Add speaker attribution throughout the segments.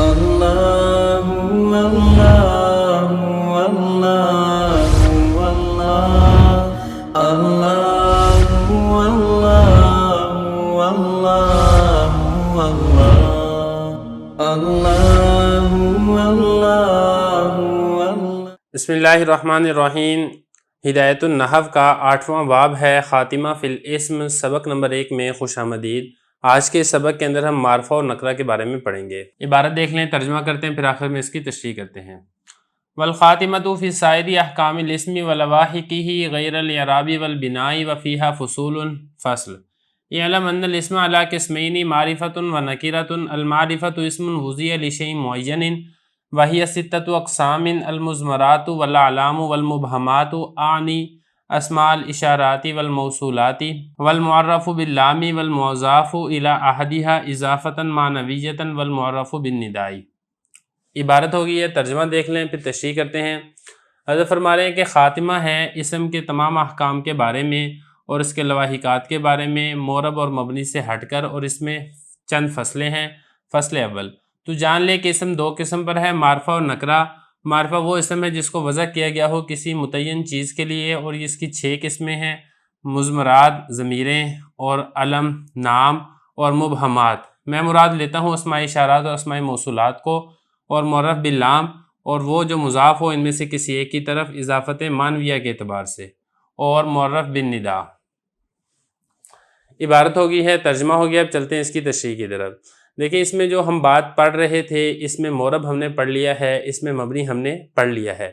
Speaker 1: اللہ اللہ اللہ اللہ اللہ اللہ۔
Speaker 2: بسم اللہ الرحمن الرحیم۔ ہدایت النحو کا 8واں باب ہے خاتمہ فی الاسم، سبق نمبر 1 میں خوش آمدید۔ آج کے سبق کے اندر ہم معرفہ اور نکرہ کے بارے میں پڑھیں گے۔ عبارت دیکھ لیں، ترجمہ کرتے ہیں، پھر آخر میں اس کی تشریح کرتے ہیں۔ والخاتمۃ فی سائر احکام الاسم ولواحقہ غیر الاعراب والبناء وفیہا فصول فصل۔ اعلم ان الاسم علی قسمین معرفۃ ونکرۃ۔ المعرفۃ اسم وضع لشیء معین وہی ستۃ اقسام المضمرات والاعلام والمبہمات، اعنی اسماء الاشارات والموصولات، والمعرف باللام والمضاف الی احدها اضافۃ معنویۃ والمعرف بالنداء۔ عبارت ہوگی ہے، ترجمہ دیکھ لیں پھر تشریح کرتے ہیں۔ حضرت فرما رہے ہیں کہ خاتمہ ہے اسم کے تمام احکام کے بارے میں اور اس کے لواحقات کے بارے میں، معرب اور مبنی سے ہٹ کر، اور اس میں چند فصلیں ہیں۔ فصل اول، تو جان لے کہ اسم 2 قسم پر ہے، معرفہ اور نکرہ۔ معرفہ وہ اسم ہے جس کو وضع کیا گیا ہو کسی متعین چیز کے لیے، اور اس کی 6 قسمیں ہیں: مضمرات ضمیریں، اور علم نام، اور مبہمات میں مراد لیتا ہوں اسماء اشارات اور اسماء موصولات کو، اور معرف باللام، اور وہ جو مضاف ہو ان میں سے کسی ایک کی طرف اضافت معنویہ کے اعتبار سے، اور معرف بالنداء۔ عبارت ہوگی ہے، ترجمہ ہو گیا، اب چلتے ہیں اس کی تشریح کی طرف۔ دیکھیں، اس میں جو ہم بات پڑھ رہے تھے، اس میں معرب ہم نے پڑھ لیا ہے، اس میں مبنی ہم نے پڑھ لیا ہے۔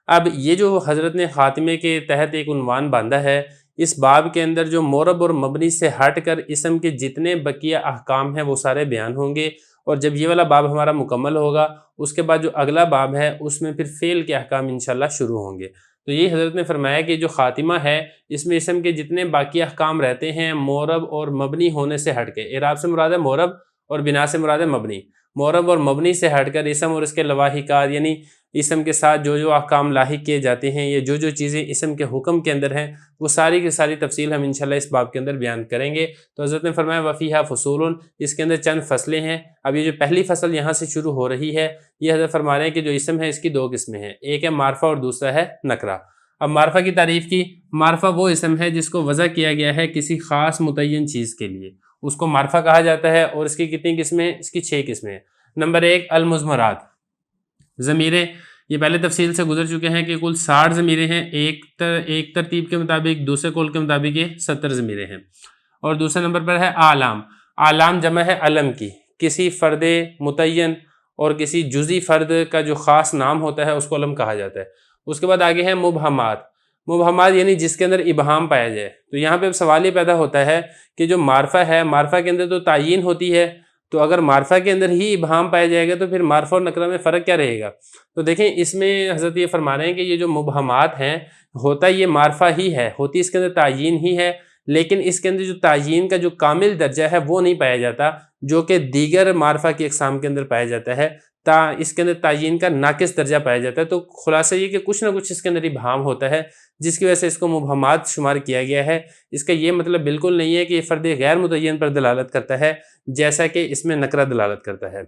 Speaker 2: اب یہ جو حضرت نے خاتمے کے تحت ایک عنوان باندھا ہے، اس باب کے اندر جو معرب اور مبنی سے ہٹ کر اسم کے جتنے بقیہ احکام ہیں وہ سارے بیان ہوں گے، اور جب یہ والا باب ہمارا مکمل ہوگا، اس کے بعد جو اگلا باب ہے اس میں پھر فعل کے احکام انشاءاللہ شروع ہوں گے۔ تو یہ حضرت نے فرمایا کہ جو خاتمہ ہے اس میں اسم کے جتنے باقی احکام رہتے ہیں معرب اور مبنی ہونے سے ہٹ کے، اعراب سے مراد ہے معرب اور بنا سے مراد ہے مبنی، معرب اور مبنی سے ہٹ کر اسم اور اس کے لواحقات، یعنی اسم کے ساتھ جو جو احکام لاحق کیے جاتے ہیں، یا جو جو چیزیں اسم کے حکم کے اندر ہیں، وہ ساری کی ساری تفصیل ہم انشاءاللہ اس باب کے اندر بیان کریں گے۔ تو حضرت نے فرمایا وفیہا فصول، اس کے اندر چند فصلیں ہیں۔ اب یہ جو پہلی فصل یہاں سے شروع ہو رہی ہے، یہ حضرت فرما رہے ہیں کہ جو اسم ہے اس کی 2 قسمیں ہیں، ایک ہے معرفہ اور دوسرا ہے نکرہ۔ اب معرفہ کی تعریف کی، معرفہ وہ اسم ہے جس کو وضع کیا گیا ہے کسی خاص متعین چیز کے لیے، اس کو معرفہ کہا جاتا ہے، اور اس کی کتنی قسمیں؟ اس کی 6 قسمیں ہیں۔ نمبر 1 المضمرات، ضمیریں۔ یہ پہلے تفصیل سے گزر چکے ہیں کہ کل 60 ضمیریں ہیں، ایک ترتیب کے مطابق، دوسرے قول کے مطابق یہ 70 ضمیریں ہیں۔ اور دوسرے نمبر پر ہے اعلام۔ اعلام جمع ہے علم کی، کسی فرد متعین اور کسی جزئی فرد کا جو خاص نام ہوتا ہے اس کو علم کہا جاتا ہے۔ اس کے بعد آگے ہیں مبہمات۔ مبہمات یعنی جس کے اندر ابہام پایا جائے۔ تو یہاں پہ اب سوال یہ پیدا ہوتا ہے کہ جو معرفہ ہے، معرفہ کے اندر تو تعیین ہوتی ہے، تو اگر معرفہ کے اندر ہی ابہام پایا جائے گا تو پھر معرفہ اور نکرہ میں فرق کیا رہے گا؟ تو دیکھیں، اس میں حضرت یہ فرما رہے ہیں کہ یہ جو مبہمات ہیں، ہوتا یہ معرفہ ہی ہے، ہوتی اس کے اندر تعیین ہی ہے، لیکن اس کے اندر جو تعیین کا جو کامل درجہ ہے وہ نہیں پایا جاتا، جو کہ دیگر معرفہ کی اقسام کے اندر پایا جاتا ہے۔ اس کے اندر تعیین کا ناقص درجہ پایا جاتا ہے۔ تو خلاصہ یہ کہ کچھ نہ کچھ اس کے اندر ابہام ہوتا ہے، جس کی وجہ سے اس کو مبہمات شمار کیا گیا ہے۔ اس کا یہ مطلب بالکل نہیں ہے کہ یہ فرد غیر متعین پر دلالت کرتا ہے، جیسا کہ اس میں نکرہ دلالت کرتا ہے۔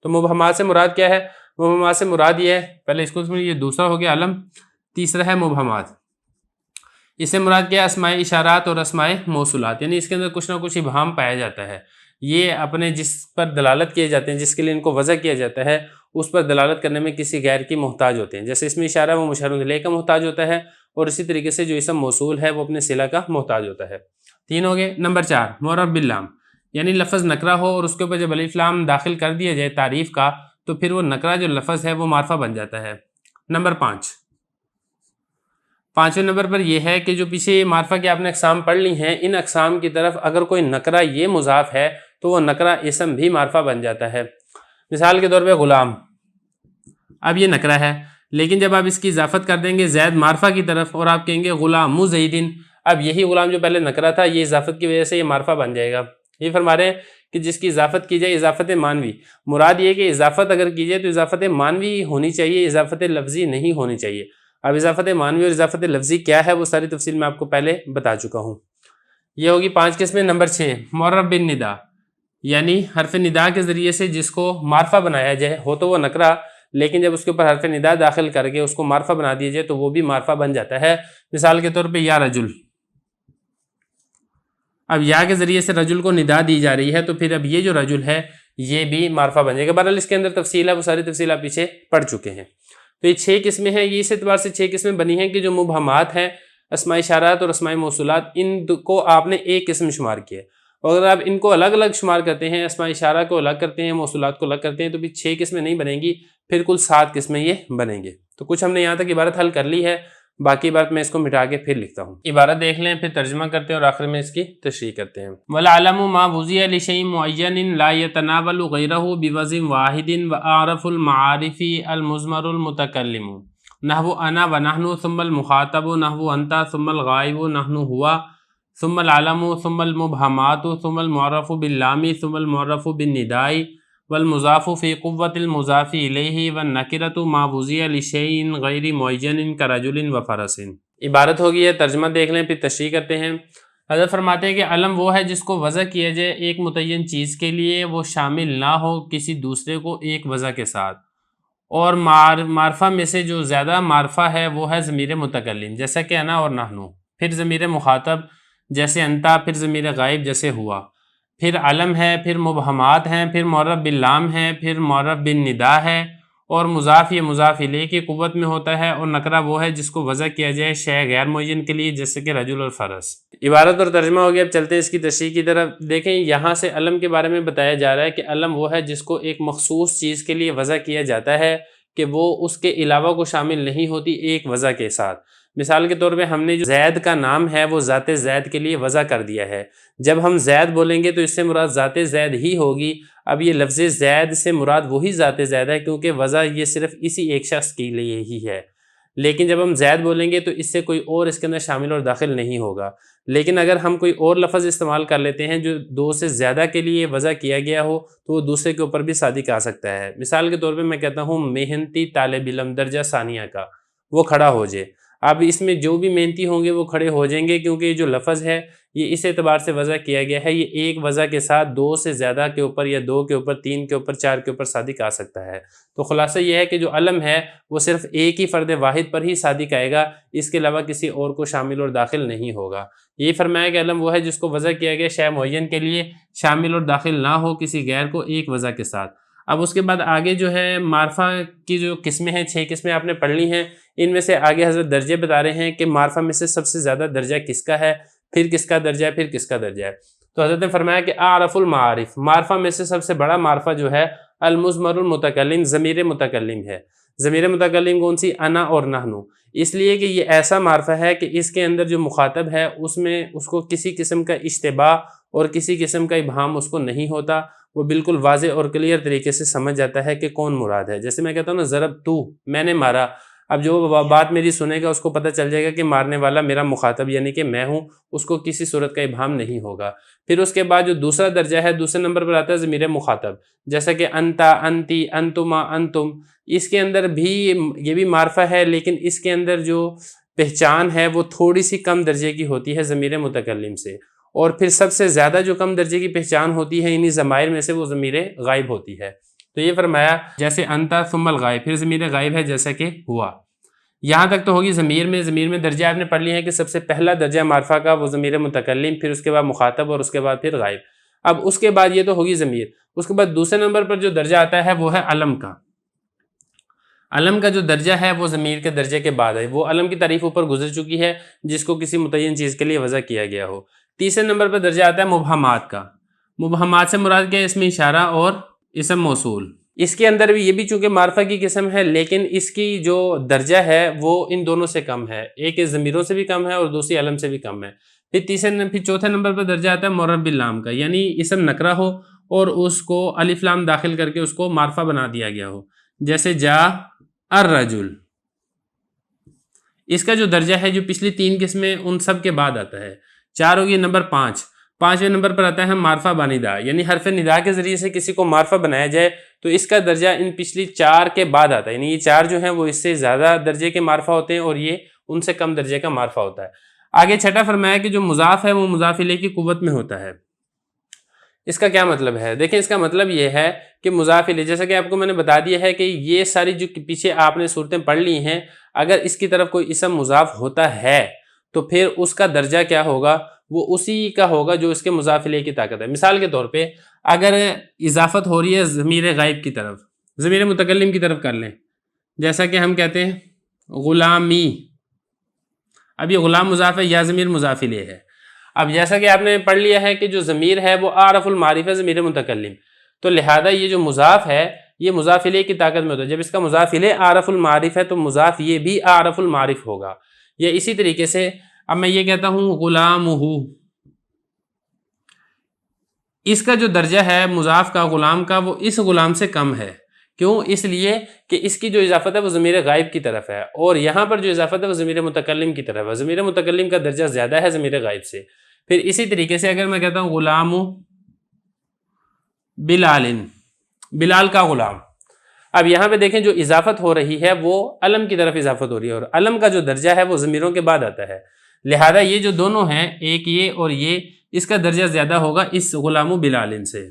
Speaker 2: تو مبہمات سے مراد کیا ہے؟ مبہمات سے مراد یہ ہے، پہلے اس کو یہ دوسرا ہو گیا علم، تیسرا ہے مبہمات۔ اس سے مراد کیا ہے؟ اسماء اشارات اور اسماء موصولات، یعنی اس کے اندر کچھ نہ کچھ ابہام پایا جاتا ہے۔ یہ اپنے جس پر دلالت کیے جاتے ہیں، جس کے لیے ان کو وضع کیا جاتا ہے، اس پر دلالت کرنے میں کسی غیر کی محتاج ہوتے ہیں۔ جیسے اسم اشارہ وہ مشار الیہ کا محتاج ہوتا ہے، اور اسی طریقے سے جو اسم موصول ہے وہ اپنے صلہ کا محتاج ہوتا ہے۔ 3 ہو گئے۔ نمبر 4 معرف باللام، یعنی لفظ نکرہ ہو اور اس کے اوپر جب الف لام داخل کر دیا جائے تعریف کا، تو پھر وہ نکرہ جو لفظ ہے وہ معرفہ بن جاتا ہے۔ نمبر 5، 5ویں نمبر پر یہ ہے کہ جو پیچھے معرفہ کی آپ نے اقسام پڑھ لی ہیں، ان اقسام کی طرف اگر کوئی نکرہ یہ مضاف ہے تو وہ نکرہ اسم بھی معرفہ بن جاتا ہے۔ مثال کے طور پہ غلام، اب یہ نکرہ ہے، لیکن جب آپ اس کی اضافت کر دیں گے زید معرفہ کی طرف، اور آپ کہیں گے غلام زیدن، اب یہی غلام جو پہلے نکرہ تھا، یہ اضافت کی وجہ سے یہ معرفہ بن جائے گا۔ یہ فرما رہے ہیں کہ جس کی اضافت کی جائے اضافت معنوی، مراد یہ کہ اضافت اگر کی جائے تو اضافت معنوی ہونی چاہیے، اضافت لفظی نہیں ہونی چاہیے۔ اب اضافت معنوی اور اضافت لفظی کیا ہے وہ ساری تفصیل میں آپ کو پہلے بتا چکا ہوں۔ یہ ہوگی 5 قسمیں۔ نمبر 6 معرف بالنداء، یعنی حرف ندا کے ذریعے سے جس کو معرفہ بنایا جائے، ہو تو وہ نکرہ لیکن جب اس کے اوپر حرف ندا داخل کر کے اس کو معرفہ بنا دیا جائے تو وہ بھی معرفہ بن جاتا ہے۔ مثال کے طور پہ یا رجل، اب یا کے ذریعے سے رجل کو ندا دی جا رہی ہے تو پھر اب یہ جو رجل ہے یہ بھی معرفہ بن جائے گا۔ بہرحال اس کے اندر تفصیل ہے، وہ ساری تفصیل آپ پیچھے پڑھ چکے ہیں۔ تو یہ 6 قسمیں ہیں، یہ اس اعتبار سے 6 قسمیں بنی ہیں کہ جو مبہمات ہیں، اسماء اشارات اور اسماء موصولات، ان کو آپ نے ایک قسم شمار کیا، اور اگر آپ ان کو الگ الگ شمار کرتے ہیں، اسماء اشارہ کو الگ کرتے ہیں، موصولات کو الگ کرتے ہیں، تو بھی 6 قسمیں نہیں بنیں گی، پھر کل 7 قسمیں یہ بنیں گے۔ تو کچھ ہم نے یہاں تک عبارت حل کر لی ہے، باقی بات میں اس کو مٹا کے پھر لکھتا ہوں۔ عبارت دیکھ لیں، پھر ترجمہ کرتے ہیں اور آخر میں اس کی تشریح کرتے ہیں۔ وَالْعَلَمُ مَا وُضِعَ لِشَيْءٍ مُعَيَّنٍ لَا يَتَنَاوَلُ غَيْرَهُ بِوَزْنٍ وَاحِدٍ وَأَعْرَفُ الْمَعَارِفِ الْمُضْمَرُ الْمُتَكَلِّمُ نحو انا ونحن ثم المخاطب نحو انت ثم الغائب نحن ہوا ثم العلم ثم المبہمات ثم المعرف باللام ثم المعرف بالنداء والمضاف فی قوة المضاف الیہ والنکرۃ ما وضع لشیء غیر معین کرجل وفرس۔ عبارت ہوگی ہے، ترجمہ دیکھ لیں پھر تشریح کرتے ہیں۔ حضرت فرماتے ہیں کہ علم وہ ہے جس کو وضع کیا جائے ایک متعین چیز کے لیے، وہ شامل نہ ہو کسی دوسرے کو ایک وضع کے ساتھ، اور معرفہ میں سے جو زیادہ معرفہ ہے وہ ہے ضمیر متکلم جیسا کہ انا اور نحنو، پھر ضمیر مخاطب جیسے انتا، پھر ضمیر غائب جیسے ہوا، پھر علم ہے، پھر مبہمات ہیں، پھر معرف باللام ہے، پھر معرف بالندا ہے، اور مضاف یہ مضاف الیہ کی قوت میں ہوتا ہے، اور نکرہ وہ ہے جس کو وضع کیا جائے شے غیر معین کے لیے جیسے کہ رجل اور فرس۔ عبارت اور ترجمہ ہو گیا، اب چلتے ہیں اس کی تشریح کی طرف۔ دیکھیں یہاں سے علم کے بارے میں بتایا جا رہا ہے کہ علم وہ ہے جس کو ایک مخصوص چیز کے لیے وضع کیا جاتا ہے کہ وہ اس کے علاوہ کو شامل نہیں ہوتی ایک وضع کے ساتھ۔ مثال کے طور پہ ہم نے جو زید کا نام ہے وہ ذات زید کے لیے وضع کر دیا ہے، جب ہم زید بولیں گے تو اس سے مراد ذات زید ہی ہوگی۔ اب یہ لفظ زید سے مراد وہی ذات زید ہے کیونکہ وضع یہ صرف اسی ایک شخص کے لیے ہی ہے، لیکن جب ہم زید بولیں گے تو اس سے کوئی اور اس کے اندر شامل اور داخل نہیں ہوگا۔ لیکن اگر ہم کوئی اور لفظ استعمال کر لیتے ہیں جو 2 سے زیادہ کے لیے وضع کیا گیا ہو تو وہ دوسرے کے اوپر بھی صادق آ سکتا ہے۔ مثال کے طور پہ میں کہتا ہوں محنتی طالب علم درجہ ثانیہ کا، وہ کھڑا ہو جائے۔ اب اس میں جو بھی محنتی ہوں گے وہ کھڑے ہو جائیں گے کیونکہ یہ جو لفظ ہے یہ اس اعتبار سے وضع کیا گیا ہے، یہ ایک وضع کے ساتھ 2 سے زیادہ کے اوپر یا 2 کے اوپر 3 کے اوپر 4 کے اوپر صادق آ سکتا ہے۔ تو خلاصہ یہ ہے کہ جو علم ہے وہ صرف ایک ہی فرد واحد پر ہی صادق آئے گا، اس کے علاوہ کسی اور کو شامل اور داخل نہیں ہوگا۔ یہ فرمایا کہ علم وہ ہے جس کو وضع کیا گیا شے معین کے لیے، شامل اور داخل نہ ہو کسی غیر کو ایک وضع کے ساتھ۔ اب اس کے بعد آگے جو ہے معرفہ کی جو قسمیں ہیں، 6 قسمیں آپ نے پڑھ لی ہیں، ان میں سے آگے حضرت درجے بتا رہے ہیں کہ معرفہ میں سے سب سے زیادہ درجہ کس کا ہے، پھر کس کا درجہ ہے، پھر کس کا درجہ ہے۔ تو حضرت نے فرمایا کہ اعرف المعارف، معرفہ میں سے سب سے بڑا معرفہ جو ہے المضمر المتکلم، ضمیر متکلم ہے۔ ضمیر متکلم کون سی؟ انا اور نحنو، اس لیے کہ یہ ایسا معرفہ ہے کہ اس کے اندر جو مخاطب ہے اس میں اس کو کسی قسم کا اشتباہ اور کسی قسم کا ابہام اس کو نہیں ہوتا، وہ بالکل واضح اور کلیئر طریقے سے سمجھ جاتا ہے کہ کون مراد ہے۔ جیسے میں کہتا ہوں نا ضرب تو، میں نے مارا، اب جو بات میری سنے گا اس کو پتہ چل جائے گا کہ مارنے والا میرا مخاطب یعنی کہ میں ہوں، اس کو کسی صورت کا ابہام نہیں ہوگا۔ پھر اس کے بعد جو دوسرا درجہ ہے، دوسرے نمبر پر آتا ہے ضمیر مخاطب، جیسا کہ انتا، انتی، انتما، انتم، اس کے اندر بھی یہ بھی معرفہ ہے لیکن اس کے اندر جو پہچان ہے وہ تھوڑی سی کم درجے کی ہوتی ہے ضمیر متکلم سے، اور پھر سب سے زیادہ جو کم درجے کی پہچان ہوتی ہے انہی ضمائر میں سے وہ ضمیر غائب ہوتی ہے۔ تو یہ فرمایا جیسے انتا ثم الغائب، پھر ضمیر غائب ہے جیسا کہ ہوا۔ یہاں تک تو ہوگی ضمیر میں درجہ آپ نے پڑھ لی ہے کہ سب سے پہلا درجہ معرفہ کا وہ ضمیر متکلم، پھر اس کے بعد مخاطب اور اس کے بعد پھر غائب۔ اب اس کے بعد یہ تو ہوگی ضمیر، اس کے بعد دوسرے نمبر پر جو درجہ آتا ہے وہ ہے علم کا۔ علم کا جو درجہ ہے وہ ضمیر کے درجے کے بعد ہے، وہ علم کی تعریف اوپر گزر چکی ہے جس کو کسی متعین چیز کے لیے وضع کیا گیا ہو۔ تیسرے نمبر پر درجہ آتا ہے مبہمات کا۔ مبہمات سے مراد کیا ہے؟ اسم اشارہ اور اسم موصول۔ اس کے اندر بھی یہ بھی چونکہ معرفہ کی قسم ہے لیکن اس کی جو درجہ ہے وہ ان دونوں سے کم ہے، ایک ضمیروں سے بھی کم ہے اور دوسری علم سے بھی کم ہے۔ پھر چوتھے نمبر پر درجہ آتا ہے معرف باللام کا، یعنی اسم نکرہ ہو اور اس کو الف لام داخل کر کے اس کو معرفہ بنا دیا گیا ہو، جیسے جا الرجل۔ اس کا جو درجہ ہے جو پچھلی 3 قسمیں ان سب کے بعد آتا ہے۔ 4 ہوگی نمبر 5۔ 5ویں نمبر پر آتا ہے معرفہ باندا، یعنی حرف ندا کے ذریعے سے کسی کو معرفہ بنایا جائے تو اس کا درجہ ان پچھلی 4 کے بعد آتا ہے، یعنی یہ 4 جو ہیں وہ اس سے زیادہ درجے کے معرفہ ہوتے ہیں اور یہ ان سے کم درجے کا معرفہ ہوتا ہے۔ آگے چھٹا فرمایا کہ جو مضاف ہے وہ مضاف الیہ کی قوت میں ہوتا ہے۔ اس کا کیا مطلب ہے؟ دیکھیں اس کا مطلب یہ ہے کہ مضاف الیہ، جیسا کہ آپ کو میں نے بتا دیا ہے کہ یہ ساری جو پیچھے آپ نے صورتیں پڑھ لی ہیں، اگر اس کی طرف کوئی اسم مضاف ہوتا ہے تو پھر اس کا درجہ کیا ہوگا؟ وہ اسی کا ہوگا جو اس کے مضاف الیہ کی طاقت ہے۔ مثال کے طور پہ اگر اضافت ہو رہی ہے ضمیر غائب کی طرف، ضمیر متکلم کی طرف کر لیں، جیسا کہ ہم کہتے ہیں غلامی، اب یہ غلام مضاف ہے یا ضمیر مضاف الیہ ہے۔ اب جیسا کہ آپ نے پڑھ لیا ہے کہ جو ضمیر ہے وہ اعرف المعرف ہے ضمیر متکلم، تو لہذا یہ جو مضاف ہے یہ مضاف الیہ کی طاقت میں ہوتا ہے۔ جب اس کا مضاف الیہ اعرف المعرف ہے تو مضاف یہ بھی اعرف المعرف ہوگا۔ یا اسی طریقے سے اب میں یہ کہتا ہوں غلامہ، اس کا جو درجہ ہے مضاف کا غلام کا وہ اس غلام سے کم ہے۔ کیوں؟ اس لیے کہ اس کی جو اضافت ہے وہ ضمیر غائب کی طرف ہے، اور یہاں پر جو اضافت ہے وہ ضمیر متکلم کی طرف ہے، ضمیر متکلم کا درجہ زیادہ ہے ضمیر غائب سے۔ پھر اسی طریقے سے اگر میں کہتا ہوں غلام بلال، بلال کا غلام، اب یہاں پہ دیکھیں جو اضافت ہو رہی ہے وہ علم کی طرف اضافت ہو رہی ہے، اور علم کا جو درجہ ہے وہ ضمیروں کے بعد آتا ہے، لہذا یہ جو دونوں ہیں، ایک یہ اور یہ، اس کا درجہ زیادہ ہوگا اس غلام بلال سے۔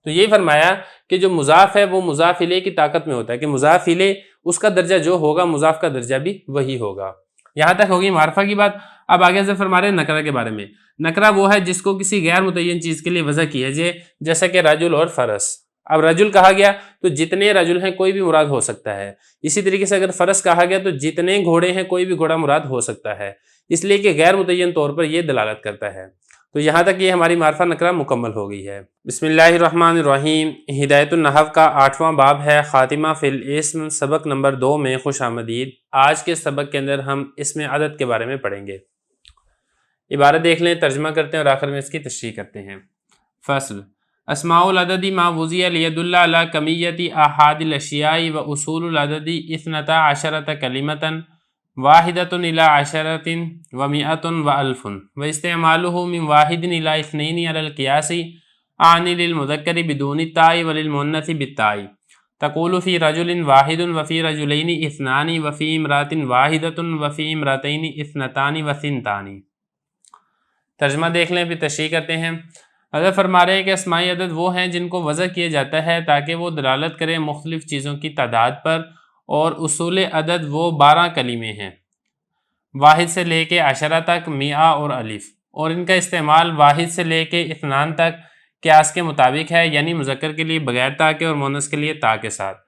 Speaker 2: تو یہ فرمایا کہ جو مضاف ہے وہ مضاف الیہ کی طاقت میں ہوتا ہے، کہ مضاف الیہ اس کا درجہ جو ہوگا مضاف کا درجہ بھی وہی ہوگا۔ یہاں تک ہوگی معرفہ کی بات۔ اب آگے سے فرما رہے ہیں نکرہ کے بارے میں۔ نکرہ وہ ہے جس کو کسی غیر متعین چیز کے لیے وضع کیا جائے، جیسا کہ رجل اور فرس۔ اب رجل کہا گیا تو جتنے رجل ہیں کوئی بھی مراد ہو سکتا ہے، اسی طریقے سے اگر فرس کہا گیا تو جتنے گھوڑے ہیں کوئی بھی گھوڑا مراد ہو سکتا ہے، اس لیے کہ غیر متعین طور پر یہ دلالت کرتا ہے۔ تو یہاں تک یہ ہماری معرفہ نکرہ مکمل ہو گئی ہے۔ بسم اللہ الرحمن الرحیم۔ ہدایت النحو کا 8واں باب ہے خاتمہ فی الاسم، سبق نمبر 2 میں خوش آمدید۔ آج کے سبق کے اندر ہم اسم عدد کے بارے میں پڑھیں گے۔ عبارت دیکھ لیں، ترجمہ کرتے ہیں اور آخر میں اس کی تشریح کرتے ہیں۔ فصل: اسماء العدد ما وضع ليدل على کمیت احاد الاشیاء و اصول العدد 12 کلمۃ واحدۃ الی 10 و 100 و 1000 و استعمالہ من واحد الی 2 علی القیاس عن للمذکر بدون التاء وللمؤنث بالتاء، تقول فی رجل واحد و فی رجلین 2 و فی امرأۃ واحدۃ و فی امرأتین 2 و 2 ترجمہ دیکھ لیں پھر تشریح کرتے ہیں۔ حضرت فرما رہے ہیں کہ اسماء عدد وہ ہیں جن کو وضع کیا جاتا ہے تاکہ وہ دلالت کریں مختلف چیزوں کی تعداد پر، اور اصول عدد وہ 12 کلمے ہیں، واحد سے لے کے 10 تک، 100 اور الف، اور ان کا استعمال واحد سے لے کے 2 تک قیاس کے مطابق ہے، یعنی مذکر کے لیے بغیر تا کے اور مؤنث کے لیے تا کے ساتھ۔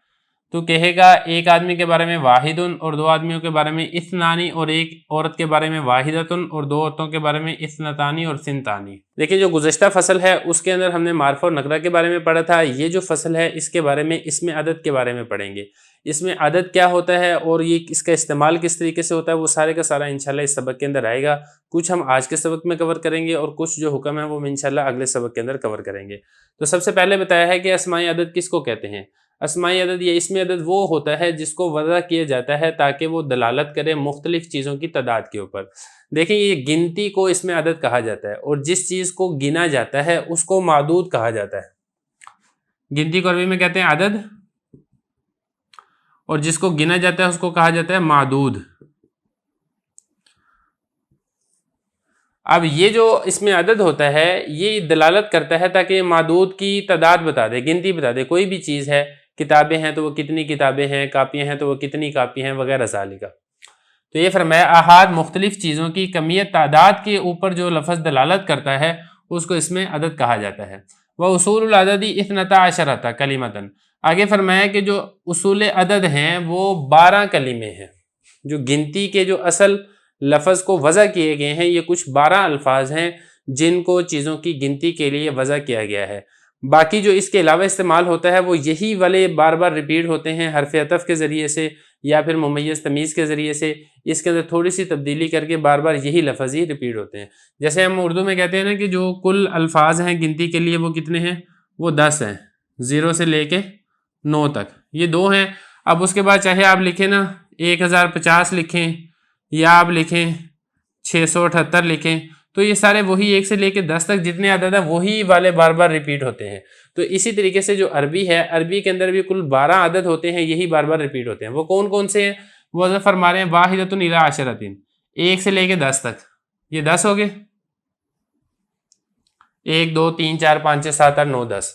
Speaker 2: تو کہے گا ایک آدمی کے بارے میں واحد، اور 2 آدمیوں کے بارے میں 2، اور ایک عورت کے بارے میں واحدۃ، اور 2 عورتوں کے بارے میں 2 اور 2۔ دیکھیں جو گزشتہ فصل ہے اس کے اندر ہم نے معرفہ اور نکرہ کے بارے میں پڑھا تھا، یہ جو فصل ہے اس کے بارے میں اسم عدد کے بارے میں پڑھیں گے۔ اسم عدد کیا ہوتا ہے اور یہ اس کا استعمال کس طریقے سے ہوتا ہے، وہ سارے کا سارا انشاءاللہ اس سبق کے اندر آئے گا۔ کچھ ہم آج کے سبق میں کور کریں گے اور کچھ جو حکم ہے وہ انشاءاللہ اگلے سبق کے اندر کور کریں گے۔ تو سب سے پہلے بتایا ہے کہ اسماء عدد کس کو کہتے ہیں۔ اسماء عدد یا اسم عدد وہ ہوتا ہے جس کو وضع کیا جاتا ہے تاکہ وہ دلالت کرے مختلف چیزوں کی تعداد کے اوپر۔ دیکھیں یہ گنتی کو اسم عدد کہا جاتا ہے، اور جس چیز کو گنا جاتا ہے اس کو معدود کہا جاتا ہے۔ گنتی کو عربی میں کہتے ہیں عدد، اور جس کو گنا جاتا ہے اس کو کہا جاتا ہے معدود۔ اب یہ جو اسم عدد ہوتا ہے یہ دلالت کرتا ہے تاکہ معدود کی تعداد بتا دے، گنتی بتا دے۔ کوئی بھی چیز ہے، کتابیں ہیں تو وہ کتنی کتابیں ہیں، کاپیاں ہیں تو وہ کتنی کاپی ہیں، وغیرہ ذالک۔ تو یہ فرمایا احاد مختلف چیزوں کی کمیت تعداد کے اوپر جو لفظ دلالت کرتا ہے اس کو اسم عدد کہا جاتا ہے۔ وہ اصول العدد 12 کلمۃ، آگے فرمایا کہ جو اصول عدد ہیں وہ 12 کلمے ہیں۔ جو گنتی کے جو اصل لفظ کو وضع کیے گئے ہیں یہ کچھ 12 الفاظ ہیں جن کو چیزوں کی گنتی کے لیے وضع کیا گیا ہے۔ باقی جو اس کے علاوہ استعمال ہوتا ہے وہ یہی والے بار بار ریپیٹ ہوتے ہیں، حرف عطف کے ذریعے سے یا پھر ممیز تمیز کے ذریعے سے، اس کے اندر تھوڑی سی تبدیلی کر کے بار بار یہی لفظ ہی ریپیٹ ہوتے ہیں۔ جیسے ہم اردو میں کہتے ہیں نا کہ جو کل الفاظ ہیں گنتی کے لیے وہ کتنے ہیں، وہ 10 ہیں، 0 سے لے کے 9 تک، یہ 2 ہیں۔ اب اس کے بعد چاہے آپ لکھیں نا 1050 لکھیں یا آپ لکھیں 678 لکھیں، تو یہ سارے وہی 1 سے لے کے 10 تک جتنے عدد ہیں وہی والے بار بار ریپیٹ ہوتے ہیں۔ تو اسی طریقے سے جو عربی ہے، عربی کے اندر بھی کل 12 عدد ہوتے ہیں، یہی بار بار ریپیٹ ہوتے ہیں۔ وہ کون کون سے ہیں؟ وہ حضرت فرما رہے ہیں واحدۃ الی 10، 1 سے لے کے 10 تک، یہ 10 ہو گئے۔ 1 2 3 4 5 6 7 8 9 10।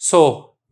Speaker 2: 100,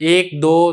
Speaker 2: 1 2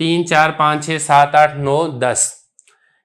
Speaker 2: 3 4 5 6 7 8 9 10।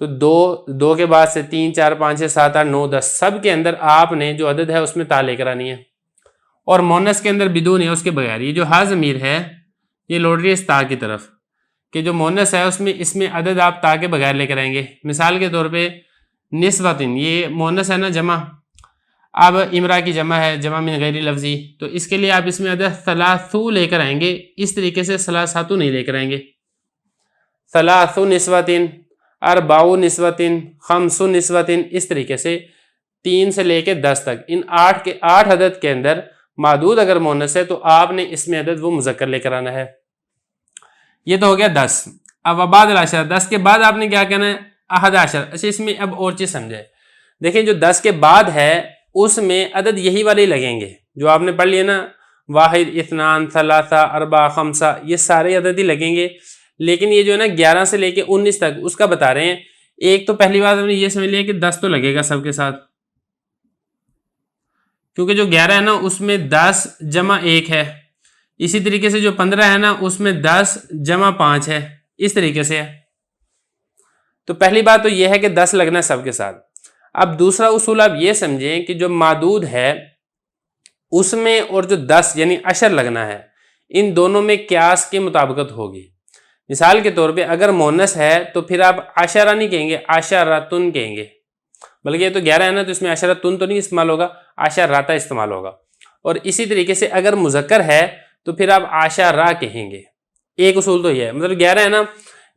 Speaker 2: تو 2 کے بعد سے 3 4 5 6 7 8 9 10 سب کے اندر آپ نے جو عدد ہے اس میں تا لے کر آنی ہے، اور مونس کے اندر بدون ہے، اس کے بغیر. یہ جو ہا ضمیر ہے یہ لوٹ رہی ہے اس تا کی طرف کہ جو مونس ہے اس میں عدد آپ تا کے بغیر لے کر آئیں گے. مثال کے طور پہ نسوتن، یہ مونس ہے نا جمع، اب امرا کی جمع ہے، جمع من غیر لفظی، تو اس کے لیے آپ اس میں عدد ثلاثو لے کر آئیں گے. اس طریقے سے ثلاثاتو نہیں لے کر آئیں گے. ثلاثو نسوتن، اربعو نسوتن، خمسو نسوتن، اس طریقے سے 3 سے لے کے 10 تک ان 8 عدد کے اندر معدود اگر مونس ہے تو آپ نے اس میں عدد وہ مذکر لے کر آنا ہے. یہ تو ہو گیا 10. اب بعد العشرہ، 10 کے بعد آپ نے کیا کہنا ہے؟ احد عشر. اچھا اس میں اب اور چیز سمجھے، دیکھیں جو 10 کے بعد ہے اس میں عدد یہی والے لگیں گے جو آپ نے پڑھ لیے نا، واحد، اثنان، ثلاثہ، اربع، خمسہ، یہ سارے عدد ہی لگیں گے. لیکن یہ جو ہے نا 11 سے لے کے 19 تک اس کا بتا رہے ہیں. ایک تو پہلی بات ہم نے یہ سمجھ لیا کہ 10 تو لگے گا سب کے ساتھ، کیونکہ جو 11 ہے نا اس میں 10 جمع 1 ہے. اسی طریقے سے جو 15 ہے نا اس میں 10 جمع 5 ہے، اس طریقے سے ہے. تو پہلی بات تو یہ ہے کہ 10 لگنا ہے سب کے ساتھ. اب دوسرا اصول آپ یہ سمجھیں کہ جو معدود ہے اس میں اور جو 10 یعنی عشر لگنا ہے، ان دونوں میں قیاس کی مطابقت ہوگی. مثال کے طور پہ اگر مونس ہے تو پھر آپ عشرہ نہیں کہیں گے، عشرتن کہیں گے، بلکہ یہ تو 11 ہے نا تو اس میں عشرتن تو نہیں استعمال ہوگا، عشرۃ استعمال ہوگا. اور اسی طریقے سے اگر مذکر ہے تو پھر آپ عشرہ کہیں گے. ایک اصول تو یہ ہے، مطلب 11 ہے نا،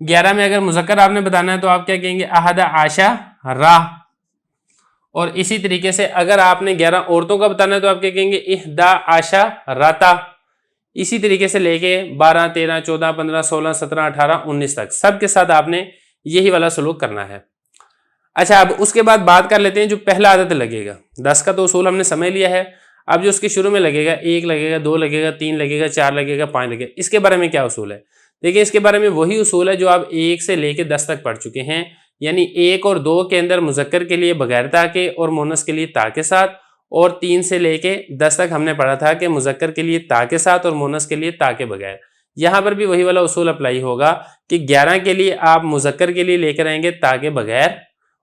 Speaker 2: 11 میں اگر مذکر آپ نے بتانا ہے تو آپ کیا کہیں گے؟ احد عشرہ. اور اسی طریقے سے اگر آپ نے 11 عورتوں کا بتانا ہے تو آپ کیا کہیں گے؟ احدی عشرۃ. اسی طریقے سے لے کے 12 13 14 15 16 17 18 19 تک سب کے ساتھ آپ نے یہی والا سلوک کرنا ہے. اچھا اب اس کے بعد بات کر لیتے ہیں جو پہلا عدد لگے گا. 10 کا تو اصول ہم نے سمجھ لیا ہے. اب جو اس کے شروع میں لگے گا، 1 لگے گا، 2 لگے گا، 3 لگے گا، 4 لگے گا، 5 لگے گا، اس کے بارے میں کیا اصول ہے؟ دیکھیں اس کے بارے میں وہی اصول ہے جو آپ 1 سے لے کے 10 تک پڑھ چکے ہیں. یعنی 1 اور 2 کے اندر مذکر کے لیے بغیر تا کے اور مونس کے لیے تا کے ساتھ، اور 3 سے لے کے 10 تک ہم نے پڑھا تھا کہ مذکر کے لیے تا کے ساتھ اور مونس کے لیے تا کے بغیر. یہاں پر بھی وہی والا اصول اپلائی ہوگا کہ 11 کے لیے آپ مذکر کے لیے لے کر آئیں گے تا کے بغیر،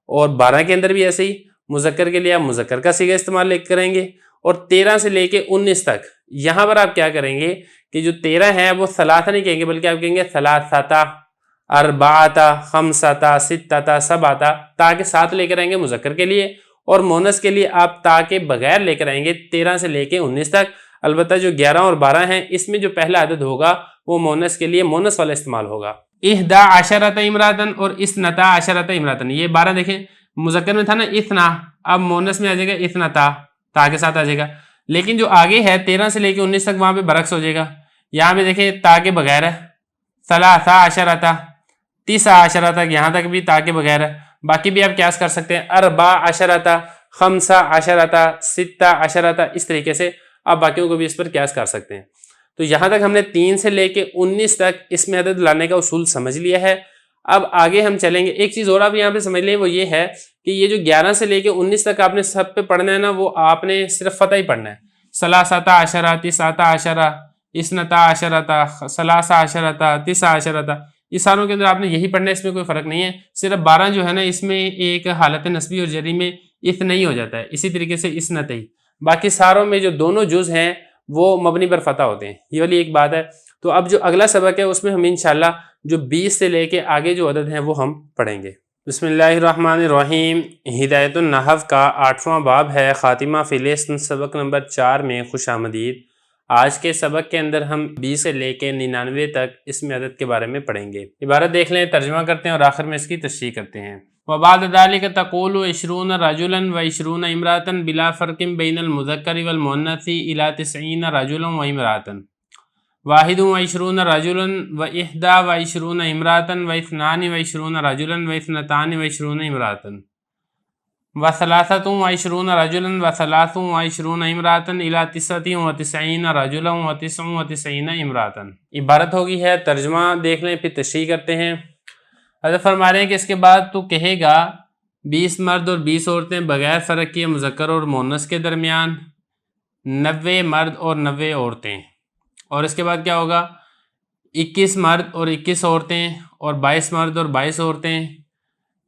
Speaker 2: اور 12 کے اندر بھی ایسے ہی مذکر کے لیے آپ مذکر کا صیغہ استعمال لے کریں گے. اور 13 سے لے کے 19 تک یہاں پر آپ کیا کریں گے کہ جو 13 ہے وہ ثلاثہ نہیں کہیں گے بلکہ آپ کہیں گے ثلاثہ، اربعہ، خمسہ، ستہ، سبعہ. تا کے ساتھ لے کر آئیں گے مذکر کے لیے، اور مونس کے لیے آپ تا کے بغیر لے کر آئیں گے 13 سے لے کے 19 تک. البتہ جو 11 اور 12 ہیں اس میں جو پہلا عدد ہوگا وہ مونس کے لیے مونس والا استعمال ہوگا. احدی عشرۃ امراتن اور اثنتا عشرۃ امراتن. یہ 12 دیکھیں مذکر میں تھا نا اثنا، اب مونس میں آ جائے گا اثنتا، تا کے ساتھ آ جائے گا. لیکن جو آگے ہے 13 سے لے کے 19 تک وہاں پہ برعکس ہو جائے گا. یہاں پہ دیکھیں تا کے بغیر ہے، ثلاثہ عشرۃ، تسع عشرۃ تک یہاں تک بھی تا کے بغیر ہے. باقی بھی آپ قیاس کر سکتے ہیں، اربع عشرۃ، خمسہ عشرۃ، ستہ عشرۃ، اس طریقے سے آپ باقیوں کو بھی اس پر قیاس کر سکتے ہیں. تو یہاں تک ہم نے 3 سے لے کے 19 تک اس میں عدد لانے کا اصول سمجھ لیا ہے. اب آگے ہم چلیں گے. ایک چیز اور آپ یہاں پہ سمجھ لیں، وہ یہ ہے کہ یہ جو 11 سے لے کے 19 تک آپ نے سب پہ پڑھنا ہے نا، وہ آپ نے صرف فتح ہی پڑھنا ہے. ثلاثہ عشرہ، تسعۃ عشرہ، اثنتا عشرۃ، ثلاثہ عشرۃ، تسع عشرۃ، یہ ساروں کے اندر آپ نے یہی پڑھنا ہے، اس میں کوئی فرق نہیں ہے. صرف 12 جو ہے نا اس میں ایک حالت نسبی اور جری میں اثنئی ہو جاتا ہے، اسی طریقے سے اثنتئی. باقی ساروں میں جو دونوں جز ہیں وہ مبنی پر فتح ہوتے ہیں. یہ والی ایک بات ہے. تو اب جو اگلا سبق ہے اس میں ہم انشاءاللہ جو 20 سے لے کے آگے جو عدد ہیں وہ ہم پڑھیں گے. بسم اللہ الرحمن الرحیم. ہدایت النحو کا 8واں باب ہے، خاتمہ فی الاسم، سبق نمبر 4 میں خوش آمدید. آج کے سبق کے اندر ہم 20 سے لے کے 99 تک اسم عدد کے بارے میں پڑھیں گے. عبارت دیکھ لیں، ترجمہ کرتے ہیں اور آخر میں اس کی تشریح کرتے ہیں. وبعد ذلك تقول 20 رجلا و20 امرأة بلا فرق بین المذکر والمؤنث الى 90 رجلا و امرأة. 21 رجلا و21 امرأة و22 رجلا و22 امرأة. و23 رجلا و23 امرأة الى 99 رجلا و99 امرأة. عبارت ہوگی ہے، ترجمہ دیکھ لیں پھر تشریح کرتے ہیں. حضرت فرما رہے ہیں کہ اس کے بعد تو کہے گا 20 مرد اور 20 عورتیں بغیر فرق کیے مذکر اور مؤنث کے درمیان، 90 مرد اور 90 عورتیں. اور اس کے بعد کیا ہوگا؟ 21 مرد اور 21 عورتیں اور 22 مرد اور 22 عورتیں،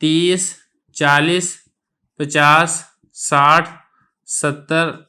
Speaker 2: 30, 40, 50, 60, 70,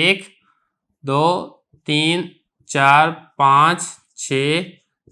Speaker 2: 1, 2, 3, 4, 5, 6,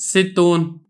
Speaker 2: 60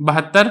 Speaker 2: 72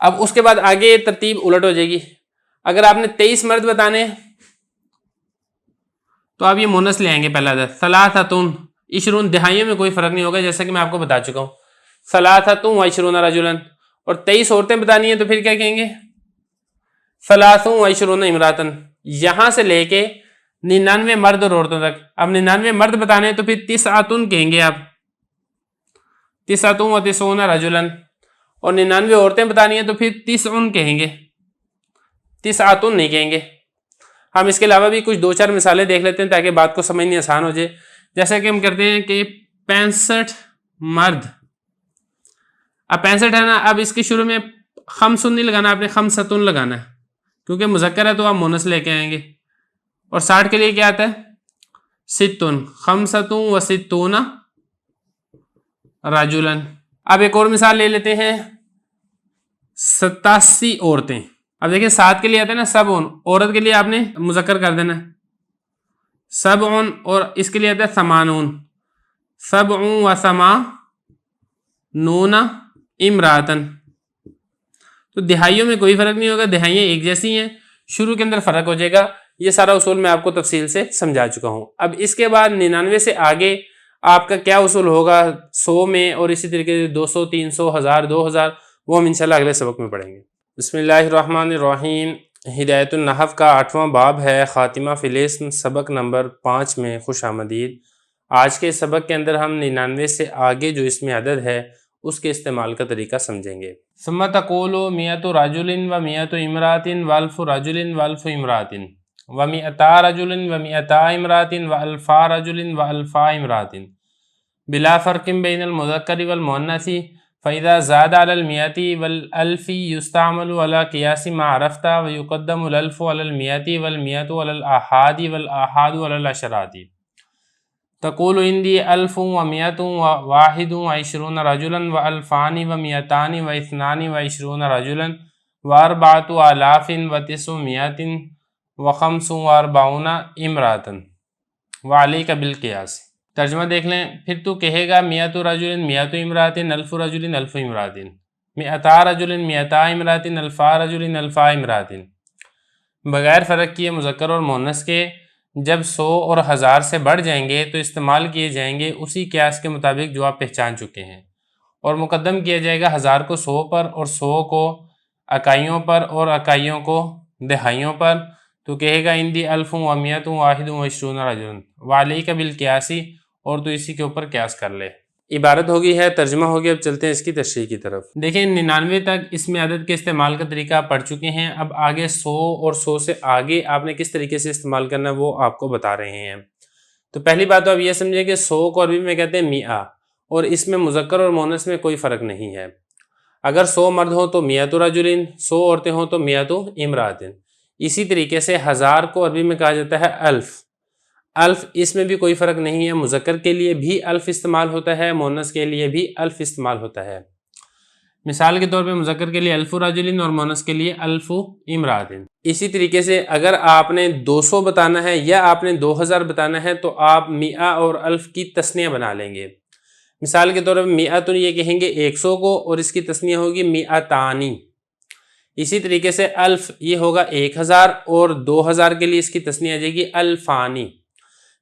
Speaker 2: اب اس کے بعد آگے ترتیب الٹ ہو جائے گی. اگر آپ نے 23 مرد بتانے تو آپ یہ مونس لے آئیں گے پہلا عدد ثلاثۃ عشرون. دہائیوں میں کوئی فرق نہیں ہوگا جیسا کہ میں آپ کو بتا چکا ہوں. ثلاثۃ و عشرون رجلا اور 23 عورتیں بتانی ہیں تو پھر کیا کہیں گے ثلاث و عشرون امراۃ. یہاں سے لے کے 99 مرد اور عورتوں تک. اب 99 مرد بتانے ہیں تو پھر تسعۃ کہیں گے آپ تسعۃ و تسعون رجلا اور 99 عورتیں بتانی ہیں تو پھر تسعن کہیں گے تسعۃ نہیں کہیں گے. ہم اس کے علاوہ بھی کچھ 2-4 مثالیں دیکھ لیتے ہیں تاکہ بات کو سمجھنی آسان ہو جائے. جیسا کہ ہم کرتے ہیں کہ 65 مرد. اب 65 ہے نا, اب اس کے شروع میں خمسن نہیں لگانا, آپ نے خمستن لگانا ہے کیونکہ مذکر ہے تو آپ مونس لے کے آئیں گے. اور 60 کے لیے کیا آتا ہے ستن خمسۃ و ستون رجلا. اب ایک اور مثال لے لیتے ہیں 87 عورتیں. اب دیکھیں 7 کے لیے آتا ہے نا سبعن, عورت کے لیے آپ نے مذکر کر دینا ہے سبعن, اور اس کے لیے آتا ہے ثمانون سبع و ثمانون امراۃن. تو دہائیوں میں کوئی فرق نہیں ہوگا, دہائیاں ایک جیسی ہیں, شروع کے اندر فرق ہو جائے گا. یہ سارا اصول میں آپ کو تفصیل سے سمجھا چکا ہوں. اب اس کے بعد 99 سے آگے آپ کا کیا اصول ہوگا 100 میں, اور اسی طریقے سے 200 300 1000 2000 وہ ہم انشاءاللہ اگلے سبق میں پڑھیں گے. بسم اللہ الرحمن الرحیم. ہدایت النحو کا 8واں باب ہے خاتمہ فی الاسم, سبق نمبر 5 میں خوش آمدید. آج کے سبق کے اندر ہم 99 سے آگے جو اسم عدد ہے اس کے استعمال کا طریقہ سمجھیں گے. ثم تقول مئۃ رجل و مئۃ امراۃ و الف رجل و الف امراۃ و مئتا رجل و مئتا امراۃ و الفا رجل و الفا امراۃ بلا فرق بین المذکر والمؤنث فإذا زاد على المئة والألف يستعمل على قياس ما عرفت ويقدم الألف على المئة والمئة على الآحاد والآحاد على العشرات. تقول عندي 1121 رجلا وألفان ومئتان واثنان وعشرون رجلا وأربعة آلاف وتسعمائة وخمس وأربعون امرأة وعليك بالقياس. ترجمہ دیکھ لیں. پھر تو کہے گا مئۃ رجل مئۃ امراۃ الف رجل الف امراۃ مئتا رجل مئتا امراۃ الفا رجل الفا امراۃ. بغیر فرق کیے مذکر اور مؤنث کے جب 100 اور 1000 سے بڑھ جائیں گے تو استعمال کیے جائیں گے اسی قیاس کے مطابق جو آپ پہچان چکے ہیں, اور مقدم کیا جائے گا 1000 کو 100 پر اور 100 کو اکائیوں پر اور اکائیوں کو دہائیوں پر. تو کہے گا اندی الف و مئۃ واحد و عشرون رجل وعلیک بالقیاس, اور تو اسی کے اوپر قیاس کر لے. عبارت ہوگی ہے, ترجمہ ہوگی. اب چلتے ہیں اس کی تشریح کی طرف. دیکھیں 99 تک اس میں عدد کے استعمال کا طریقہ آپ پڑھ چکے ہیں. اب آگے 100 اور 100 سے آگے آپ نے کس طریقے سے استعمال کرنا ہے وہ آپ کو بتا رہے ہیں. تو پہلی بات تو آپ یہ سمجھیں کہ 100 کو عربی میں کہتے ہیں میاں, اور اس میں مذکر اور مؤنث میں کوئی فرق نہیں ہے. اگر 100 مرد ہوں تو مئۃ رجلین, 100 عورتیں ہوں تو مئۃ امراۃ. اسی طریقے سے 1000 کو عربی میں کہا جاتا ہے الف. الف اس میں بھی کوئی فرق نہیں ہے, مذکر کے لیے بھی الف استعمال ہوتا ہے, مؤنث کے لیے بھی الف استعمال ہوتا ہے. مثال کے طور پہ مذکر کے لیے الف رجل اور مؤنث کے لیے الف امراۃ. اسی طریقے سے اگر آپ نے 200 بتانا ہے یا آپ نے 2000 بتانا ہے تو آپ مئہ اور الف کی تثنیہ بنا لیں گے. مثال کے طور پہ مئۃ یہ کہیں گے 100 کو, اور اس کی تثنیہ ہوگی مئتانی. اسی طریقے سے الف یہ ہوگا 1000, اور 2000 کے لیے اس کی تثنیہ آ جائے گی الفانی.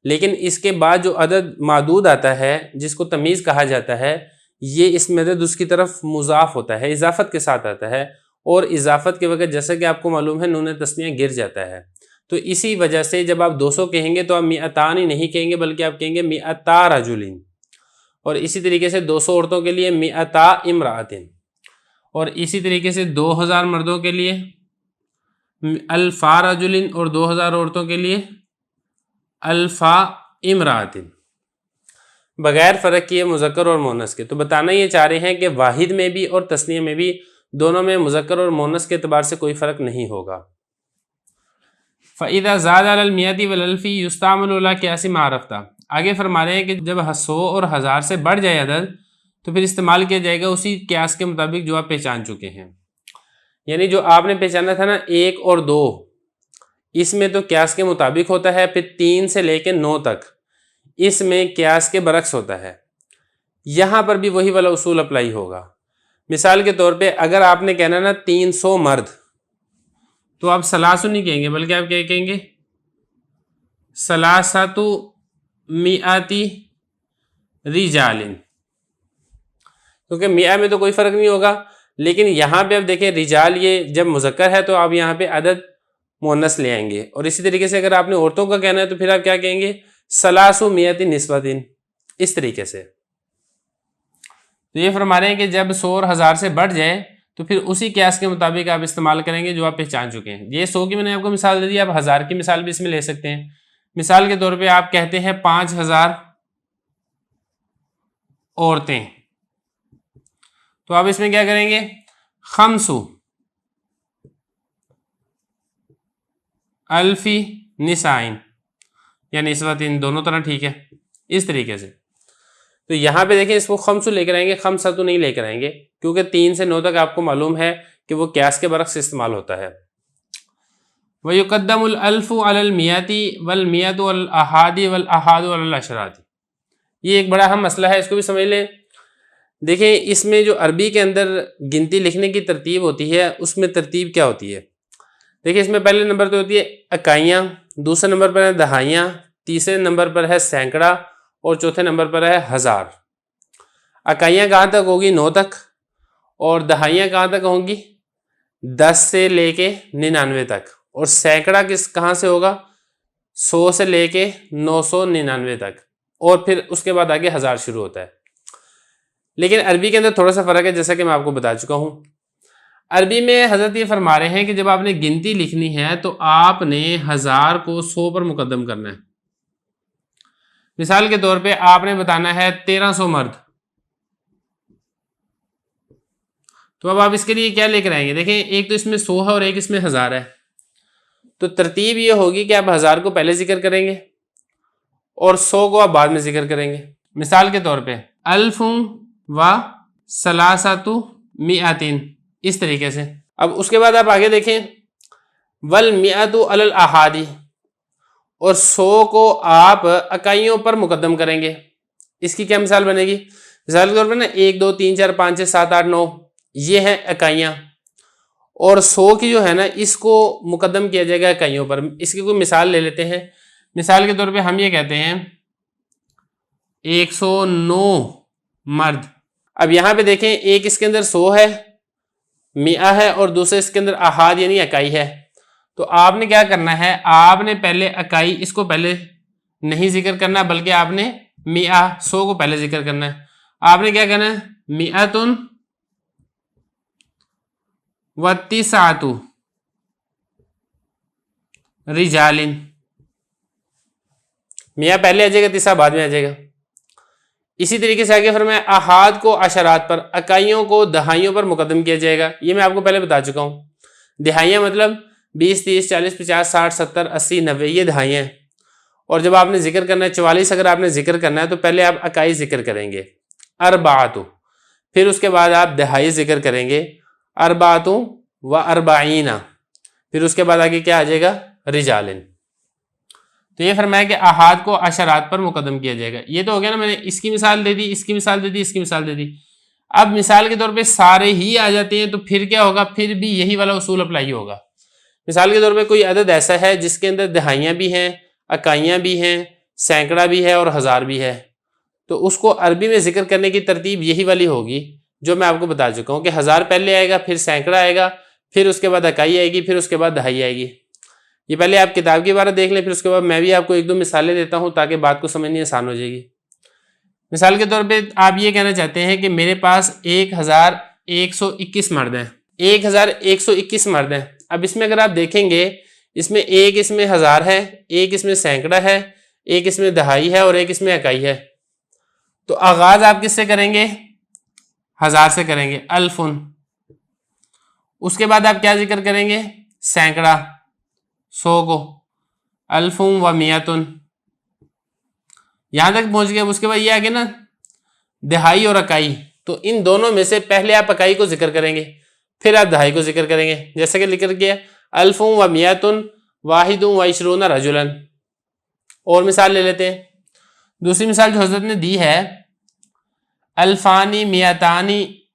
Speaker 2: لیکن اس کے بعد جو عدد معدود آتا ہے جس کو تمیز کہا جاتا ہے, یہ اس میں عدد اس کی طرف مضاف ہوتا ہے, اضافت کے ساتھ آتا ہے, اور اضافت کے وقت جیسا کہ آپ کو معلوم ہے نون تثنیہ گر جاتا ہے. تو اسی وجہ سے جب آپ 200 کہیں گے تو آپ مئتان ہی نہیں کہیں گے بلکہ آپ کہیں گے مئتا رجلین. اور اسی طریقے سے 200 عورتوں کے لیے مئتا امراۃ, اور اسی طریقے سے 2000 مردوں کے لیے الفا رجلین, اور 2000 عورتوں کے لیے الفا امراۃ, بغیر فرق کیے مذکر اور مؤنث کے. تو بتانا یہ چاہ رہے ہیں کہ واحد میں بھی اور تثنیہ میں بھی دونوں میں مذکر اور مؤنث کے اعتبار سے کوئی فرق نہیں ہوگا. فَإِذَا زَادَ عَلَى الْمِئَةِ وَالْأَلْفِ يُسْتَعْمَلُ عَلَى قِيَاسِ مَا عَرَفْتَ. آگے فرما رہے ہیں کہ جب 100 اور 1000 سے بڑھ جائے عدد تو پھر استعمال کیا جائے گا اسی قیاس کے مطابق جو آپ پہچان چکے ہیں. یعنی جو آپ نے پہچانا تھا نا 1 اور 2, اس میں تو قیاس کے مطابق ہوتا ہے. پھر 3 سے لے کے 9 تک اس میں قیاس کے برعکس ہوتا ہے. یہاں پر بھی وہی والا اصول اپلائی ہوگا. مثال کے طور پہ اگر آپ نے کہنا نا 300 مرد، تو آپ سلاسو نہیں کہیں گے بلکہ آپ کیا کہیں گے؟ سلاساتو میاتی رجالن، کیونکہ میاں میں تو کوئی فرق نہیں ہوگا، لیکن یہاں پہ اب دیکھیں رجال یہ جب مذکر ہے تو آپ یہاں پہ عدد مؤنث لے آئیں گے، اور اسی طریقے سے اگر آپ نے عورتوں کا کہنا ہے تو پھر آپ کیا کہیں گے؟ سلاسو میاتی نسوتن، اس طریقے سے۔ تو یہ فرما رہے ہیں کہ جب 100 اور 1000 سے بڑھ جائے تو پھر اسی قیاس کے مطابق آپ استعمال کریں گے جو آپ پہچان چکے ہیں۔ یہ 100 کی میں نے آپ کو مثال دے دی، آپ 1000 کی مثال بھی اس میں لے سکتے ہیں۔ مثال کے طور پہ آپ کہتے ہیں 5000 عورتیں، تو آپ اس میں کیا کریں گے؟ خمسو الفی نسائن یا نسوتن، دونوں طرح ٹھیک ہے، اس طریقے سے۔ تو یہاں پہ دیکھیں اس کو خمسو لے کر آئیں گے، خمساتو نہیں لے کر آئیں گے، کیونکہ 3 سے 9 تک آپ کو معلوم ہے کہ وہ قیاس کے برعکس استعمال ہوتا ہے۔ وَيُقَدَّمُ الْأَلْفُ عَلَى الْمِيَةِ وَالْمِيَةُ وَالْأَحَادِ وَالْأَحَادُ عَلَى الْعَشْرَاتِ، یہ ایک بڑا اہم مسئلہ ہے، اس کو بھی سمجھ لیں۔ دیکھیں اس میں جو عربی کے اندر گنتی لکھنے کی ترتیب ہوتی ہے، اس میں ترتیب کیا ہوتی ہے؟ دیکھیں اس میں پہلے نمبر پہ ہوتی ہے اکائیاں، دوسرے نمبر پر ہے دہائیاں، تیسرے نمبر پر ہے سینکڑا، اور چوتھے نمبر پر ہے ہزار۔ اکائیاں کہاں تک ہوگی؟ 9 تک، اور دہائیاں کہاں تک ہوں گی؟ 10 سے لے کے 99 تک، اور سینکڑا کہاں سے ہوگا؟ 100 سے لے کے 999 تک، اور پھر اس کے بعد آگے ہزار شروع ہوتا ہے۔ لیکن عربی کے اندر تھوڑا سا فرق ہے، جیسا کہ میں آپ کو بتا چکا ہوں۔ عربی میں حضرت یہ فرما رہے ہیں کہ جب آپ نے گنتی لکھنی ہے تو آپ نے 1000 کو 100 پر مقدم کرنا ہے۔ مثال کے طور پہ آپ نے بتانا ہے 1300 مرد، تو اب آپ اس کے لیے کیا لے کر آئیں گے؟ دیکھیں ایک تو اس میں 100 ہے اور ایک اس میں 1000 ہے، تو ترتیب یہ ہوگی کہ آپ 1000 کو پہلے ذکر کریں گے اور 100 کو آپ بعد میں ذکر کریں گے۔ مثال کے طور پہ الف و ثلاثۃ مئۃ، اس طریقے سے۔ اب اس کے بعد آپ آگے دیکھیں والمئۃ علی الاحاد، اور 100 کو آپ اکائیوں پر مقدم کریں گے۔ اس کی کیا مثال بنے گی؟ مثال کے طور پر نا 1 2 3 4 5 6 7 8 9 یہ ہیں اکائیاں، اور 100 کی جو ہے نا اس کو مقدم کیا جائے گا اکائیوں پر۔ اس کی کوئی مثال لے لیتے ہیں۔ مثال کے طور پہ ہم یہ کہتے ہیں 109 مرد۔ اب یہاں پہ دیکھیں ایک اس کے اندر 100 ہے، میاں ہے، اور دوسرے اس کے اندر احاد یعنی اکائی ہے۔ تو آپ نے کیا کرنا ہے؟ آپ نے پہلے اکائی اس کو پہلے نہیں ذکر کرنا، بلکہ آپ نے میاں 100 کو پہلے ذکر کرنا ہے۔ آپ نے کیا کرنا ہے؟ میاتن و تسعۃ رجالن، میاں پہلے آ جائے گا، تسعہ بعد میں آ جائے گا۔ اسی طریقے سے آگے فرمایا احاد کو عشرات پر، اکائیوں کو دہائیوں پر مقدم کیا جائے گا۔ یہ میں آپ کو پہلے بتا چکا ہوں۔ دہائیاں مطلب 20 30 40 50 60 70 80 90، یہ دہائیاں ہیں۔ اور جب آپ نے ذکر کرنا ہے 44 اگر آپ نے ذکر کرنا ہے تو پہلے آپ اکائی ذکر کریں گے، اربعۃ، پھر اس کے بعد آپ دہائی ذکر کریں گے، اربعۃ و اربعین، پھر اس کے بعد آگے کیا آ جائے گا؟ رجالن۔ تو یہ فرمایا کہ احاد کو عشرات پر مقدم کیا جائے گا۔ یہ تو ہو گیا نا، میں نے اس کی مثال دے دی، اس کی مثال دے دی، اس کی مثال دے دی۔ اب مثال کے طور پہ سارے ہی آ جاتے ہیں تو پھر کیا ہوگا؟ پھر بھی یہی والا اصول اپلائی ہوگا۔ مثال کے طور پہ کوئی عدد ایسا ہے جس کے اندر دہائیاں بھی ہیں، اکائیاں بھی ہیں، سینکڑا بھی ہے اور ہزار بھی ہے، تو اس کو عربی میں ذکر کرنے کی ترتیب یہی والی ہوگی جو میں آپ کو بتا چکا ہوں، کہ ہزار پہلے آئے گا، پھر سینکڑا آئے گا، پھر اس کے بعد اکائی آئے گی، پھر اس کے بعد دہائی آئے گی۔ یہ پہلے آپ کتاب کی عبارت دیکھ لیں، پھر اس کے بعد میں بھی آپ کو 1 2 مثالیں دیتا ہوں تاکہ بات کو سمجھنی آسان ہو جائے گی۔ مثال کے طور پہ آپ یہ کہنا چاہتے ہیں کہ میرے پاس 1121 مرد ہیں، 1121 مرد ہیں۔ اب اس میں اگر آپ دیکھیں گے، اس میں ایک اس میں ہزار ہے، ایک اس میں سینکڑا ہے، ایک اس میں دہائی ہے اور ایک اس میں اکائی ہے۔ تو آغاز آپ کس سے کریں گے؟ ہزار سے کریں گے، الفن۔ اس کے بعد آپ کیا ذکر کریں گے؟ سینکڑا 100 کو، الفم و میاتن، یہاں تک پہنچ گئے۔ اس کے بعد یہ آگے نا دہائی اور اکائی، تو ان دونوں میں سے پہلے آپ اکائی کو ذکر کریں گے، پھر آپ دہائی کو ذکر کریں گے، جیسا کہ ذکر کیا الفم و میاتن واحد و عشرون رجلا۔ اور مثال لے لیتے ہیں۔ دوسری مثال جو حضرت نے دی ہے الفانی میاتانی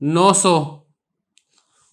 Speaker 2: 900,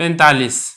Speaker 2: 45,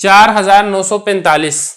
Speaker 2: 4945।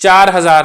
Speaker 2: 4000,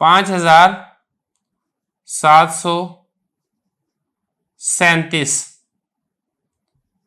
Speaker 2: 5737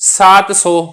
Speaker 2: 700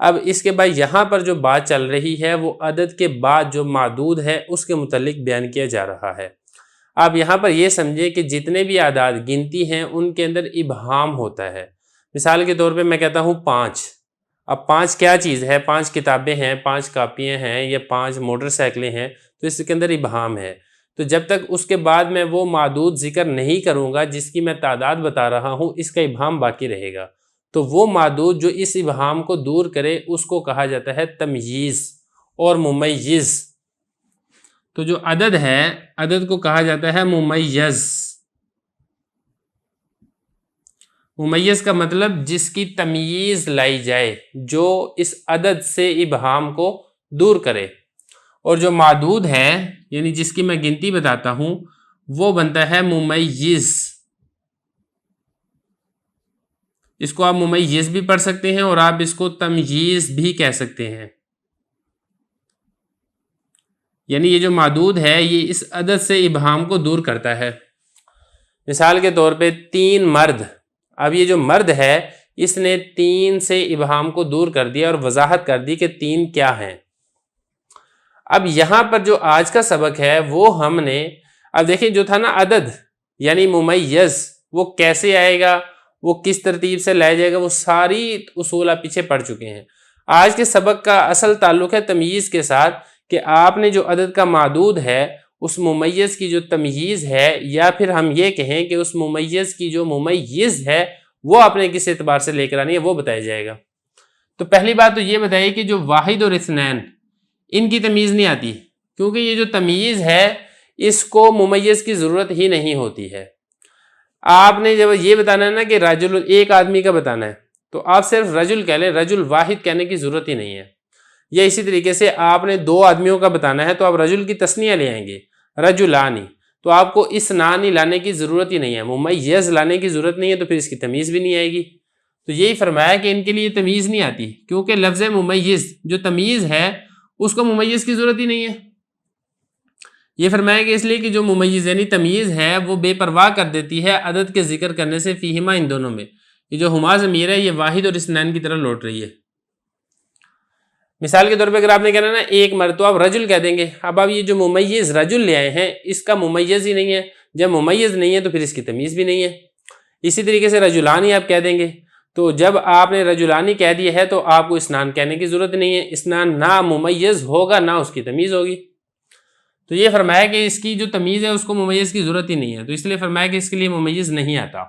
Speaker 2: اب اس کے بعد یہاں پر جو بات چل رہی ہے وہ عدد کے بعد جو معدود ہے اس کے متعلق بیان کیا جا رہا ہے۔ آپ یہاں پر یہ سمجھیں کہ جتنے بھی اعداد گنتی ہیں ان کے اندر ابہام ہوتا ہے۔ مثال کے طور پہ میں کہتا ہوں 5۔ اب 5 کیا چیز ہے؟ 5 کتابیں ہیں، 5 کاپیاں ہیں، یا 5 موٹر سائیکلیں ہیں، تو اس کے اندر ابہام ہے۔ تو جب تک اس کے بعد میں وہ معدود ذکر نہیں کروں گا جس کی میں تعداد بتا رہا ہوں، اس کا ابہام باقی رہے گا۔ تو وہ معدود جو اس ابہام کو دور کرے اس کو کہا جاتا ہے تمییز اور ممیز۔ تو جو عدد ہے، عدد کو کہا جاتا ہے ممیز۔ ممیز کا مطلب جس کی تمییز لائی جائے، جو اس عدد سے ابہام کو دور کرے۔ اور جو معدود ہے یعنی جس کی میں گنتی بتاتا ہوں وہ بنتا ہے ممیز۔ اس کو آپ ممیز بھی پڑھ سکتے ہیں اور آپ اس کو تمییز بھی کہہ سکتے ہیں۔ یعنی یہ جو معدود ہے یہ اس عدد سے ابہام کو دور کرتا ہے۔ مثال کے طور پہ 3 مرد۔ اب یہ جو مرد ہے اس نے 3 سے ابہام کو دور کر دیا اور وضاحت کر دی کہ 3 کیا ہیں۔ اب یہاں پر جو آج کا سبق ہے وہ ہم نے، اب دیکھیں جو تھا نا عدد یعنی ممیز، وہ کیسے آئے گا، وہ کس ترتیب سے لایا جائے گا، وہ ساری اصول آپ پیچھے پڑھ چکے ہیں۔ آج کے سبق کا اصل تعلق ہے تمییز کے ساتھ، کہ آپ نے جو عدد کا معدود ہے اس ممیز کی جو تمییز ہے، یا پھر ہم یہ کہیں کہ اس ممیز کی جو ممیز ہے وہ آپ نے کس اعتبار سے لے کر آنی ہے وہ بتایا جائے گا۔ تو پہلی بات تو یہ بتائیے کہ جو واحد اور اثنین ان کی تمییز نہیں آتی، کیونکہ یہ جو تمییز ہے اس کو ممیز کی ضرورت ہی نہیں ہوتی ہے۔ آپ نے جب یہ بتانا ہے نا کہ رجل، ایک آدمی کا بتانا ہے، تو آپ صرف رجل کہہ لیں، رجل واحد کہنے کی ضرورت ہی نہیں ہے۔ یا اسی طریقے سے آپ نے 2 آدمیوں کا بتانا ہے تو آپ رجل کی تثنیہ لے آئیں گے، رجلانی، تو آپ کو اسنانی لانے کی ضرورت ہی نہیں ہے، ممیز لانے کی ضرورت نہیں ہے، تو پھر اس کی تمیز بھی نہیں آئے گی۔ تو یہی فرمایا کہ ان کے لیے تمیز نہیں آتی، کیونکہ لفظ ممیز جو تمیز ہے اس کو ممیز کی ضرورت ہی نہیں ہے۔ یہ فرمایا کہ اس لیے کہ جو ممیز یعنی تمیز ہے وہ بے پرواہ کر دیتی ہے عدد کے ذکر کرنے سے، فیہما، ان دونوں میں۔ یہ جو ہما ضمیر ہے یہ واحد اور اثنین کی طرح لوٹ رہی ہے۔ مثال کے طور پہ اگر آپ نے کہنا نا 1 مرد، تو آپ رجل کہہ دیں گے۔ اب آپ یہ جو ممیز رجل لے آئے ہیں اس کا ممیز ہی نہیں ہے، جب ممیز نہیں ہے تو پھر اس کی تمیز بھی نہیں ہے۔ اسی طریقے سے رجلانی آپ کہہ دیں گے، تو جب آپ نے رجلانی کہہ دیا ہے تو آپ کو اسنان کہنے کی ضرورت نہیں ہے، اسنان نہ ممیز ہوگا نہ اس کی تمیز ہوگی۔ تو یہ فرمایا کہ اس کی جو تمیز ہے اس کو ممیز کی ضرورت ہی نہیں ہے، تو اس لیے فرمایا کہ اس کے لیے ممیز نہیں آتا۔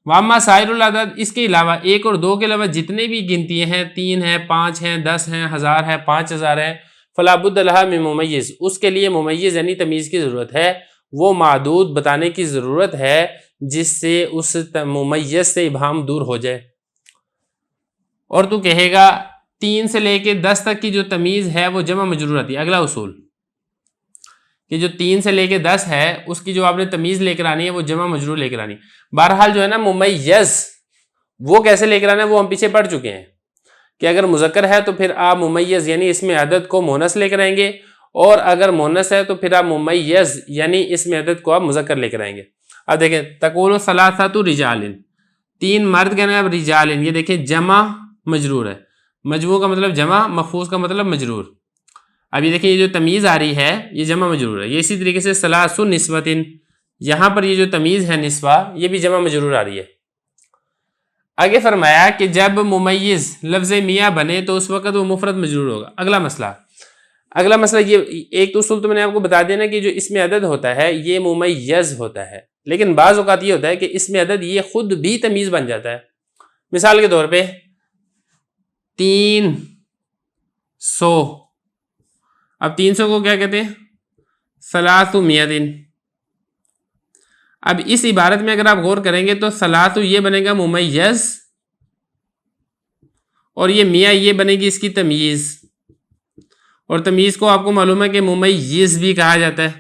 Speaker 2: واما سائر العدد، اس کے علاوہ 1 اور 2 کے علاوہ جتنے بھی گنتیاں ہیں، 3 ہیں، 5 ہیں، 10 ہیں، 1000 ہے، 5000 ہے، فلا بد لہا من ممیز، اس کے لیے ممیز یعنی تمیز کی ضرورت ہے، وہ معدود بتانے کی ضرورت ہے جس سے اس ممیز سے ابہام دور ہو جائے۔ اور تو کہے گا 3 سے لے کے 10 تک کی جو تمیز ہے وہ جمع مجرور آتی ہے۔ اگلا اصول کہ جو 3 سے لے کے 10 ہے اس کی جو آپ نے تمیز لے کر آنی ہے وہ جمع مجرور لے کر آنی ہے۔ بہرحال جو ہے نا ممیز وہ کیسے لے کر آنا ہے وہ ہم پیچھے پڑھ چکے ہیں کہ اگر مذکر ہے تو پھر آپ ممیز یعنی اس میں عدد کو مونس لے کر آئیں گے، اور اگر مونس ہے تو پھر آپ ممیز یعنی اس میں عدد کو آپ مذکر لے کر آئیں گے۔ اب دیکھیں تقول ثلاثۃ رجال، 3 مرد کہنا ہے، اب رجال، یہ دیکھیں جمع مجرور ہے، مجموع کا مطلب جمع، مخفوض کا مطلب مجرور۔ اب یہ دیکھیں یہ جو تمیز آ رہی ہے یہ جمع مجرور ہے۔ یہ اسی طریقے سے ثلاث نسوۃ، یہاں پر یہ جو تمیز ہے نسوہ یہ بھی جمع مجرور آ رہی ہے۔ آگے فرمایا کہ جب ممیز لفظ میاں بنے تو اس وقت وہ مفرد مجرور ہوگا۔ اگلا مسئلہ یہ ایک تو اصول تو میں نے آپ کو بتا دینا کہ جو اس میں عدد ہوتا ہے یہ ممیز ہوتا ہے، لیکن بعض اوقات یہ ہوتا ہے کہ اس میں عدد یہ خود بھی تمیز بن جاتا ہے۔ مثال کے طور پہ 300، اب 300 کو کیا کہتے ہیں؟ 300۔ اب اس عبارت میں اگر آپ غور کریں گے تو 300 یہ بنے گا ممیز، اور یہ میاں یہ بنے گی اس کی تمیز، اور تمیز کو آپ کو معلوم ہے کہ ممیز بھی کہا جاتا ہے۔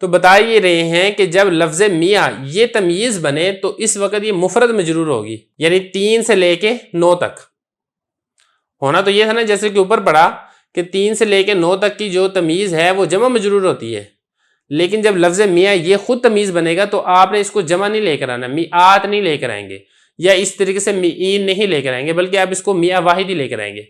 Speaker 2: تو بتا یہ رہے ہیں کہ جب لفظ میاں یہ تمیز بنے تو اس وقت یہ مفرد مجرور ہوگی، یعنی 3 سے لے کے 9 تک ہونا تو یہ تھا نا جیسے کہ اوپر پڑھا کہ 3 سے لے کے 9 تک کی جو تمیز ہے وہ جمع مجرور ہوتی ہے، لیکن جب لفظ میاں یہ خود تمیز بنے گا تو آپ نے اس کو جمع نہیں لے کر آنا، میعات نہیں لے کر آئیں گے، یا اس طریقے سے میئین نہیں لے کر آئیں گے بلکہ آپ اس کو میاں واحد ہی لے کر آئیں گے.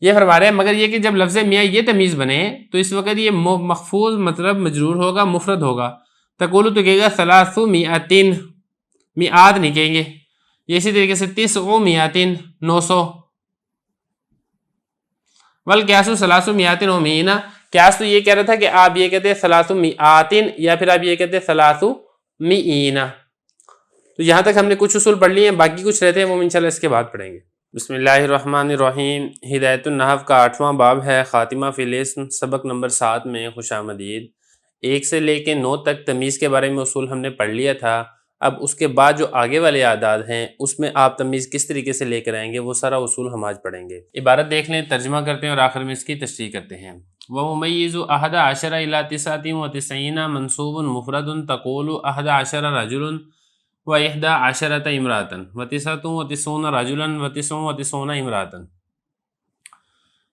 Speaker 2: یہ فرما رہے ہیں مگر یہ کہ جب لفظ میاں یہ تمیز بنے تو اس وقت یہ مخفوض مطلب مجرور ہوگا، مفرد ہوگا. تقولو تو کہے گا ثلاثو میاتین، میعاد نہیں کہیں گے. یہ اسی طریقے سے تسعو میاتین، 900. والقیاسو ثلاثو میاتین و میئینا، قیاس تو یہ کہہ رہا تھا کہ آپ یہ کہتے ہیں ثلاثو میاتین یا پھر آپ یہ کہتے ہیں ثلاثو میئینا. تو یہاں تک ہم نے کچھ اصول پڑھ لیے ہیں، باقی کچھ رہتے ہیں وہ انشاءاللہ اس کے بعد پڑھیں گے. بسم اللہ الرحمن الرحیم. ہدایت النحو کا 8واں باب ہے، خاتمہ فی الاسم، سبق نمبر 7 میں خوش آمدید. 1 سے لے کے 9 تک تمیز کے بارے میں اصول ہم نے پڑھ لیا تھا. اب اس کے بعد جو آگے والے اعداد ہیں اس میں آپ تمیز کس طریقے سے لے کر آئیں گے وہ سارا اصول ہم آج پڑھیں گے. عبارت دیکھ لیں، ترجمہ کرتے ہیں اور آخر میں اس کی تشریح کرتے ہیں. وَمُمَيِّزُ أَحَدَ عَشَرَ إِلَىٰ 99 مَنْصُوبٌ مُفْرَدٌ تَقُولُ 11 رَجُلٌ وَإِحْدَى عَشَرَةَ امْرَأَةً و99 رَجُلًا و99 امْرَأَةً.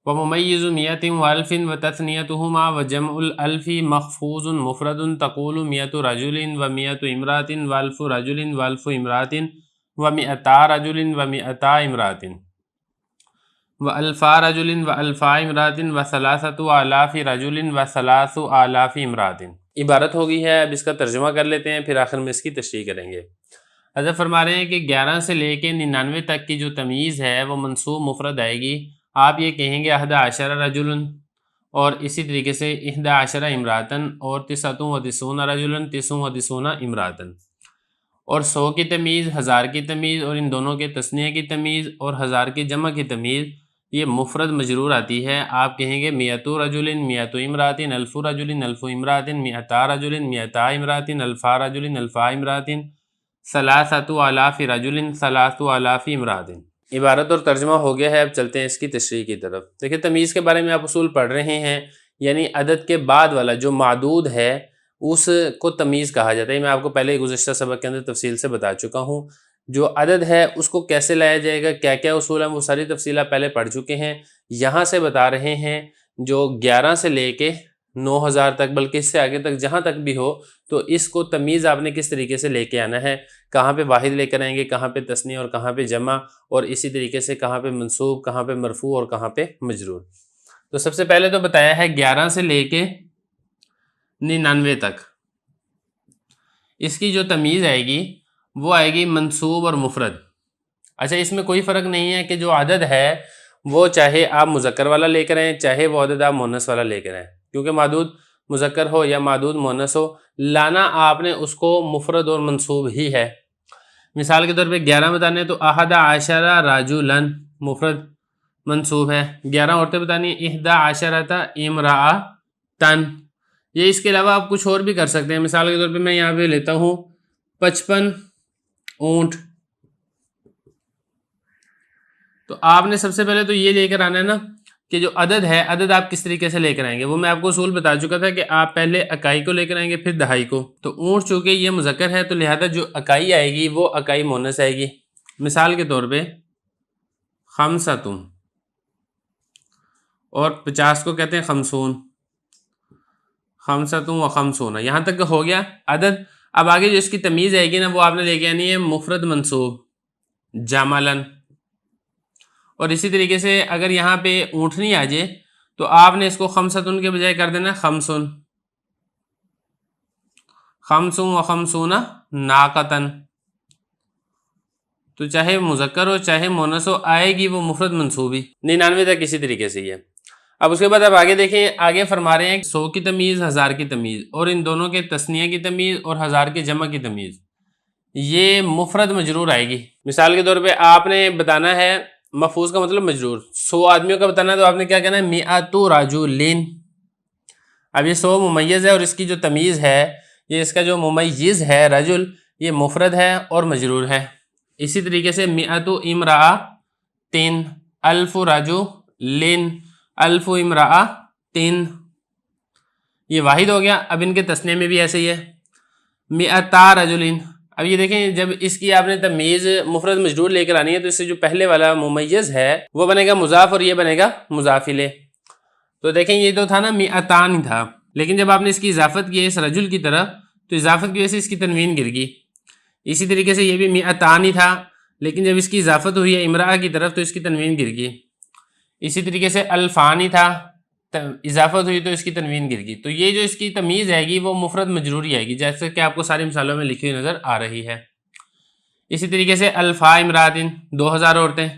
Speaker 2: ومميز 100 وألف وتثنيتهما وجمع الألف مخفوض مفرد تقول 100 رجل و100 امرأة وألف رجل وألف امرأة و100 رجل و100 امرأة وألفا رجل وألفا امرأة و3,000 رجل و3,000 امرأة. عبارت ہو گئی ہے، اب اس کا ترجمہ کر لیتے ہیں پھر آخر میں اس کی تشریح کریں گے. حضرت فرما رہے ہیں کہ 11 سے لے کے 99 تک کی جو تمیز ہے وہ منصوب مفرد آئے گی. آپ یہ کہیں گے 11 رجل اور اسی طریقے سے 11 امراتن اور 99 رجل 99 امراتن. اور 100 کی تمیز، 1000 کی تمیز اور ان دونوں کے تثنیہ کی تمیز اور 1000 کی جمع کی تمیز یہ مفرد مجرور آتی ہے. آپ کہیں گے 100 رجل 100 امراتن، 1000 رجل 1000 امراتن، 100 رجل 100 امراتن، الفا رجل الفا امراتن، 3,000 رجل 3,000 امراتن. عبارت اور ترجمہ ہو گیا ہے، اب چلتے ہیں اس کی تشریح کی طرف. دیکھیں تمیز کے بارے میں آپ اصول پڑھ رہے ہیں، یعنی عدد کے بعد والا جو معدود ہے اس کو تمیز کہا جاتا ہے. میں آپ کو پہلے گزشتہ سبق کے اندر تفصیل سے بتا چکا ہوں. جو عدد ہے اس کو کیسے لایا جائے گا، کیا کیا اصول ہیں، وہ ساری تفصیلات پہلے پڑھ چکے ہیں. یہاں سے بتا رہے ہیں جو 11 سے لے کے 9000 تک بلکہ اس سے آگے تک جہاں تک بھی ہو تو اس کو تمیز آپ نے کس طریقے سے لے کے آنا ہے، کہاں پہ واحد لے کر آئیں گے، کہاں پہ تثنیہ اور کہاں پہ جمع، اور اسی طریقے سے کہاں پہ منصوب، کہاں پہ مرفوع اور کہاں پہ مجرور. تو سب سے پہلے تو بتایا ہے 11 سے لے کے 99 تک اس کی جو تمیز آئے گی وہ آئے گی منصوب اور مفرد. اچھا، اس میں کوئی فرق نہیں ہے کہ جو عدد ہے وہ چاہے آپ مذکر والا لے کر آئیں چاہے وہ عدد آپ مؤنث والا لے کر آئیں، کیونکہ معدود مذکر ہو یا معدود مؤنث ہو، لانا آپ نے اس کو مفرد اور منصوب ہی ہے. مثال کے طور پہ 11 بتانے تو 11 رجلا مفرد منصوب ہے. 11 عورتیں بتانی 11 امرأۃن. یہ اس کے علاوہ آپ کچھ اور بھی کر سکتے ہیں. مثال کے طور پہ میں یہاں پہ لیتا ہوں 55 اونٹ. تو آپ نے سب سے پہلے تو یہ لے کر آنا ہے نا کہ جو عدد ہے، عدد آپ کس طریقے سے لے کر آئیں گے. وہ میں آپ کو اصول بتا چکا تھا کہ آپ پہلے اکائی کو لے کر آئیں گے پھر دہائی کو. تو اونٹ چونکہ یہ مذکر ہے تو لہذا جو اکائی آئے گی وہ اکائی مؤنث آئے گی. مثال کے طور پہ 50 اور 50 کو کہتے ہیں 50، 50 و 50. یہاں تک ہو گیا عدد. اب آگے جو اس کی تمیز آئے گی نا وہ آپ نے لے کے آنی ہے مفرد منصوب جملن. اور اسی طریقے سے اگر یہاں پہ اونٹنی آ جائے تو آپ نے اس کو 50 کے بجائے کر دینا 50، 50 و 50 ناقتن. تو چاہے مذکر ہو چاہے مؤنث ہو آئے گی وہ مفرد منصوبی. 99 تک اسی طریقے سے ہی ہے. اب اس کے بعد آپ آگے دیکھیں، آگے فرما رہے ہیں 100 کی تمیز، 1000 کی تمیز اور ان دونوں کے تثنیہ کی تمیز اور 1000 کی جمع کی تمیز یہ مفرد مجرور آئے گی. مثال کے طور پہ آپ نے بتانا ہے، محفوظ کا مطلب مجرور، 100 آدمیوں کا بتانا ہے تو آپ نے کیا کہنا ہے 100 رجلین. اب یہ 100 ممیز ہے اور اس کی جو تمیز ہے، یہ اس کا جو ممیز ہے رجل، یہ مفرد ہے اور مجرور ہے. اسی طریقے سے 100 امرأۃن، 1000 رجلین، 1000 امرأۃن، یہ واحد ہو گیا. اب ان کے تثنیہ میں بھی ایسے ہی ہے 100 رجلین. اب یہ دیکھیں جب اس کی آپ نے تمیز مفرد مجرور لے کر آنی ہے تو اس سے جو پہلے والا ممیز ہے وہ بنے گا مضاف اور یہ بنے گا مضاف الیہ. تو دیکھیں یہ تو تھا نا 100 ہی تھا، لیکن جب آپ نے اس کی اضافت کی ہے اس رجل کی طرح تو اضافت کی وجہ سے اس کی تنوین گر گئی. اسی طریقے سے یہ بھی میعتانی تھا، لیکن جب اس کی اضافت ہوئی ہے امرأہ کی طرف تو اس کی تنوین گر گئی۔ اسی طریقے سے الفانی تھا، اضافت ہوئی تو اس کی تنوین گر گئی۔ تو یہ جو اس کی تمیز آئے گی وہ مفرد مجروری آئے گی، جیسے کہ آپ کو ساری مثالوں میں لکھی ہوئی نظر آ رہی ہے۔ اسی طریقے سے الفا امراتن 2000 عورتیں،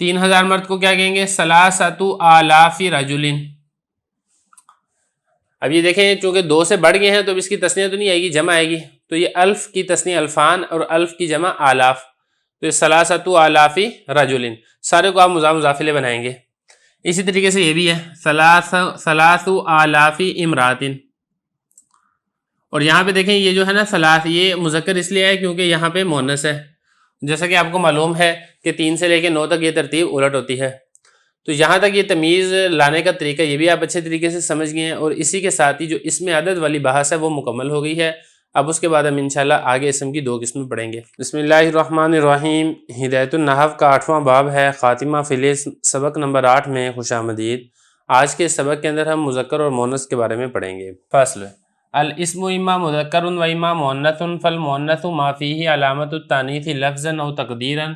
Speaker 2: 3000 مرد کو کیا کہیں گے؟ ثلاثۃ آلاف رجل۔ اب یہ دیکھیں چونکہ 2 سے بڑھ گئے ہیں تو اب اس کی تثنیہ تو نہیں آئے گی، جمع آئے گی، تو یہ الف کی تثنیہ الفان اور الف کی جمع آلاف، تو یہ ثلاثۃ آلاف رجل، سارے کو آپ مضاف مضاف الیہ بنائیں گے۔ اسی طریقے سے یہ بھی ہے ثلاث آلاف امراتن، اور یہاں پہ دیکھیں یہ جو ہے نا ثلاث، یہ مذکر اس لیے ہے کیونکہ یہاں پہ مؤنث ہے، جیسا کہ آپ کو معلوم ہے کہ 3 سے لے کے 9 تک یہ ترتیب الٹ ہوتی ہے۔ تو یہاں تک یہ تمیز لانے کا طریقہ یہ بھی آپ اچھے طریقے سے سمجھ گئے ہیں، اور اسی کے ساتھ ہی جو اسم عدد والی بحث ہے وہ مکمل ہو گئی ہے۔ اب اس کے بعد ہم انشاءاللہ آگے اسم کی 2 قسمیں پڑھیں گے۔ بسم اللہ الرحمن الرحیم۔ ہدایت النحو کا 8واں باب ہے، خاتمہ فی الاسم، سبق نمبر 8 میں خوش آمدید۔ آج کے سبق کے اندر ہم مذکر اور مؤنث کے بارے میں پڑھیں گے۔ فصل الاسم اما مذکر و اما مؤنث فالمؤنث ما فیہ علامت التانیث لفظا او تقدیرا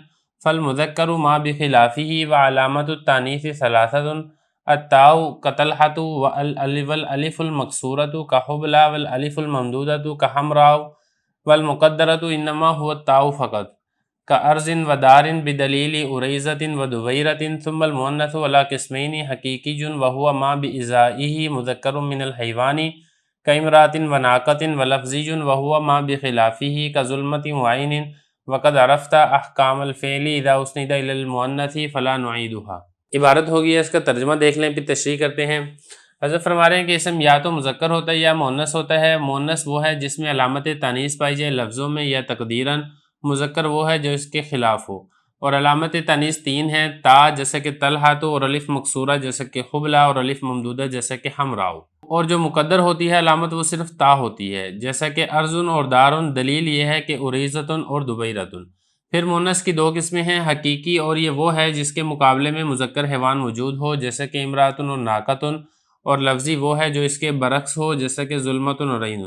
Speaker 2: فالمذکر ما بخلافہ وعلامت التانیث ثلاثۃ التاء كطلحة والالف المكسورة كحبلى والالف الممدودة كحمراء والمقدرة انما هو التاء فقط كأرز ودار بدلیل اریزة ودویرة۔ ثم المؤنث على قسمین حقیقی وهو ما بإزائه مذکر من الحیوان كامرأة وناقة، ولفظی وهو ما بخلافه كظلمة وعین۔ وقد عرفت احکام الفعل اذا اسند الى المؤنث فلا نعیدها۔ عبارت ہوگی ہے، اس کا ترجمہ دیکھ لیں پھر تشریح کرتے ہیں۔ حضرت فرما رہے ہیں کہ اسم یا تو مذکر ہوتا ہے یا مؤنث ہوتا ہے۔ مؤنث وہ ہے جس میں علامت تانیث پائی جائے لفظوں میں یا تقدیراً، مذکر وہ ہے جو اس کے خلاف ہو، اور علامت تانیث 3 ہیں، تا جیسا کہ طلحہ تو، اور الف مکسورہ جیسا کہ حبلہ، اور الف ممدودہ جیسا کہ حمراء، اور جو مقدر ہوتی ہے علامت وہ صرف تا ہوتی ہے، جیسا کہ ارزن اور دارن۔ دلیل یہ ہے کہ اریزتن اور دویرتن۔ پھر مؤنث کی 2 قسمیں ہیں، حقیقی، اور یہ وہ ہے جس کے مقابلے میں مذکر حیوان موجود ہو، جیسا کہ امراتن اور ناقتن، اور لفظی وہ ہے جو اس کے برعکس ہو، جیسا کہ ظلمتن اور عین۔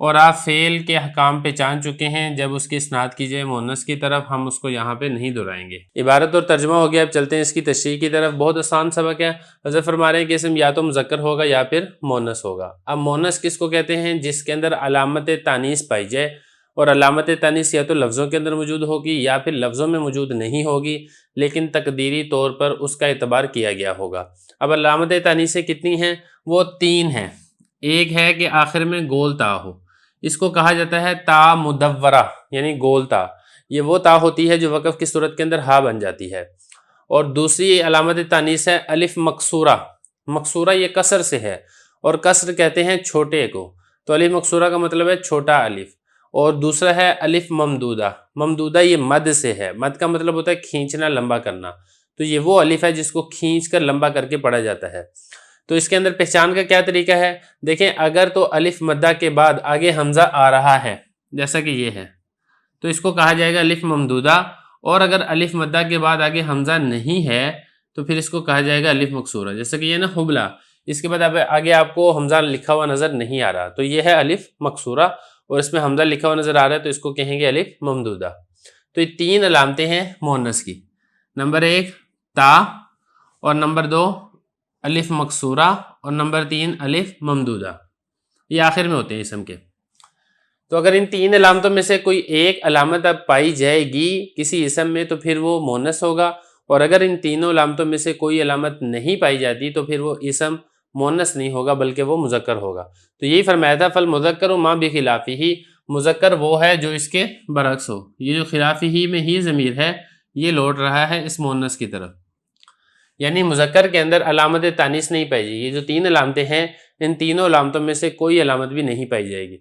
Speaker 2: اور آپ فعل کے احکام پہچان چکے ہیں، جب اس کی اسناد کی جائے مؤنث کی طرف ہم اس کو یہاں پہ نہیں دہرائیں گے۔ عبارت اور ترجمہ ہو گیا، اب چلتے ہیں اس کی تشریح کی طرف۔ بہت آسان سبق ہے۔ حضرت فرما رہے ہیں کہ اسم یا تو مذکر ہوگا یا پھر مؤنث ہوگا۔ اب مؤنث کس کو کہتے ہیں؟ جس کے اندر علامت تانیث پائی جائے، اور علامت تانیث یا تو لفظوں کے اندر موجود ہوگی یا پھر لفظوں میں موجود نہیں ہوگی، لیکن تقدیری طور پر اس کا اعتبار کیا گیا ہوگا۔ اب علامت تانیث کتنی ہیں؟ وہ 3 ہیں۔ ایک ہے کہ آخر میں گول تا ہو، اس کو کہا جاتا ہے تا مدورہ، یعنی گول تا۔ یہ وہ تا ہوتی ہے جو وقف کی صورت کے اندر ہا بن جاتی ہے۔ اور دوسری علامت تانیث ہے الف مکسورہ۔ مکسورہ یہ کسر سے ہے، اور کسر کہتے ہیں چھوٹے کو، تو الف مکسورہ کا مطلب ہے چھوٹا الف۔ اور دوسرا ہے الف ممدودہ۔ ممدودہ یہ مد سے ہے، مد کا مطلب ہوتا ہے کھینچنا، لمبا کرنا، تو یہ وہ الف ہے جس کو کھینچ کر لمبا کر کے پڑھا جاتا ہے۔ تو اس کے اندر پہچان کا کیا طریقہ ہے؟ دیکھیں، اگر تو الف مدہ کے بعد آگے حمزہ آ رہا ہے جیسا کہ یہ ہے تو اس کو کہا جائے گا الف ممدودہ، اور اگر الف مدہ کے بعد آگے حمزہ نہیں ہے تو پھر اس کو کہا جائے گا الف مکسورہ، جیسا کہ یہ نا حبلہ، اس کے بعد آگے آپ کو حمزہ لکھا ہوا نظر نہیں آ رہا تو یہ ہے الف مکسورہ، اور اس میں حمزہ لکھا ہوا نظر آ رہا ہے تو اس کو کہیں گے الف ممدودہ۔ تو یہ 3 علامتیں ہیں مؤنث کی، نمبر 1 تا، اور نمبر 2 الف مکسورہ، اور نمبر 3 الف ممدودہ، یہ آخر میں ہوتے ہیں اسم کے۔ تو اگر ان 3 علامتوں میں سے کوئی ایک علامت اب پائی جائے گی کسی اسم میں تو پھر وہ مؤنث ہوگا، اور اگر ان تینوں علامتوں میں سے کوئی علامت نہیں پائی جاتی تو پھر وہ اسم مؤنث نہیں ہوگا بلکہ وہ مذکر ہوگا۔ تو یہی فرمایا تھا فالمذکر ما بخلافہ، مذکر وہ ہے جو اس کے برعکس ہو۔ یہ جو خلافہ میں ہی ضمیر ہے یہ لوٹ رہا ہے اس مؤنث کی طرف، یعنی مذکر کے اندر علامت تانیث نہیں پائی جائے گی۔ یہ جو 3 علامتیں ہیں ان تینوں علامتوں میں سے کوئی علامت بھی نہیں پائی جائے گی۔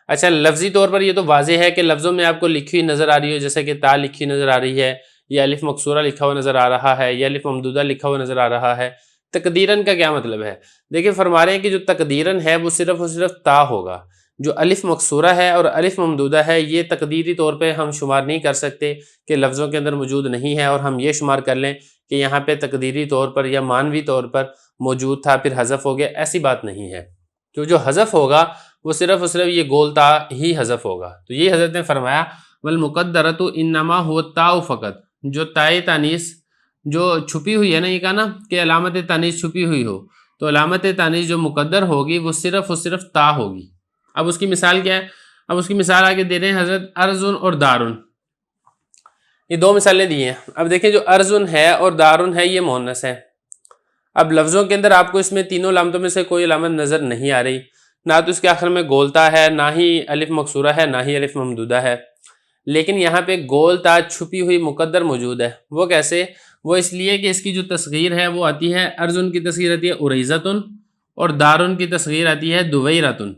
Speaker 2: اچھا، لفظی طور پر یہ تو واضح ہے کہ لفظوں میں آپ کو لکھی ہوئی نظر آ رہی ہو، جیسے کہ تا لکھی نظر آ رہی ہے، یا الف مکسورہ لکھا ہوا نظر آ رہا ہے، یا الف ممدودہ لکھا ہوا نظر آ رہا ہے۔ تقدیراً کا کیا مطلب ہے؟ دیکھیں، فرما رہے ہیں کہ جو تقدیراً ہے وہ صرف اور صرف تا ہوگا۔ جو الف مکسورہ ہے اور الف ممدودہ ہے یہ تقدیری طور پہ ہم شمار نہیں کر سکتے کہ لفظوں کے اندر موجود نہیں ہے، اور ہم یہ شمار کر لیں کہ یہاں پہ تقدیری طور پر یا معنوی طور پر موجود تھا پھر حذف ہو گیا، ایسی بات نہیں ہے۔ جو حذف ہوگا وہ صرف اور صرف یہ گول تا ہی حذف ہوگا. تو یہ حضرت نے فرمایا والمقدرۃ انما هو التاء فقط، جو تائے تانیث جو چھپی ہوئی ہے نا، یہ کہا نا کہ علامت تانیث چھپی ہوئی ہو، تو علامت تانیث جو مقدر ہوگی وہ صرف اور صرف تا ہوگی. اب اس کی مثال کیا ہے؟ اب اس کی مثال آگے دے رہے ہیں حضرت ارضن اور دارن. یہ دو مثالیں دی ہیں. اب دیکھیں جو ارضن ہے اور دارن ہے یہ مؤنث ہے. اب لفظوں کے اندر آپ کو اس میں تینوں علامتوں میں سے کوئی علامت نظر نہیں آ رہی، نہ تو اس کے آخر میں گول تا ہے، نہ ہی الف مکسورہ ہے، نہ ہی الف ممدودہ ہے. لیکن یہاں پہ گول تا چھپی ہوئی مقدر موجود ہے. وہ کیسے؟ وہ اس لیے کہ اس کی جو تصغیر ہے وہ آتی ہے، ارضن کی تصغیر آتی ہے اریزتن اور دارن کی تصغیر آتی ہے دویرتن.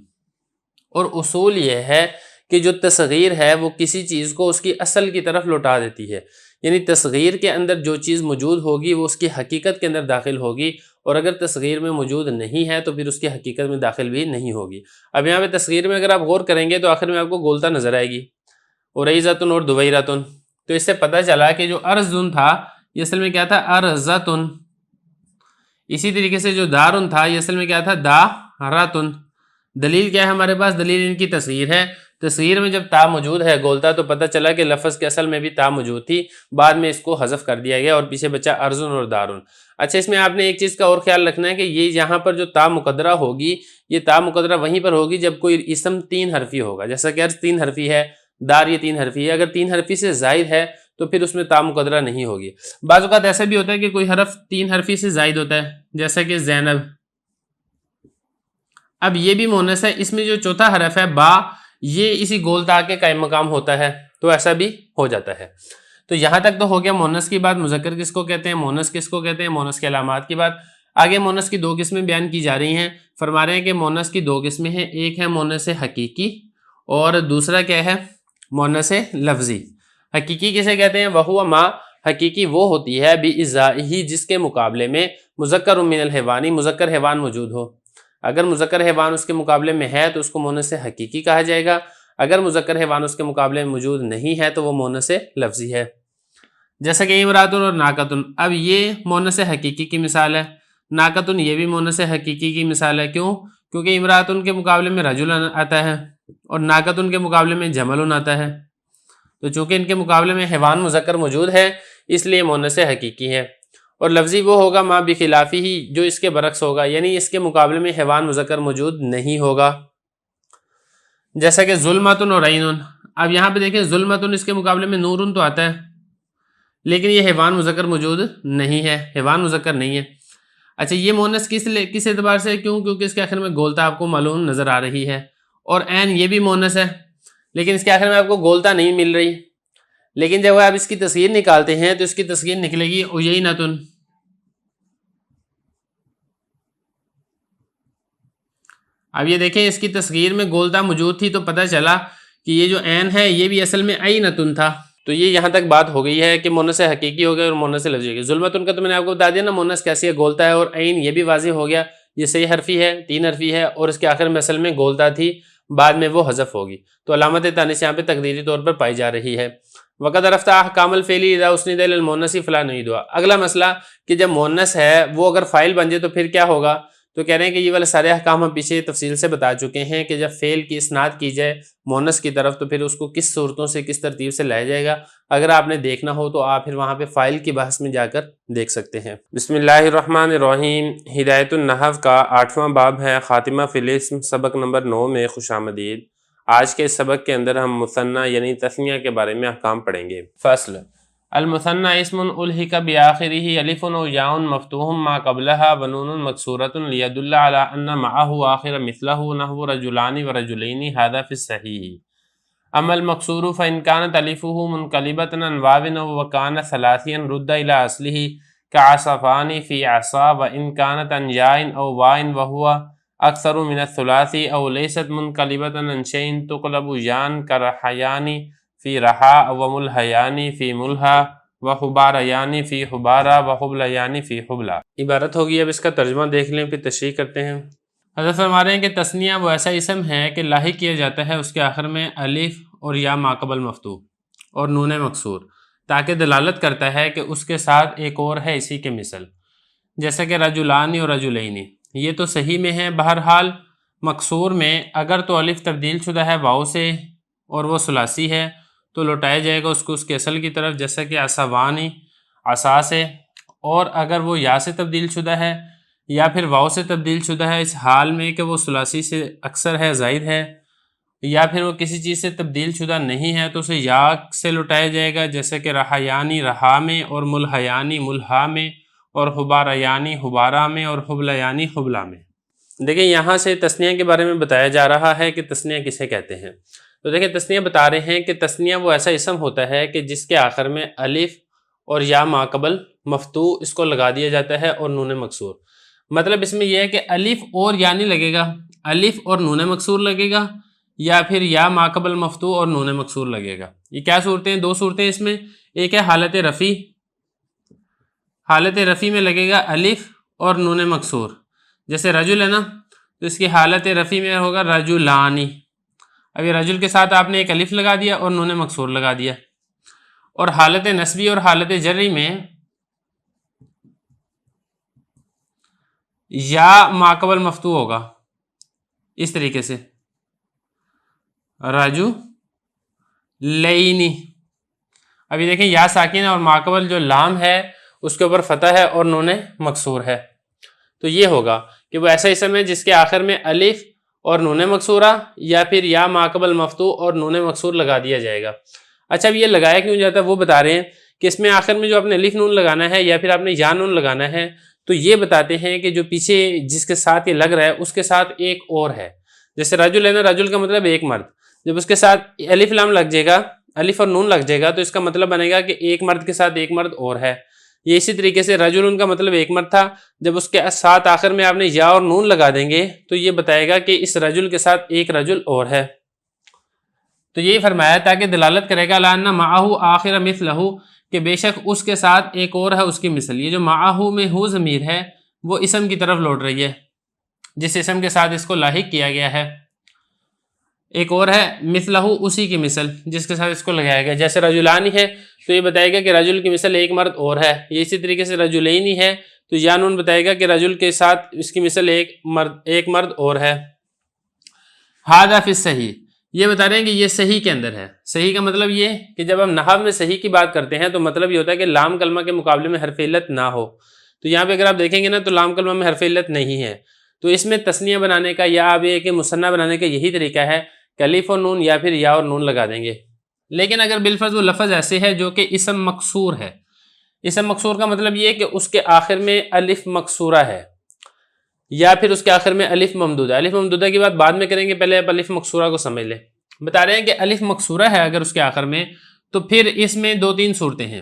Speaker 2: اور اصول یہ ہے کہ جو تصغیر ہے وہ کسی چیز کو اس کی اصل کی طرف لوٹا دیتی ہے. یعنی تصغیر کے اندر جو چیز موجود ہوگی وہ اس کی حقیقت کے اندر داخل ہوگی، اور اگر تصغیر میں موجود نہیں ہے تو پھر اس کی حقیقت میں داخل بھی نہیں ہوگی. اب یہاں پہ تصغیر میں اگر آپ غور کریں گے تو آخر میں آپ کو گولتا نظر آئے گی، اریزتن اور دویرتن. تو اس سے پتہ چلا کہ جو ارضن تھا یہ اصل میں کیا تھا؟ ارزتن. اسی طریقے سے جو دارن تھا یہ اصل میں کیا تھا؟ دارتن. دلیل کیا ہے ہمارے پاس؟ دلیل ان کی تصغیر ہے. تصغیر میں جب تا موجود ہے گولتا، تو پتہ چلا کہ لفظ کے اصل میں بھی تا موجود تھی، بعد میں اس کو حذف کر دیا گیا اور پیچھے بچا ارزن اور دارن. اچھا، اس میں آپ نے ایک چیز کا اور خیال رکھنا ہے کہ یہ یہاں پر جو تا مقدرہ ہوگی، یہ تا مقدرہ وہیں پر ہوگی جب کوئی اسم 3 حرفی ہوگا. جیسا کہ ارض 3 حرفی ہے، دار یہ 3 حرفی ہے. اگر 3 حرفی سے زائد ہے تو پھر اس میں تا مقدرہ نہیں ہوگی. بعض اوقات ایسا بھی ہوتا ہے کہ کوئی حرف 3 حرفی سے زائد ہوتا ہے، جیسا کہ زینب. اب یہ بھی مؤنث ہے، اس میں جو چوتھا حرف ہے با، یہ اسی گول تا کے قائم مقام ہوتا ہے، تو ایسا بھی ہو جاتا ہے. تو یہاں تک تو ہو گیا مؤنث کی بات. مذکر کس کو کہتے ہیں، مؤنث کس کو کہتے ہیں، مؤنث کے علامات کی بات. آگے مؤنث کی 2 قسمیں بیان کی جا رہی ہیں. فرما رہے ہیں کہ مؤنث کی 2 قسمیں ہیں، ایک ہے مؤنث حقیقی اور دوسرا کیا ہے؟ مؤنث لفظی. حقیقی کسے کہتے ہیں؟ وہو ما، حقیقی وہ ہوتی ہے بِإِزَائِهِ، جس کے مقابلے میں مذکر من الحیوانی، مذکر حیوان موجود ہو. اگر مذکر حیوان اس کے مقابلے میں ہے تو اس کو مؤنث حقیقی کہا جائے گا. اگر مذکر حیوان اس کے مقابلے میں موجود نہیں ہے تو وہ مؤنث لفظی ہے. جیسا کہ امراتن اور ناقتن. اب یہ مؤنث حقیقی کی مثال ہے، ناقتن یہ بھی مؤنث حقیقی کی مثال ہے. کیوں؟ کیونکہ امراتن کے مقابلے میں رجل آتا ہے اور ناقتن کے مقابلے میں جمل آتا ہے. تو چونکہ ان کے مقابلے میں حیوان مذکر موجود ہے اس لیے مؤنث حقیقی ہے. اور لفظی وہ ہوگا ما بخلافی ہی، جو اس کے برعکس ہوگا، یعنی اس کے مقابلے میں حیوان مذکر موجود نہیں ہوگا. جیسا کہ ظلمتن اور عینن. اب یہاں پہ دیکھیں ظلمتن اس کے مقابلے میں نورن تو آتا ہے، لیکن یہ حیوان مذکر موجود نہیں ہے، حیوان مذکر نہیں ہے. اچھا، یہ مؤنث کس اعتبار سے؟ کیوں؟ کیونکہ اس کے آخر میں گولتا آپ کو معلوم نظر آ رہی ہے. اور عین یہ بھی مؤنث ہے، لیکن اس کے آخر میں آپ کو گولتا نہیں مل رہی. لیکن جب آپ اس کی تصغیر نکالتے ہیں تو اس کی تصغیر نکلے گی عیینتن. اب یہ دیکھیں اس کی تصغیر میں گولتا موجود تھی تو پتہ چلا کہ یہ جو عین ہے یہ بھی اصل میں عینتن تھا. تو یہ یہاں تک بات ہو گئی ہے کہ مؤنث حقیقی ہو گیا اور مؤنث لفظی ہو گیا. ظلمتن کا تو میں نے آپ کو بتا دیا نا مؤنث کیسی ہے، گولتا ہے. اور عین یہ بھی واضح ہو گیا، یہ صحیح حرفی ہے، 3 حرفی ہے اور اس کے آخر میں اصل میں گولتا تھی، بعد میں وہ حذف ہوگی. تو علامت تانیث یہاں پہ تقدیری طور پر پائی جا رہی ہے. وقد عرفت احکام الفعل اذا اسند الى المؤنث فلا نعيد. اگلا مسئلہ کہ جب مؤنث ہے وہ اگر فاعل بن جائے تو پھر کیا ہوگا؟ تو کہہ رہے ہیں کہ یہ والے سارے احکام ہم پیچھے تفصیل سے بتا چکے ہیں کہ جب فعل کی اسناد کی جائے مؤنث کی طرف تو پھر اس کو کس صورتوں سے کس ترتیب سے لایا جائے گا. اگر آپ نے دیکھنا ہو تو آپ پھر وہاں پہ فاعل کی بحث میں جا کر دیکھ سکتے ہیں. بسم اللہ الرحمن الرحیم. ہدایت النحو کا 8واں باب ہے خاتمہ فی الاسم، سبق نمبر 9 میں خوش آمدید. آج کے سبق کے اندر ہم مثنیٰ یعنی تثنیہ کے بارے میں احکام پڑھیں گے. فصل. المثنى اسم الحق بآخره الف و یاء مفتوح ما قبلها ونون مکسورۃ لیدل على ان معه آخر مثله نحو رجلان ورجلین هذا في الصحيح. اما المکسور فان كانت الفه منقلبة عن واو وكان ثلاثيا رد الى اصله كعصفان في عصا، وان كانت عن ياء او واو وهو اکثر من الثلاثی او لیست منقلبة عن شيء تقلب یان کرحیان فی رحا وملحیان فی ملحا وحباریان فی حبارا وحبلیان فی حبلا. عبارت ہوگی. اب اس کا ترجمہ دیکھ لیں پھر تشریح کرتے ہیں. حضرت فرما رہے ہیں کہ تثنیہ وہ ایسا اسم ہے کہ لاحق کیا جاتا ہے اس کے آخر میں الف اور یا ماقبل مفتوح اور نون مکسور، تاکہ دلالت کرتا ہے کہ اس کے ساتھ ایک اور ہے اسی کے مثل. جیسا کہ رجلان اور رجلین، یہ تو صحیح میں ہے بہرحال، مکسور میں اگر تو الف تبدیل شدہ ہے واؤ سے اور وہ ثلاثی ہے تو لوٹایا جائے گا اس کو اس کے اصل کی طرف، جیسا کہ عصوانی عصا سے، اور اگر وہ یا سے تبدیل شدہ ہے یا پھر واؤ سے تبدیل شدہ ہے اس حال میں کہ وہ ثلاثی سے اکثر ہے، زائد ہے، یا پھر وہ کسی چیز سے تبدیل شدہ نہیں ہے تو اسے یا سے لوٹایا جائے گا، جیسے کہ رحیانی رہا میں، اور ملحیانی ملحا میں، اور حباریانی حبارہ میں، اور حبلیانی حبلہ میں۔ دیکھیں یہاں سے تثنیہ کے بارے میں بتایا جا رہا ہے کہ تثنیہ کسے کہتے ہیں۔ تو دیکھیں تثنیہ بتا رہے ہیں کہ تثنیہ وہ ایسا اسم ہوتا ہے کہ جس کے آخر میں الف اور یا ماقبل مفتوح اس کو لگا دیا جاتا ہے اور نون مکسور۔ مطلب اس میں یہ ہے کہ الف اور یا نہیں لگے گا، الف اور نون مکسور لگے گا، یا پھر یا ماقبل مفتوح اور نون مکسور لگے گا۔ یہ کیا صورتیں ہیں؟ دو صورتیں اس میں، ایک ہے حالت رفع، حالت رفع میں لگے گا الف اور نون مکسور، جیسے رجل ہے نا تو اس کی حالت رفع میں ہوگا رجلانی، اب یہ رجل کے ساتھ آپ نے ایک الف لگا دیا اور نون مکسور لگا دیا۔ اور حالت نسبی اور حالت جری میں یا ماقبل مفتوح ہوگا اس طریقے سے راجو لینی۔ ابھی دیکھیں یا ساکن اور ماقبل جو لام ہے اس کے اوپر فتح ہے اور نون مکسور ہے، تو یہ ہوگا کہ وہ ایسا اسم ہے جس کے آخر میں الف اور نون مکسورہ یا پھر یا ماقبل مفتوح اور نون مکسور لگا دیا جائے گا۔ اچھا اب یہ لگایا کیوں جاتا ہے وہ بتا رہے ہیں کہ اس میں آخر میں جو آپ نے الف نون لگانا ہے یا پھر آپ نے یا نون لگانا ہے تو یہ بتاتے ہیں کہ جو پیچھے جس کے ساتھ یہ لگ رہا ہے اس کے ساتھ ایک اور ہے، جیسے رجل ہے نا، رجل کا مطلب ایک مرد، جب اس کے ساتھ الف لام لگ جائے گا، الف اور نون لگ جائے گا تو اس کا مطلب بنے گا کہ ایک مرد کے ساتھ ایک مرد اور ہے۔ یہ اسی طریقے سے رجل ان کا مطلب ایک مرد تھا، جب اس کے ساتھ آخر میں آپ نے یا اور نون لگا دیں گے تو یہ بتائے گا کہ اس رجل کے ساتھ ایک رجل اور ہے۔ تو یہی فرمایا تاکہ دلالت کرے گا لَأَنَّ مَعَهُ آخِرَ مِثْلَهُ کہ بے شک اس کے ساتھ ایک اور ہے اس کی مثل۔ یہ جو معاہو میں ہو ضمیر ہے وہ اسم کی طرف لوٹ رہی ہے، جس اسم کے ساتھ اس کو لاحق کیا گیا ہے۔ ایک اور ہے مثلہ اسی کی مثل جس کے ساتھ اس کو لگایا گیا، جیسے رجلانی ہے تو یہ بتائے گا کہ رجل کی مثل ایک مرد اور ہے، یہ اسی طریقے سے رجلینی ہے تو یا نون بتائے گا کہ رجل کے ساتھ اس کی مثل ایک مرد اور ہے۔ ھذا فی الصحیح، یہ بتا رہے ہیں کہ یہ صحیح کے اندر ہے۔ صحیح کا مطلب یہ کہ جب ہم نحو میں صحیح کی بات کرتے ہیں تو مطلب یہ ہوتا ہے کہ لام کلمہ کے مقابلے میں حرف علت نہ ہو، تو یہاں پہ اگر آپ دیکھیں گے نا تو لام کلمہ میں حرف علت نہیں ہے، تو اس میں تثنیہ بنانے کا یا آپ یہ کہ مثنیٰ بنانے کا یہی طریقہ ہے کہ الف اور نون یا پھر یا اور نون لگا دیں گے۔ لیکن اگر بالفرض وہ لفظ ایسے ہے جو کہ اسم مکسور ہے، اسم مکسور کا مطلب یہ کہ اس کے آخر میں الف مکسورہ ہے یا پھر اس کے آخر میں الف ممدودہ۔ الف ممدودہ کی بات بعد میں کریں گے، پہلے آپ الف مکسورہ کو سمجھ لیں۔ بتا رہے ہیں کہ الف مکسورہ ہے اگر اس کے آخر میں تو پھر اس میں دو تین صورتیں ہیں۔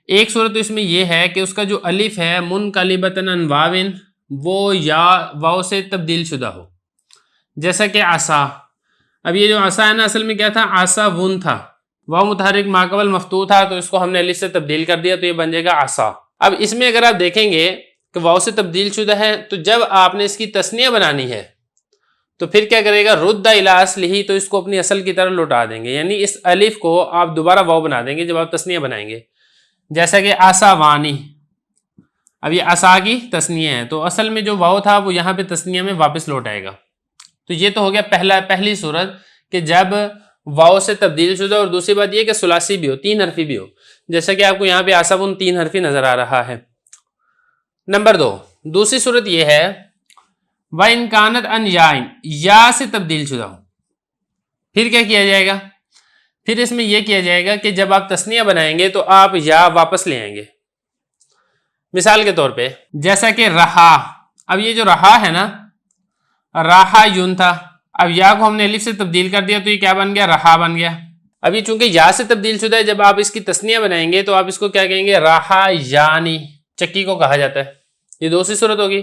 Speaker 2: ایک صورت تو اس میں یہ ہے کہ اس کا جو الف ہے منقلبۃ عن واو، وہ یا واو سے تبدیل شدہ ہو، جیسا کہ عصا۔ اب یہ جو عصا ہے نا اصل میں کیا تھا؟ عصا ون تھا، واو متحرک ماقبل مفتوح تھا تو اس کو ہم نے الف سے تبدیل کر دیا تو یہ بن جائے گا عصا۔ اب اس میں اگر آپ دیکھیں گے کہ واو سے تبدیل شدہ ہے تو جب آپ نے اس کی تثنیہ بنانی ہے تو پھر کیا کرے گا؟ رد الی اصلہ، تو اس کو اپنی اصل کی طرف لوٹا دیں گے، یعنی اس الف کو آپ دوبارہ واو بنا دیں گے جب آپ تثنیہ بنائیں گے، جیسا کہ عصا وانی۔ اب یہ عصا کی تثنیہ ہے تو اصل میں جو واو تھا وہ یہاں پہ تثنیہ میں واپس لوٹ آئے گا۔ تو یہ تو ہو گیا پہلی صورت کہ جب واو سے تبدیل شدہ، اور دوسری بات یہ کہ ثلاثی بھی ہو، تین حرفی بھی ہو، جیسا کہ آپ کو یہاں پہ عصبن تین حرفی نظر آ رہا ہے۔ نمبر 2، دوسری صورت یہ ہے وَإِنْ كَانَتْ عَنْ يَاءٍ، یا سے تبدیل شدہ ہو، پھر کیا کیا جائے گا؟ پھر اس میں یہ کیا جائے گا کہ جب آپ تثنیہ بنائیں گے تو آپ یا واپس لے آئیں گے۔ مثال کے طور پہ جیسا کہ رہا، اب یہ جو رہا ہے نا، راہا یون تھا، اب یا کو ہم نے الف سے تبدیل کر دیا تو یہ کیا بن گیا؟ رہا بن گیا۔ اب یہ چونکہ یا سے تبدیل شدہ ہے، جب آپ اس کی تثنیہ بنائیں گے تو آپ اس کو کیا کہیں گے؟ راہا یانی، چکی کو کہا جاتا ہے۔ یہ دوسری صورت ہوگی۔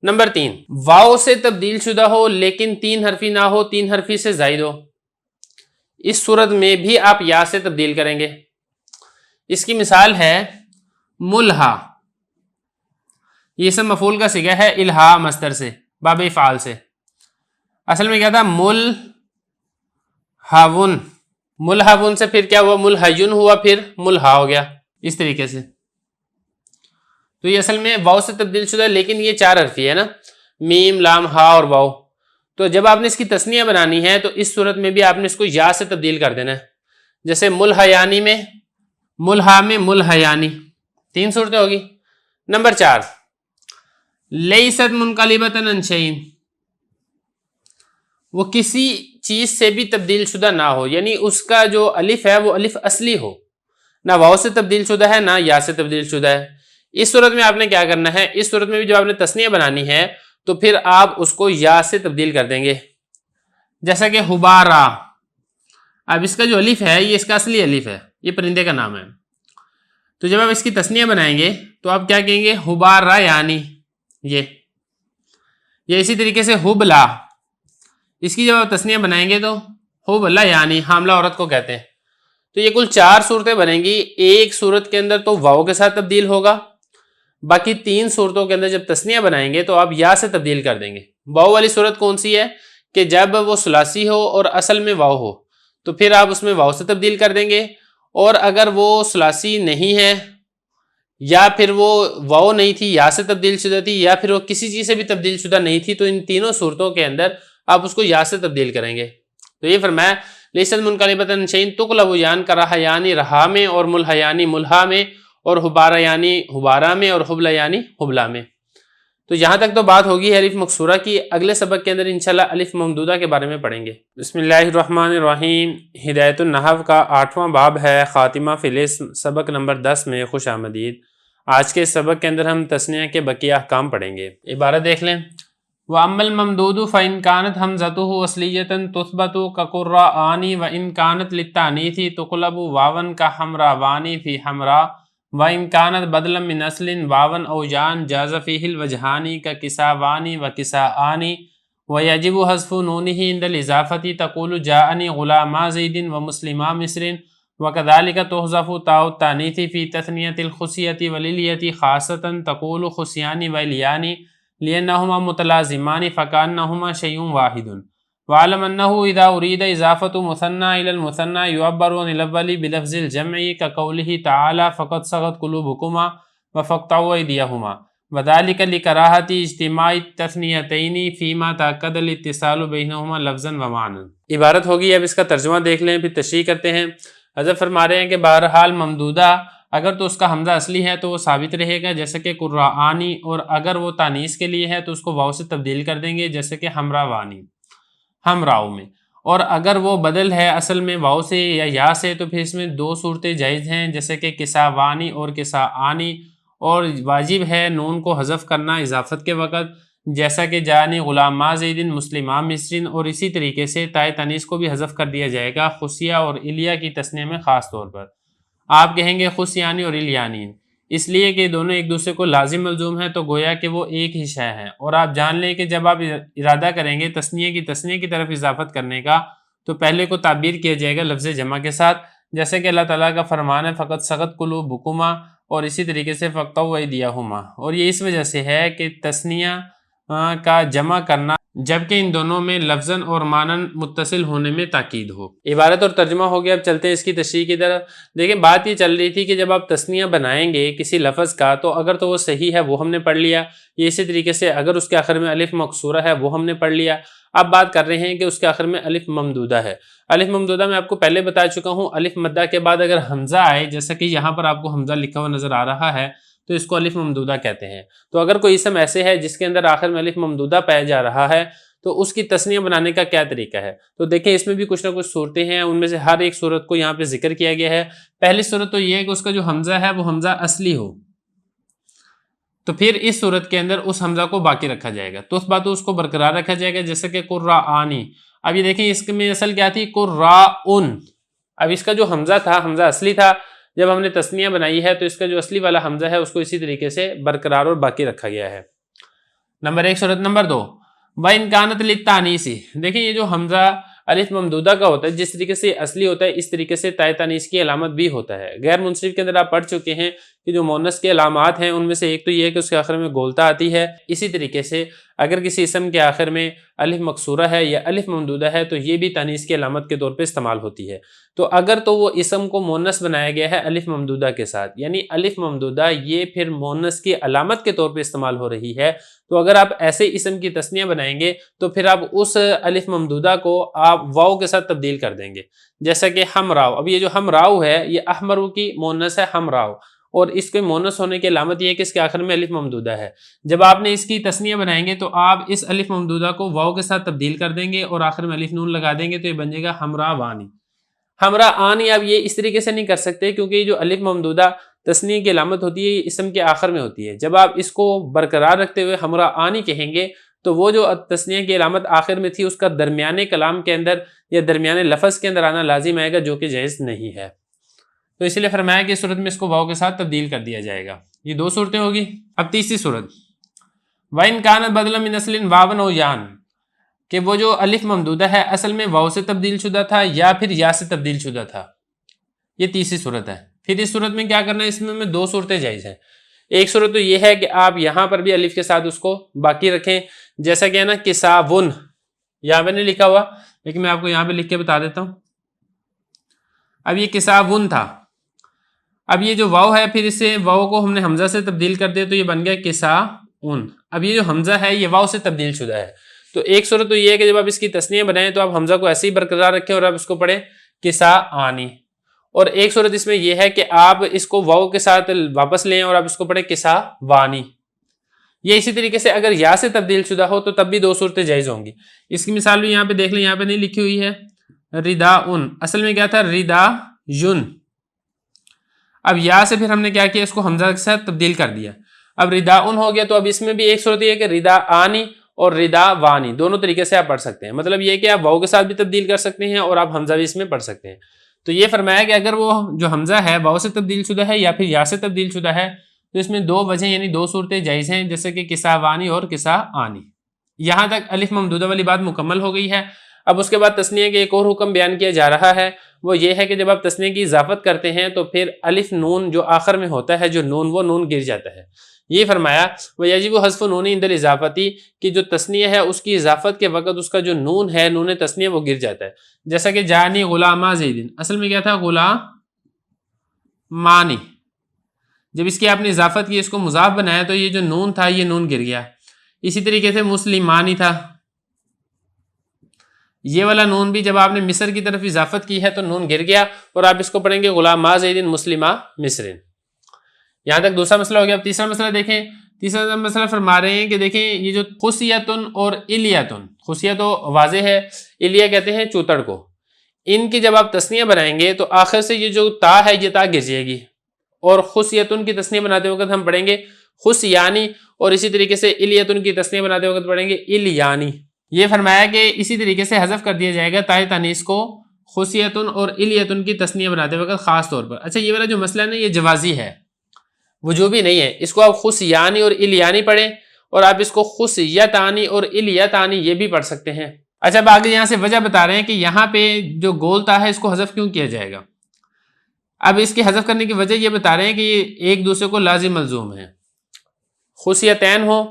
Speaker 2: نمبر 3، واو سے تبدیل شدہ ہو لیکن تین حرفی نہ ہو، تین حرفی سے زائد ہو، اس صورت میں بھی آپ یا سے تبدیل کریں گے۔ اس کی مثال ہے ملہا، یہ اسم مفعول کا صیغہ ہے الہا مصدر سے، باب افعال سے۔ اصل میں کیا تھا؟ ملہون، ملہون سے پھر کیا ہوا؟ ملہیون ہوا، پھر ملہا ہو گیا، اس طریقے سے۔ تو یہ اصل میں واو سے تبدیل شدہ ہے لیکن یہ چار حرفی ہے نا، میم لام ہا اور واو، تو جب آپ نے اس کی تسنیہ بنانی ہے تو اس صورت میں بھی آپ نے اس کو یا سے تبدیل کر دینا ہے. جیسے ملحیانی میں ملحا میں ملحیانی، 3 صورتیں ہوگی. نمبر 4 لیست منقلبۃ عن شیء، وہ کسی چیز سے بھی تبدیل شدہ نہ ہو، یعنی اس کا جو الف ہے وہ الف اصلی ہو، نہ واو سے تبدیل شدہ ہے نہ یا سے تبدیل شدہ ہے. اس صورت میں آپ نے کیا کرنا ہے، اس صورت میں بھی جب آپ نے تسنیہ بنانی ہے تو پھر آپ اس کو یا سے تبدیل کر دیں گے. جیسا کہ حبارہ، اب اس کا جو الف ہے یہ اس کا اصلی الف ہے، یہ پرندے کا نام ہے. تو جب آپ اس کی تسنیہ بنائیں گے تو آپ کیا کہیں گے، حبارہ یعنی یہ اسی طریقے سے حبلا، اس کی جب آپ تسنیہ بنائیں گے تو حبلا یعنی حاملہ عورت کو کہتے ہیں. تو یہ کل 4 صورتیں بنیں گی. ایک صورت کے اندر تو واو کے ساتھ تبدیل ہوگا، باقی 3 صورتوں کے اندر جب تسنیہ بنائیں گے تو آپ یا سے تبدیل کر دیں گے. واو والی صورت کون سی ہے کہ جب وہ ثلاثی ہو اور اصل میں واو ہو تو پھر آپ اس میں واو سے تبدیل کر دیں گے، اور اگر وہ ثلاثی نہیں ہے یا پھر وہ واو نہیں تھی یا سے تبدیل شدہ تھی یا پھر وہ کسی چیز سے بھی تبدیل شدہ نہیں تھی تو ان تینوں صورتوں کے اندر آپ اس کو یا سے تبدیل کریں گے. تو یہ فرمایا لیست منقلبۃ عن شیء تقلب یان کرہ یعنی رہا میں اور ملحیانی ملحا میں اور حبارہ یعنی حبارہ میں اور حبلہ یعنی حبلہ میں. تو یہاں تک تو بات ہوگی الف مکسورہ کی. اگلے سبق کے اندر انشاءاللہ الف ممدودہ کے بارے میں پڑھیں گے. بسم اللہ الرحمن الرحیم. ہدایت النحو کا 8واں باب ہے خاتمہ فی الاسم، سبق نمبر 10 میں خوش آمدید. آج کے سبق کے اندر ہم تسنیہ کے بقیہ احکام پڑھیں گے. عبارت دیکھ لیں. وَأَمَّا الْمَمْدُودُ فَإِنْ كَانَتْ هَمْزَتُهُ أَصْلِيَّةً تُثْبَتُ كَقُرَّآنِ وَإِنْ كَانَتْ لِلتَّأْنِيثِ تُقْلَبُ وَاوًا كَحَمْرَوَانِ فِي حَمْرَاء وَإِنْ كَانَتْ بَدْلًا مِنْ أَصْلٍ وَاوًا أَوْ يَاءً جَازَ فِيهِ الْوَجْهَانِ كَكِسَاوَانِ وَكِسَاءَانِ وَيَجِبُ حَذْفُ نُونِهِ عِنْدَ الْإِضَافَةِ تَقُولُ جَاءَنِي غُلَامَا زَيْدٍ وَمُسْلِمَا مِصْرٍ وَكَذَلِكَ تُحْذَفُ تَاءُ التَّأْنِيثِ فِي تَثْنِيَةِ الْخُصِيَّةِ وَالْإِلْيَةِ خَاصَّةً تَقُولُ خُصِيَانِ وَإِلْيَانِ لِأَنَّهُمَا مُتَلَازِمَانِ فَكَأَنَّهُمَا شَيْءٌ وَاحِدٌ. وَاعْلَمْ أَنَّهُ إِذَا أُرِيدَ إِضَافَةُ مُثَنًّى إِلَى الْمُثَنَّى يُعَبَّرُ عَنِ الْأَوَّلِ بِلَفْظِ الْجَمْعِ كَقَوْلِهِ تَعَالَى فَقَدْ صَغَتْ قُلُوبُكُمَا وَفَاقْطَعُوا أَيْدِيَهُمَا وَذَلِكَ لِكَرَاهَةِ اجْتِمَاعِ التَّثْنِيَتَيْنِ فِيمَا تَأَكَّدَ الْاِتِّصَالُ بَيْنَهُمَا لَفْظًا وَمَعْنًى. عبارت ہوگی. اب اس کا ترجمہ دیکھ لیں پھر تشریح کرتے ہیں. حضرت فرما رہے ہیں کہ بہرحال ممدودہ اگر تو اس کا حمزہ اصلی ہے تو وہ ثابت رہے گا جیسے کہ قرآنی، اور اگر وہ تانیث کے لیے ہے تو اس کو واو سے تبدیل کر دیں گے جیسے کہ ہمراوانی ہمراؤ میں، اور اگر وہ بدل ہے اصل میں واو سے یا سے تو پھر اس میں 2 صورتیں جائز ہیں جیسے کہ کساوانی اور کساآنی، اور واجب ہے نون کو حذف کرنا اضافت کے وقت جیسا کہ جانی غلاما زیدن مسلمہ مصرن، اور اسی طریقے سے تائے تانیث کو بھی حذف کر دیا جائے گا خصیہ اور الیہ کی تسنیہ میں خاص طور پر. آپ کہیں گے خصیانی اور الیانی اس لیے کہ دونوں ایک دوسرے کو لازم ملزوم ہیں تو گویا کہ وہ ایک ہی شے ہیں. اور آپ جان لیں کہ جب آپ ارادہ کریں گے تسنیہ کی طرف اضافت کرنے کا تو پہلے کو تعبیر کیا جائے گا لفظ جمع کے ساتھ، جیسے کہ اللہ تعالیٰ کا فرمان ہے فقط سغت قلوبکما، اور اسی طریقے سے فاقطعوا ایدیہما، اور یہ اس وجہ سے ہے کہ تسنیہ کا جمع کرنا جبکہ ان دونوں میں لفظاً اور معناً متصل ہونے میں تاکید ہو. عبارت اور ترجمہ ہو گیا. اب چلتے ہیں اس کی تشریح کی طرف. دیکھیں بات یہ چل رہی تھی کہ جب آپ تسنیہ بنائیں گے کسی لفظ کا تو اگر تو وہ صحیح ہے وہ ہم نے پڑھ لیا، یہ اسی طریقے سے اگر اس کے آخر میں الف مکسورہ ہے وہ ہم نے پڑھ لیا. اب بات کر رہے ہیں کہ اس کے آخر میں الف ممدودہ ہے. الف ممدودہ میں آپ کو پہلے بتا چکا ہوں الف مدہ کے بعد اگر حمزہ آئے، جیسا کہ یہاں پر آپ کو حمزہ لکھا ہوا نظر آ رہا ہے، تو اس کو الف ممدودہ کہتے ہیں. تو اگر کوئی اسم ایسے ہے جس کے اندر آخر میں الف ممدودہ پایا جا رہا ہے تو اس کی تسنیہ بنانے کا کیا طریقہ ہے. تو دیکھیں اس میں بھی کچھ نہ کچھ صورتیں ہیں، ان میں سے ہر ایک صورت کو یہاں پہ ذکر کیا گیا ہے. پہلی صورت تو یہ ہے کہ اس کا جو حمزہ ہے وہ حمزہ اصلی ہو، تو پھر اس صورت کے اندر اس حمزہ کو باقی رکھا جائے گا، تو اس بات اس کو برقرار رکھا جائے گا جیسے کہ قرآنی. اب یہ دیکھیں اس میں اصل کیا تھی قرآن. اب اس کا جو حمزہ تھا حمزہ اصلی تھا، جب ہم نے تسنیہ بنائی ہے تو اس کا جو اصلی والا حمزہ ہے اس کو اسی طریقے سے برقرار اور باقی رکھا گیا ہے. نمبر 1 صورت. نمبر 2 وَإِنْ كَانَتْ لِلتَّأْنِيثِ. دیکھیں یہ جو حمزہ الف ممدودہ کا ہوتا ہے جس طریقے سے اصلی ہوتا ہے اس طریقے سے تائے تانیث کی علامت بھی ہوتا ہے. غیر منصرف کے اندر آپ پڑھ چکے ہیں کہ جو مونس کے علامات ہیں ان میں سے ایک تو یہ ہے کہ اس کے آخر میں گولتا آتی ہے. اسی طریقے سے اگر کسی اسم کے آخر میں الف مکسورہ ہے یا الف ممدودہ ہے تو یہ بھی تانیث کی علامت کے طور پہ استعمال ہوتی ہے. تو اگر تو وہ اسم کو مونس بنایا گیا ہے الف ممدودہ کے ساتھ، یعنی الف ممدودہ یہ پھر مونس کی علامت کے طور پہ استعمال ہو رہی ہے، تو اگر آپ ایسے اسم کی تثنیہ بنائیں گے تو پھر آپ اس الف ممدودہ کو آپ واو کے ساتھ تبدیل کر دیں گے. جیسا کہ ہمراؤ، اب یہ جو ہمراؤ ہے یہ احمرو کی مونس ہے ہمراؤ، اور اس کے مونس ہونے کی علامت یہ ہے کہ اس کے آخر میں الف ممدودہ ہے. جب آپ نے اس کی تثنیہ بنائیں گے تو آپ اس الف ممدودہ کو واو کے ساتھ تبدیل کر دیں گے اور آخر میں الف نون لگا دیں گے تو یہ بن جائے گا ہمراہ وانی. ہمراہ آنی آپ یہ اس طریقے سے نہیں کر سکتے کیونکہ یہ جو الف ممدودہ تثنیہ کی علامت ہوتی ہے یہ اسم کے آخر میں ہوتی ہے. جب آپ اس کو برقرار رکھتے ہوئے ہمراہ آنی کہیں گے تو وہ جو تثنیہ کی علامت آخر میں تھی اس کا درمیانے کلام کے اندر یا درمیانے لفظ کے اندر آنا لازم آئے گا، جو کہ جائز نہیں ہے. تو اس لیے فرمایا کہ اس صورت میں اس کو واو کے ساتھ تبدیل کر دیا جائے گا. یہ دو صورتیں ہوگی. اب تیسری صورت، وَإِنْ كَانَتْ بَدْلًا مِنْ أَصْلٍ وَاوًا أَوْ يَاءً، کہ وہ جو الف ممدودہ ہے اصل میں واو سے تبدیل شدہ تھا یا پھر یا سے تبدیل شدہ تھا. یہ تیسری صورت ہے. پھر اس صورت میں کیا کرنا ہے، اس میں دو صورتیں جائز ہیں. ایک صورت تو یہ ہے کہ آپ یہاں پر بھی الف کے ساتھ اس کو باقی رکھیں، جیسا کہ ہے نا کساون، یہاں پہ نہیں لکھا ہوا لیکن میں آپ کو یہاں پہ لکھ کے بتا دیتا ہوں. اب یہ کساون تھا، اب یہ جو واو ہے پھر اس سے واو کو ہم نے حمزہ سے تبدیل کر دیا تو یہ بن گیا کساون. اب یہ جو حمزہ ہے یہ واو سے تبدیل شدہ ہے. تو ایک صورت تو یہ ہے کہ جب آپ اس کی تثنیہ بنائیں تو آپ حمزہ کو ایسے ہی برقرار رکھیں اور آپ اس کو پڑھیں کسا آنی. اور ایک صورت اس میں یہ ہے کہ آپ اس کو واو کے ساتھ واپس لیں اور آپ اس کو پڑھیں کسا وانی. یہ اسی طریقے سے اگر یا سے تبدیل شدہ ہو تو تب بھی دو صورتیں جائز ہوں گی. اس کی مثال بھی یہاں پہ دیکھ لیں، یہاں پہ نہیں لکھی ہوئی ہے. ردا ان اصل میں کیا تھا، ردا یون. اب یا سے پھر ہم نے کیا کیا، اس کو حمزہ کے ساتھ تبدیل کر دیا. اب ردا ان ہو گیا. تو اب اس میں بھی ایک صورت یہ ہے کہ ردا آنی اور ردا وانی دونوں طریقے سے آپ پڑھ سکتے ہیں. مطلب یہ کہ آپ واو کے ساتھ بھی تبدیل کر سکتے ہیں اور آپ حمزہ بھی اس میں پڑھ سکتے ہیں. تو یہ فرمایا کہ اگر وہ جو حمزہ ہے واو سے تبدیل شدہ ہے یا پھر یا سے تبدیل شدہ ہے تو اس میں دو وجہ یعنی دو صورتیں جائز ہیں، جیسے کہ کسا وانی اور کسا آنی. یہاں تک الف ممدودہ والی بات مکمل ہو گئی ہے. اب اس کے بعد تثنیہ کے ایک اور حکم بیان کیا جا رہا ہے، وہ یہ ہے کہ جب آپ تثنیہ کی اضافت کرتے ہیں تو پھر الف نون جو آخر میں ہوتا ہے جو نون، وہ نون گر جاتا ہے. یہ فرمایا وَيَجِبُ حَذْفُ نُونِ عِنْدَ الْإِضَافَةِ، کہ جو تثنیہ ہے اس کی اضافت کے وقت اس کا جو نون ہے، نون تثنیہ، وہ گر جاتا ہے. جیسا کہ جانی غلاما زیدن، اصل میں کیا تھا، غلامانی. جب اس کی آپ نے اضافت کی، اس کو مضاف بنایا تو یہ جو نون تھا یہ نون گر گیا. اسی طریقے سے مسلمانی تھا، یہ والا نون بھی جب آپ نے مصر کی طرف اضافت کی ہے تو نون گر گیا اور آپ اس کو پڑھیں گے غلاما زیدن مسلمہ مصرن. یہاں تک دوسرا مسئلہ ہو گیا. اب تیسرا مسئلہ دیکھیں. تیسرا مسئلہ فرما رہے ہیں کہ دیکھیں یہ جو خصیتن اور الیتن، خصیہ تو واضح ہے، الیہ کہتے ہیں چوتڑ کو. ان کی جب آپ تثنیہ بنائیں گے تو آخر سے یہ جو تا ہے یہ تا گر جائے گی، اور خصیتن کی تثنیہ بناتے وقت ہم پڑھیں گے خصیانی، اور اسی طریقے سے الیتن کی تثنیہ بناتے وقت پڑھیں گے الیانی. یہ فرمایا کہ اسی طریقے سے حذف کر دیا جائے گا تائے تانیث کو خصیتن اور الیتن کی تثنیہ بناتے وقت خاص طور پر. اچھا، یہ والا جو مسئلہ ہے نا یہ جوازی ہے، وجوبی نہیں ہے. اس کو آپ خصیانی اور الیانی پڑھیں اور آپ اس کو خصیتانی اور الیتانی یہ بھی پڑھ سکتے ہیں. اچھا، اب آگے یہاں سے وجہ بتا رہے ہیں کہ یہاں پہ جو گولتا ہے اس کو حذف کیوں کیا جائے گا. اب اس کے حذف کرنے کی وجہ یہ بتا رہے ہیں کہ یہ ایک دوسرے کو لازم ملزوم ہے. خصیتین ہو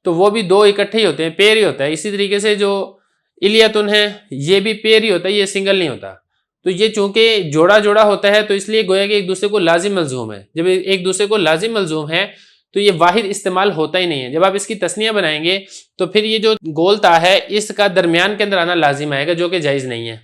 Speaker 2: تو وہ بھی دو اکٹھے ہی ہوتے ہیں، پیر ہی ہوتا ہے. اسی طریقے سے جو الیتن ہے یہ بھی پیر ہی ہوتا ہے، یہ سنگل نہیں ہوتا. تو یہ چونکہ جوڑا جوڑا ہوتا ہے تو اس لیے گویا کہ ایک دوسرے کو لازم ملزوم ہے. جب ایک دوسرے کو لازم ملزوم ہے تو یہ واحد استعمال ہوتا ہی نہیں ہے. جب آپ اس کی تثنیہ بنائیں گے تو پھر یہ جو گولتا ہے اس کا درمیان کے اندر آنا لازم آئے گا، جو کہ جائز نہیں ہے.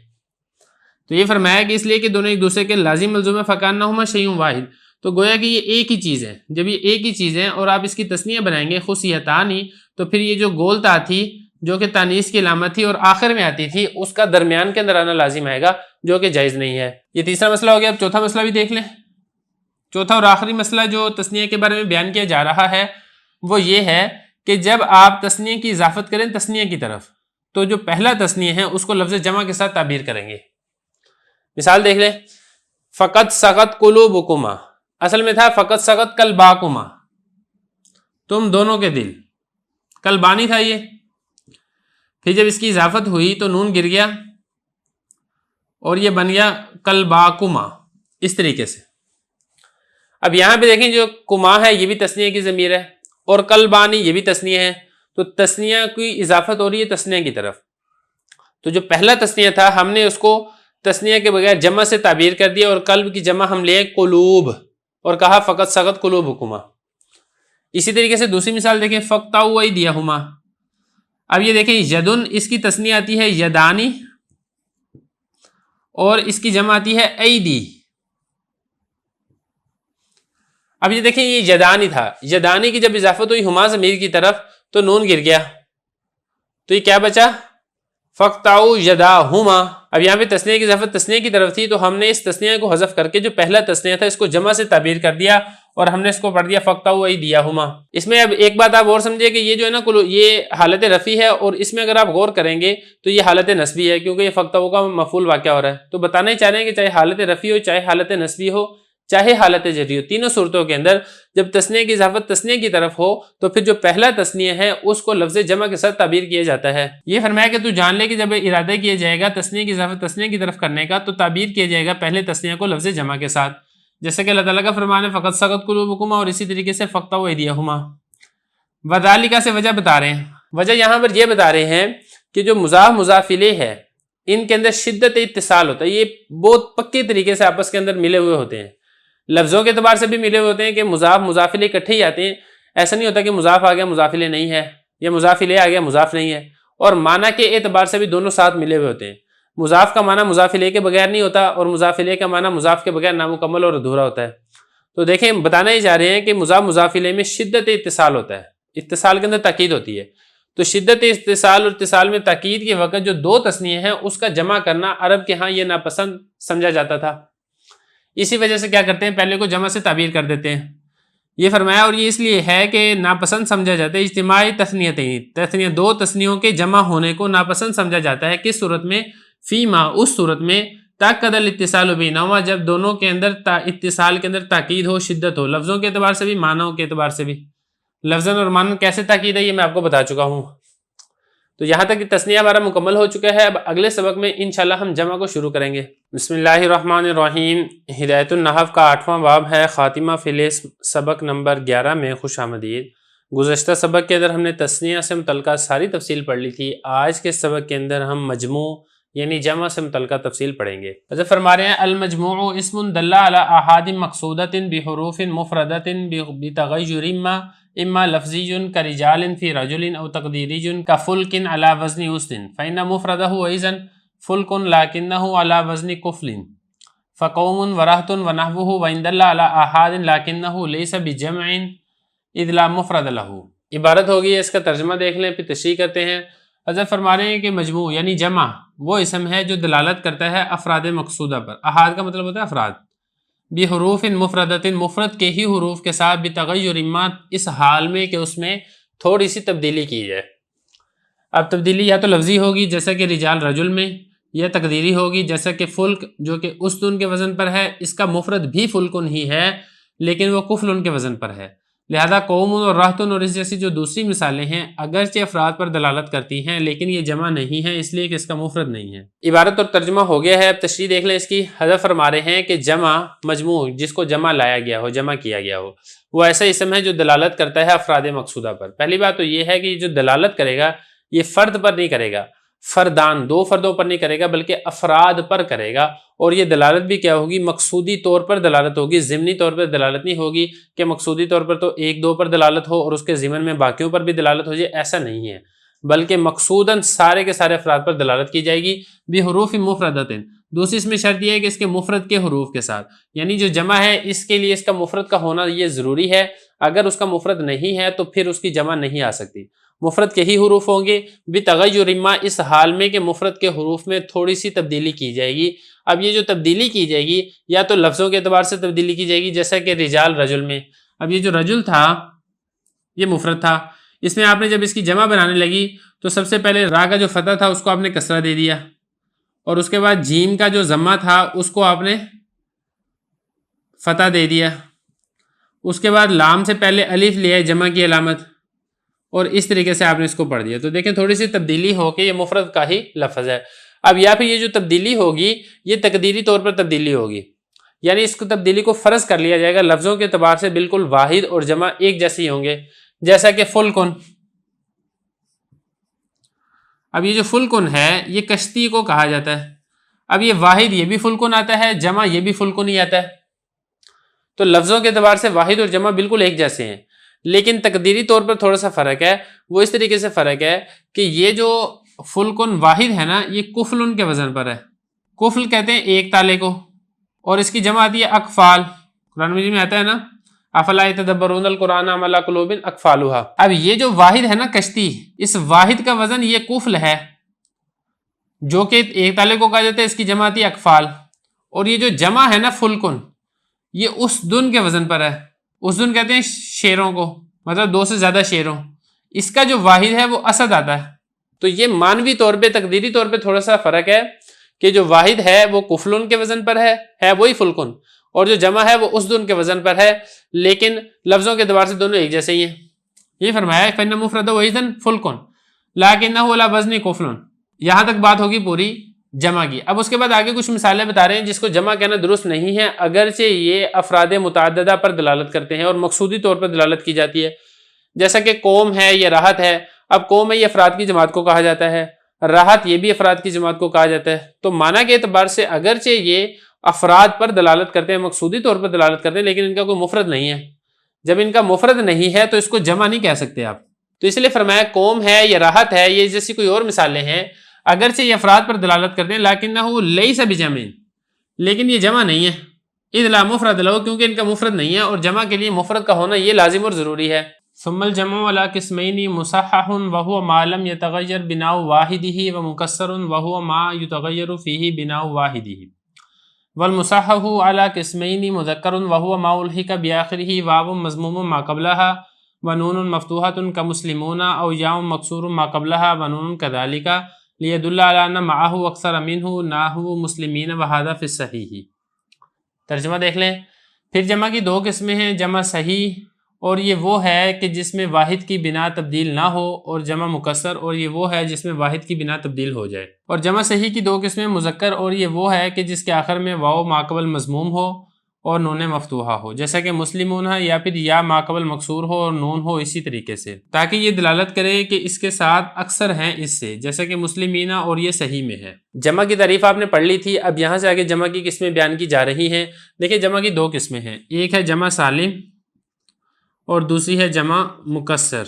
Speaker 2: تو یہ فرمایا کہ اس لیے کہ دونوں ایک دوسرے کے لازم ملزوم ہے، فکانہما شیء واحد، تو گویا کہ یہ ایک ہی چیز ہے. جب یہ ایک ہی چیز ہے اور آپ اس کی تثنیہ بنائیں گے خصیتانی تو پھر یہ جو گولتا تھی جو کہ تانیث کی علامت تھی اور آخر میں آتی تھی اس کا درمیان کے اندر آنا لازم آئے گا، جو کہ جائز نہیں ہے. یہ تیسرا مسئلہ ہو گیا. اب چوتھا مسئلہ بھی دیکھ لیں. چوتھا اور آخری مسئلہ جو تثنیہ کے بارے میں بیان کیا جا رہا ہے وہ یہ ہے کہ جب آپ تثنیہ کی اضافت کریں تثنیہ کی طرف تو جو پہلا تثنیہ ہے اس کو لفظ جمع کے ساتھ تعبیر کریں گے. مثال دیکھ لیں. فقط سقط قلوبکما، اصل میں تھا فقط سقط قلباکما، تم دونوں کے دل. قلبانی تھا یہ، پھر جب اس کی اضافت ہوئی تو نون گر گیا اور یہ بن گیا قلباکما. اس طریقے سے اب یہاں پہ دیکھیں جو کما ہے یہ بھی تسنیہ کی ضمیر ہے اور کلبانی یہ بھی تسنیہ ہے، تو تسنیہ کی اضافت ہو رہی ہے تسنیہ کی طرف. تو جو پہلا تسنیہ تھا ہم نے اس کو تسنیہ کے بغیر جمع سے تعبیر کر دیا، اور قلب کی جمع ہم لے قلوب اور کہا فقط سقط قلوبکما. اسی طریقے سے دوسری مثال دیکھیں فقطعوا ایدیہما. اب یہ دیکھیں یدن اس کی تسنیہ آتی ہے یدانی اور اس کی جمع آتی ہے ایدی. اب یہ دیکھیں یہ یدانی تھا، یدانی کی جب اضافت ہوئی ہما ضمیر کی طرف تو نون گر گیا، تو یہ کیا بچا فقطعوا یداہما. اب یہاں پہ تسنیہ کی اضافت تسنیہ کی طرف تھی تو ہم نے اس تسنیہ کو حذف کر کے جو پہلا تسنیہ تھا اس کو جمع سے تعبیر کر دیا اور ہم نے اس کو پڑھ دیا فقطعوا ایدیہما. اس میں اب ایک بات آپ اور سمجھے کہ یہ جو ہے نا یہ حالت رفع ہے، اور اس میں اگر آپ غور کریں گے تو یہ حالت نصبی ہے، کیونکہ یہ فقطعوا کا مفعول واقع ہو رہا ہے. تو بتانا ہی چاہ رہے ہیں کہ چاہے حالت رفع ہو، چاہے حالت نصبی ہو، چاہے حالت جری ہو، تینوں صورتوں کے اندر جب تسنیہ کی اضافت تسنیہ کی طرف ہو تو پھر جو پہلا تسنیہ ہے اس کو لفظ جمع کے ساتھ تعبیر کیا جاتا ہے. یہ فرمایا کہ تو جان لے کہ جب ارادہ کیا جائے گا تسنیہ کی اضافت تسنیہ کی طرف کرنے کا تو تعبیر کیا جائے گا پہلے تسنیہ کو لفظ جمع کے ساتھ، جیسے کہ اللہ تعالیٰ کا فرمان ہے فقط سقط قلوبکما، اور اسی طریقے سے فقطعوا ایدیہما. وذالک سے وجہ بتا رہے ہیں، وجہ یہاں پر یہ بتا رہے ہیں کہ جو مضاف مضاف الیہ ہے ان کے اندر شدت اتصال ہوتا ہے، یہ بہت پکے طریقے سے آپس کے اندر ملے ہوئے ہوتے ہیں، لفظوں کے اعتبار سے بھی ملے ہوئے ہوتے ہیں کہ مضاف مضاف الیہ اکٹھے ہی آتے ہیں. ایسا نہیں ہوتا کہ مضاف آ گیا مضاف الیہ نہیں ہے، یا مضاف الیہ آ گیا مضاف نہیں ہے. اور معنی کے اعتبار سے بھی دونوں ساتھ ملے ہوئے ہوتے ہیں. مضاف کا معنی مضاف الیہ کے بغیر نہیں ہوتا، اور مضاف الیہ کا معنی مضاف کے بغیر نامکمل اور ادھورا ہوتا ہے. تو دیکھیں بتانا ہی جا رہے ہیں کہ مضاف مضاف الیہ میں شدت اتصال ہوتا ہے، اتصال کے اندر تاکید ہوتی ہے. تو شدت اتصال اور اتصال میں تاکید کے وقت جو دو تسنیہ ہیں اس کا جمع کرنا عرب کے ہاں یہ ناپسند سمجھا جاتا تھا. اسی وجہ سے کیا کرتے ہیں پہلے کو جمع سے تعبیر کر دیتے ہیں. یہ فرمایا اور یہ اس لیے ہے کہ ناپسند سمجھا جاتا ہے اجتماعی تثنیہ دو تثنیوں کے جمع ہونے کو ناپسند سمجھا جاتا ہے. کس صورت میں؟ فیما اس صورت میں تاکد الاتصال بینہما جب دونوں کے اندر اتصال کے اندر تاکید ہو، شدت ہو، لفظوں کے اعتبار سے بھی معنوں کے اعتبار سے بھی. لفظاً اور معنن کیسے تاکید ہے یہ میں آپ کو بتا چکا ہوں. تو یہاں تک کہ تثنیہ ہمارا مکمل ہو چکا ہے. اب اگلے سبق میں انشاءاللہ ہم جمع کو شروع کریں گے. بسم اللہ الرحمن الرحیم. ہدایت النحو کا 8واں باب ہے خاتمہ فی الاسم، سبق نمبر 11 میں خوش آمدید. گزشتہ سبق کے اندر ہم نے تثنیہ سے متعلقہ ساری تفصیل پڑھ لی تھی. آج کے سبق کے اندر ہم مجموع یعنی جمع سے متعلقہ تفصیل پڑھیں گے. حضرت فرما رہے ہیں المجموع اسم دل علی احاد مقصودۃ بحروف مفردۃ بتغیر اما لفظی کرجال فی رجل او تقدیری کفلک علی وزن اسن فإن مفردہ ایضا فلک لکنہ علی وزن کفل فقوم ورہت ونحوہ وإن دل علی احاد لکنہ لیس بجمع اذ لا مفرد لہ. عبارت ہوگی اس کا ترجمہ دیکھ لیں پھر تشریح کرتے ہیں. حضرت فرما رہے ہیں کہ مجموع یعنی جمع وہ اسم ہے جو دلالت کرتا ہے افراد مقصودہ پر. احاد کا مطلب ہوتا ہے افراد. بحروف مفردۃ مفرد کے ہی حروف کے ساتھ بتغیر اما اس حال میں کہ اس میں تھوڑی سی تبدیلی کی جائے. اب تبدیلی یا تو لفظی ہوگی جیسا کہ رجال رجل میں، یا تقدیری ہوگی جیسا کہ فلک جو کہ استن کے وزن پر ہے، اس کا مفرد بھی فلکن ہی ہے لیکن وہ کفلن کے وزن پر ہے. لہذا قوم اور راحتن اور اس جیسی جو دوسری مثالیں ہیں اگرچہ افراد پر دلالت کرتی ہیں لیکن یہ جمع نہیں ہے اس لیے کہ اس کا مفرد نہیں ہے. عبارت اور ترجمہ ہو گیا ہے. اب تشریح دیکھ لیں اس کی. حضرت فرما رہے ہیں کہ جمع مجموع جس کو جمع لایا گیا ہو، جمع کیا گیا ہو، وہ ایسا اسم ہے جو دلالت کرتا ہے افراد مقصودہ پر. پہلی بات تو یہ ہے کہ یہ جو دلالت کرے گا یہ فرد پر نہیں کرے گا، فردان دو فردوں پر نہیں کرے گا بلکہ افراد پر کرے گا. اور یہ دلالت بھی کیا ہوگی؟ مقصودی طور پر دلالت ہوگی، ضمنی طور پر دلالت نہیں ہوگی کہ مقصودی طور پر تو ایک دو پر دلالت ہو اور اس کے ضمن میں باقیوں پر بھی دلالت ہو جائے. ایسا نہیں ہے بلکہ مقصوداً سارے کے سارے افراد پر دلالت کی جائے گی. بحروف مفردۃ دوسری اس میں شرط یہ ہے کہ اس کے مفرد کے حروف کے ساتھ، یعنی جو جمع ہے اس کے لیے اس کا مفرد کا ہونا یہ ضروری ہے. اگر اس کا مفرد نہیں ہے تو پھر اس کی جمع نہیں آ سکتی. مفرد کے ہی حروف ہوں گے بتغیر اما اس حال میں کہ مفرد کے حروف میں تھوڑی سی تبدیلی کی جائے گی. اب یہ جو تبدیلی کی جائے گی یا تو لفظوں کے اعتبار سے تبدیلی کی جائے گی جیسا کہ رجال رجل میں. اب یہ جو رجل تھا یہ مفرد تھا، اس میں آپ نے جب اس کی جمع بنانے لگی تو سب سے پہلے را کا جو فتح تھا اس کو آپ نے کسرہ دے دیا، اور اس کے بعد جیم کا جو ضمہ تھا اس کو آپ نے فتح دے دیا. اس کے بعد لام سے پہلے الف لیا جمع کی علامت، اور اس طریقے سے آپ نے اس کو پڑھ دیا. تو دیکھیں تھوڑی سی تبدیلی ہو کے یہ مفرد کا ہی لفظ ہے. اب یا پھر یہ جو تبدیلی ہوگی یہ تقدیری طور پر تبدیلی ہوگی. یعنی اس کو تبدیلی کو فرض کر لیا جائے گا، لفظوں کے اعتبار سے بالکل واحد اور جمع ایک جیسے ہی ہوں گے، جیسا کہ فلکن. اب یہ جو فلکن ہے یہ کشتی کو کہا جاتا ہے. اب یہ واحد یہ بھی فلکن آتا ہے، جمع یہ بھی فلکن ہی آتا ہے. تو لفظوں کے اعتبار سے واحد اور جمع بالکل ایک جیسے ہیں، لیکن تقدیری طور پر تھوڑا سا فرق ہے. وہ اس طریقے سے فرق ہے کہ یہ جو فلکن واحد ہے نا یہ کفلن کے وزن پر ہے. کفل کہتے ہیں ایک تالے کو، اور اس کی جمع آتی ہے اکفال. قرآن مجید میں آتا ہے نا افلا یتدبرون القرآن ام علی قلوب اقفالھا. اب یہ جو واحد ہے نا کشتی، اس واحد کا وزن یہ کفل ہے جو کہ ایک تالے کو کہا جاتا ہے، اس کی جمع آتی ہے اکفال. اور یہ جو جمع ہے نا فلکن یہ اس دن کے وزن پر ہے. اس دن کہتے ہیں شیروں کو، مطلب 2 سے زیادہ شیروں. اس کا جو واحد ہے وہ اسد آتا ہے. تو یہ مانوی طور پہ تقدیری طور پہ تھوڑا سا فرق ہے کہ جو واحد ہے وہ کفلن کے وزن پر ہے وہی فلکن، اور جو جمع ہے وہ اس دن کے وزن پر ہے، لیکن لفظوں کے اعتبار سے دونوں ایک جیسے ہی ہیں. یہ فرمایا فإن مفرد وحیدن فلکن لکنہ علی وزن کفلن. یہاں تک بات ہوگی پوری جمع کی. اب اس کے بعد آگے کچھ مثالیں بتا رہے ہیں جس کو جمع کہنا درست نہیں ہے، اگرچہ یہ افراد متعددہ پر دلالت کرتے ہیں اور مقصودی طور پر دلالت کی جاتی ہے. جیسا کہ قوم ہے یہ راحت ہے. اب قوم ہے یہ افراد کی جماعت کو کہا جاتا ہے، راحت یہ بھی افراد کی جماعت کو کہا جاتا ہے. تو معنی کے اعتبار سے اگرچہ یہ افراد پر دلالت کرتے ہیں، مقصودی طور پر دلالت کرتے ہیں، لیکن ان کا کوئی مفرد نہیں ہے. جب ان کا مفرد نہیں ہے تو اس کو جمع نہیں کہہ سکتے آپ. تو اس لیے فرمایا قوم ہے یہ راحت ہے، یہ جیسی کوئی اور مثالیں ہیں، اگرچہ یہ افراد پر دلالت کرتے ہیں لیکنہ لیس بجمع، لیکن یہ جمع نہیں ہے. اذ لا مفرد لہ، کیونکہ ان کا مفرد نہیں ہے، اور جمع کے لیے مفرد کا ہونا یہ لازم اور ضروری ہے. ثم الجمع علی قسمین مصحح وهو ما لم يتغیر بناء واحدہ ومکسر وهو ما يتغیر فیہ بناء واحدہ. والمصحح علی قسمین مذکر وهو ما الحق بآخرہ واو مضموم ما قبلها ونون مفتوحۃ کمسلمون او یاء مکسور ما قبلها ونون کذالک لیدل علی ان معه اکثر منہ نحو مسلمین وهذا فی الصحیح. ترجمہ دیکھ لیں. پھر جمع کی 2 قسمیں ہیں، جمع صحیح اور یہ وہ ہے کہ جس میں واحد کی بنا تبدیل نہ ہو، اور جمع مکسر اور یہ وہ ہے جس میں واحد کی بنا تبدیل ہو جائے. اور جمع صحیح کی 2 قسمیں مذکر اور یہ وہ ہے کہ جس کے آخر میں واو ماقبل مضموم ہو اور نون مفتوحہ ہو، جیسا کہ مسلمون ہے، یا پھر یا ماقبل مکسور ہو اور نون ہو اسی طریقے سے، تاکہ یہ دلالت کرے کہ اس کے ساتھ اکثر ہیں اس سے، جیسا کہ مسلمینہ اور یہ صحیح میں ہے. جمع کی تعریف آپ نے پڑھ لی تھی. اب یہاں سے آگے جمع کی قسمیں بیان کی جا رہی ہیں. دیکھیں جمع کی 2 قسمیں ہیں، ایک ہے جمع سالم اور دوسری ہے جمع مکسر.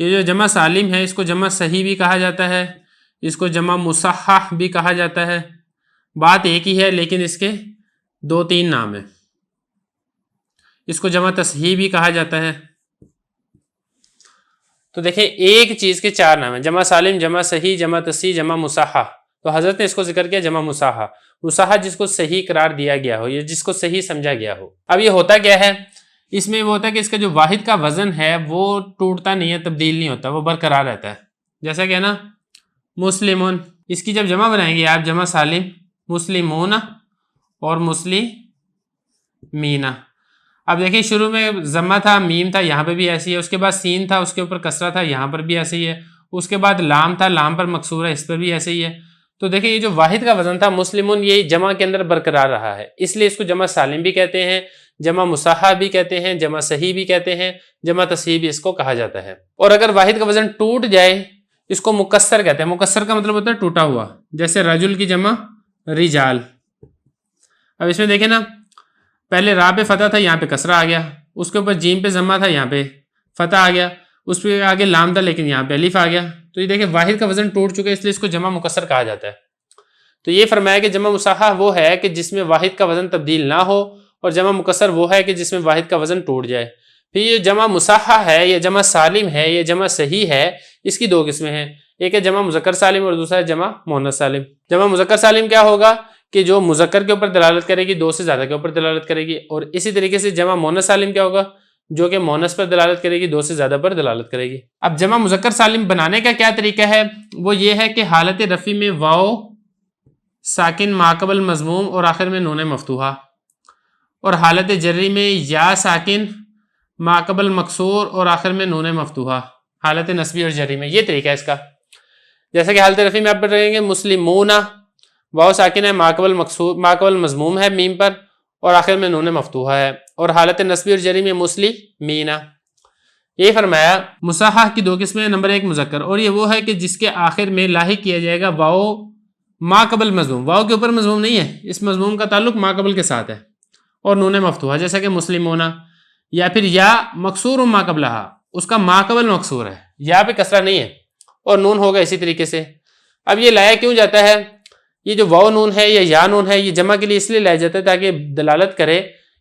Speaker 2: یہ جو جمع سالم ہے اس کو جمع صحیح بھی کہا جاتا ہے، اس کو جمع مصحح بھی کہا جاتا ہے. بات ایک ہی ہے لیکن اس کے 2-3 نام ہیں. اس کو جمع تصحیح بھی کہا جاتا ہے. تو دیکھیں ایک چیز کے 4 نام ہیں، جمع سالم، جمع صحیح، جمع تصحیح، جمع مصحح. تو حضرت نے اس کو ذکر کیا جمع مصحح. مصحح جس کو صحیح قرار دیا گیا ہو یا جس کو صحیح سمجھا گیا ہو. اب یہ ہوتا کیا ہے، اس میں وہ ہوتا ہے کہ اس کا جو واحد کا وزن ہے وہ ٹوٹتا نہیں ہے، تبدیل نہیں ہوتا، وہ برقرار رہتا ہے. جیسا کہ نا مسلمون، اس کی جب جمع بنائیں گے آپ جمع سالم، مسلمون اور مسلمینہ. اب دیکھیں شروع میں ضمہ تھا، میم تھا، یہاں پہ بھی ایسی ہے، اس کے بعد سین تھا، اس کے اوپر کسرہ تھا، یہاں پر بھی ایسے ہی ہے، اس کے بعد لام تھا، لام پر مکسور ہے، اس پر بھی ایسے ہی ہے. تو دیکھیں یہ جو واحد کا وزن تھا مسلمون یہ جمع کے اندر برقرار رہا ہے، اس لیے اس کو جمع سالم بھی کہتے ہیں، جمع مصحح بھی کہتے ہیں، جمع صحیح بھی کہتے ہیں، جمع تصحیح بھی اس کو کہا جاتا ہے. اور اگر واحد کا وزن ٹوٹ جائے اس کو مکسر کہتے ہیں. مکسر کا مطلب ہوتا ہے ٹوٹا ہوا، جیسے رجل کی جمع رجال. اب اس میں دیکھیں نا پہلے را پہ فتح تھا، یہاں پہ کسرہ آ گیا، اس کے اوپر جیم پہ ضمہ تھا، یہاں پہ فتح آ گیا، اس پہ آگے لام تھا لیکن یہاں پہ الف آ گیا. تو یہ دیکھیں واحد کا وزن ٹوٹ چکا ہے، اس لیے اس کو جمع مکسر کہا جاتا ہے. تو یہ فرمایا کہ جمع مصحح وہ ہے کہ جس میں واحد کا وزن تبدیل نہ ہو، اور جمع مکسر وہ ہے کہ جس میں واحد کا وزن ٹوٹ جائے. پھر یہ جمع مصحح ہے، یہ جمع سالم ہے، یہ جمع صحیح ہے، اس کی 2 قسمیں ہیں، ایک ہے جمع مذکر سالم اور دوسرا ہے جمع مؤنث سالم. جمع مذکر سالم کیا ہوگا کہ جو مذکر کے اوپر دلالت کرے گی 2 سے زیادہ کے اوپر دلالت کرے گی، اور اسی طریقے سے جمع مؤنث سالم کیا ہوگا جو کہ مؤنث پر دلالت کرے گی 2 سے زیادہ پر دلالت کرے گی. اب جمع مذکر سالم بنانے کا کیا طریقہ ہے، وہ یہ ہے کہ حالت رفع میں واو ساکن ماقبل مضموم اور آخر میں نون مفتوحہ، اور حالت جری میں یا ساکن ماقبل مکسور اور آخر میں نون مفتوحہ، حالت نصبی اور جری میں. یہ طریقہ ہے اس کا. جیسا کہ حالت رفع میں آپ پڑھیں گے مسلمون، واو ساکن ہے، ماقبل مکسور ماقبل مضموم ہے میم پر، اور آخر میں نون مفتوحہ ہے، اور حالت نصبی اور جری میں مسلمینا۔ یہ فرمایا مصحح کی دو قسمیں، نمبر ایک مذکر، اور یہ وہ ہے کہ جس کے آخر میں لاحق کیا جائے گا واو ما قبل مضموم، واو کے اوپر مضموم نہیں ہے، اس مضموم کا تعلق ما قبل کے ساتھ ہے، اور نون مفتوحہ جیسا کہ مسلمونا، یا پھر یا مکسور ما قبلہا، اس کا ما قبل مکسور ہے، یا پہ کسرہ نہیں ہے اور نون ہوگا اسی طریقے سے۔ اب یہ لایا کیوں جاتا ہے؟ یہ جو واو نون ہے یا یا نون ہے یہ جمع کے لیے اس لیے لایا جاتا ہے تاکہ دلالت کرے